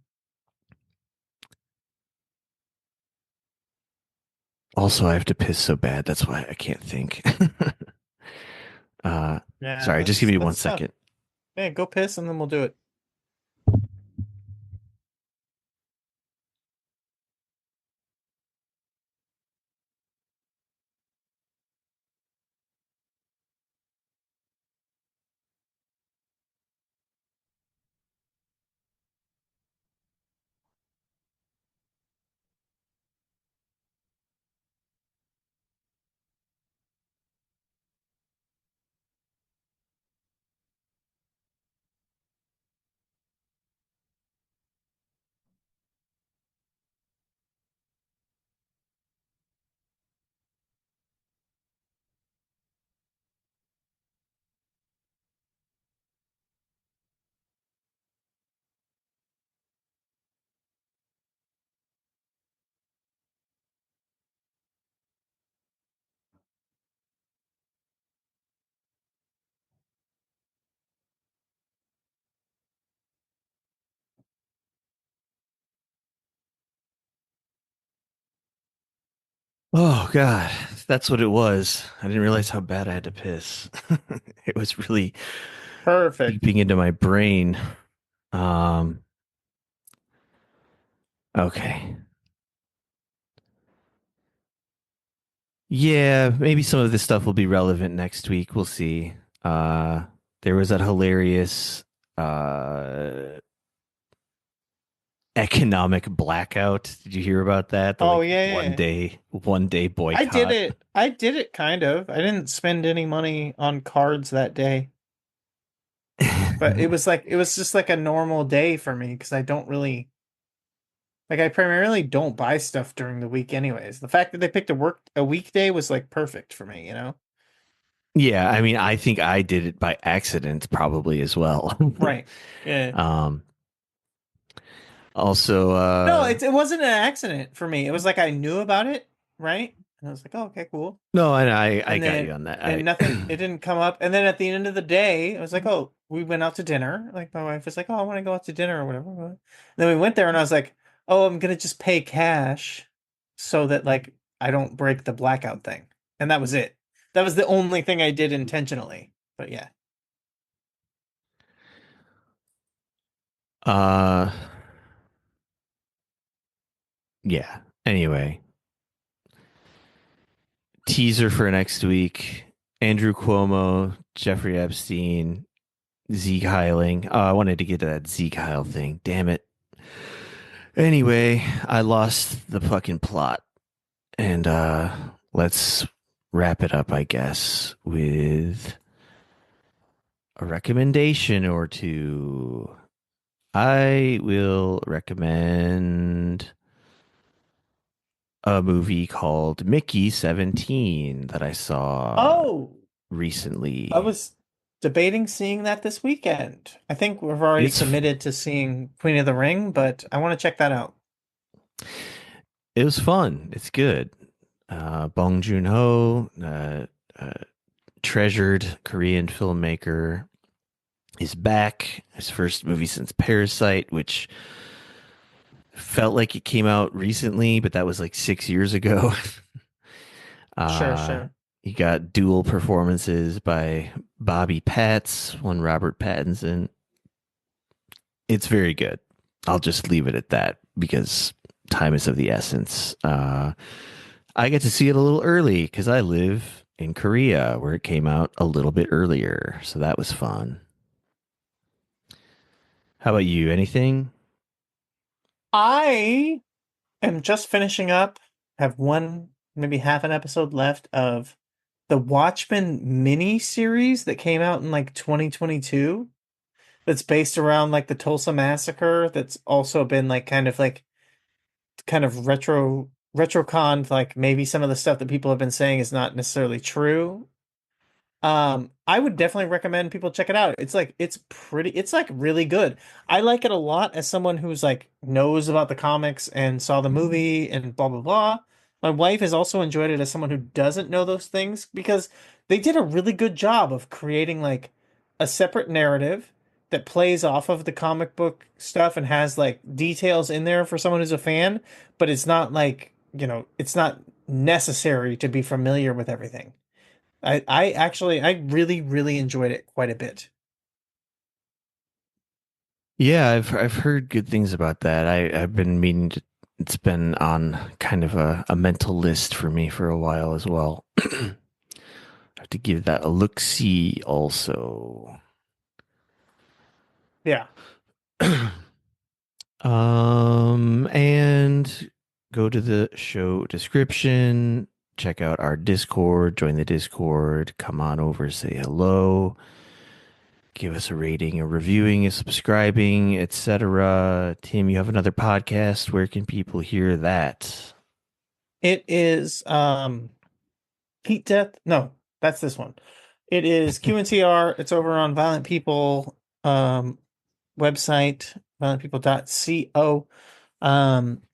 A: Also I have to piss so bad. That's why I can't think. uh
B: Yeah,
A: Sorry, just give me one
B: that's tough.
A: second.
B: Yeah, go piss and then we'll do it.
A: Oh God, that's what it was. I didn't realize how bad I had to piss. It was really
B: Perfect.
A: seeping into my brain. Um, okay. Yeah, maybe some of this stuff will be relevant next week. We'll see. Uh, there was that hilarious uh economic blackout. Did you hear about that? The
B: Oh
A: like
B: yeah, yeah, yeah.
A: one day
B: I did
A: boycott.
B: it. I did it kind of. I didn't spend any money on cards that day, but it was just like a normal day for me because I don't really like I primarily don't buy stuff during the week anyways. The fact that they picked a weekday was like perfect for me, you know?
A: Yeah, I mean, I think I did it by accident probably as well.
B: Right. Yeah.
A: Um, also,
B: No, it wasn't an accident for me. It was like I knew about it, right? And I was like, oh, okay, cool.
A: no, and I
B: And
A: got
B: then
A: you on that.
B: and nothing, it didn't come up. And then at the end of the day, I was like, oh, we went out to dinner. Like my wife was like, oh, I want to go out to dinner or whatever. And then we went there and I was like, oh, I'm gonna just pay cash so that like I don't break the blackout thing. And that was it. That was the only thing I did intentionally. But yeah.
A: uh, yeah. Anyway, teaser for next week: Andrew Cuomo, Jeffrey Epstein, Zeke Heiling. Oh, I wanted to get to that Zeke Heil thing. Damn it. Anyway, I lost the fucking plot. And let's wrap it up, I guess, with a recommendation or two. I will recommend a movie called Mickey 17 that I saw
B: Oh, I
A: recently.
B: was debating seeing that this weekend. I think we've already
A: It's
B: committed to seeing Queen of the Ring, but I want to check that out.
A: it was fun. It's good. Bong Joon-ho, uh, treasured Korean filmmaker, is back. His first movie since Parasite, which felt like it came out recently, but that was like 6 years ago.
B: Sure,
A: uh,
B: sure.
A: you got dual performances by Bobby Patts, one Robert Pattinson. It's very good. I'll just leave it at that because time is of the essence. I get to see it a little early because I live in Korea where it came out a little bit earlier. So that was fun. How about you? Anything?
B: I am just finishing up, have one, maybe half an episode left of the Watchmen mini series that came out in like 2022 that's based around like the Tulsa massacre that's also been like kind of retrocon like maybe some of the stuff that people have been saying is not necessarily true. I would definitely recommend people check it out. It's like really good. I like it a lot as someone who's like knows about the comics and saw the movie and blah blah blah. My wife has also enjoyed it as someone who doesn't know those things because they did a really good job of creating like a separate narrative that plays off of the comic book stuff and has like details in there for someone who's a fan, but it's not like, it's not necessary to be familiar with everything. I actually I really really enjoyed it quite a bit.
A: Yeah, I've heard good things about that. I've been meaning to. It's been on kind of a mental list for me for a while as well. I have to give that a look see also.
B: Yeah.
A: And go to the show description, check out our Discord, join the Discord, come on over, say hello, give us a rating, a reviewing, a subscribing, etc. Tim, you have another podcast. Where can people hear that?
B: It is Heat Death. No, that's this one. It is QNTR. It's over on Violent People website, violentpeople.co.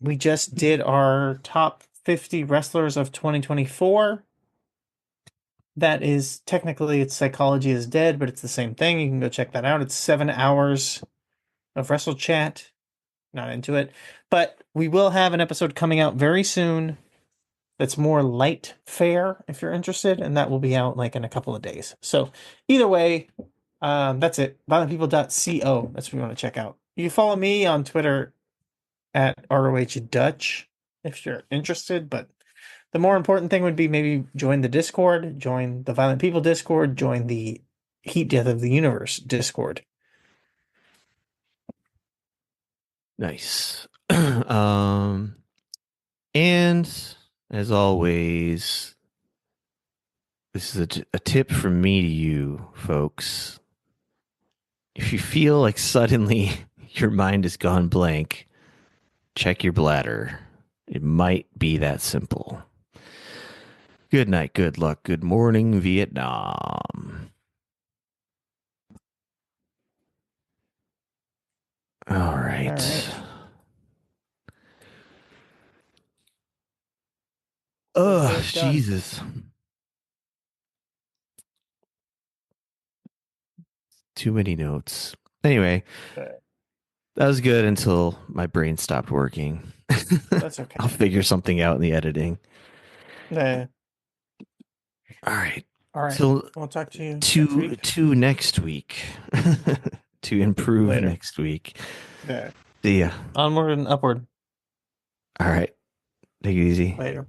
B: We just did our top 50 wrestlers of 2024. That is technically it's Psychology is Dead, but it's the same thing. You can go check that out. It's 7 hours of Wrestle Chat. Not into it. But we will have an episode coming out very soon that's more light fare if you're interested, and that will be out like in a couple of days. So either way, that's it. Violentpeople.co. That's what you want to check out. You can follow me on Twitter at ROH Dutch if you're interested, but The more important thing would be maybe join the Discord, join the Violent People Discord, join the Heat Death of the Universe Discord.
A: Nice. um, and as always, this is a tip from me to you, folks. If you feel like suddenly your mind has gone blank, check your bladder. It might be that simple. Good night, good luck, good morning, Vietnam. All
B: All
A: right.
B: right. Let's get
A: Oh,
B: it done.
A: Jesus. Too many notes. Anyway,
B: But
A: that was good until my brain stopped working.
B: that's
A: I'll
B: okay.
A: figure something out in the editing.
B: Uh,
A: All right.
B: all right.
A: Till
B: We'll talk to you next
A: to
B: week.
A: to next week. To improve
B: Later.
A: next week.
B: Yeah.
A: See ya.
B: Onward and upward.
A: All right. Take it easy.
B: Later.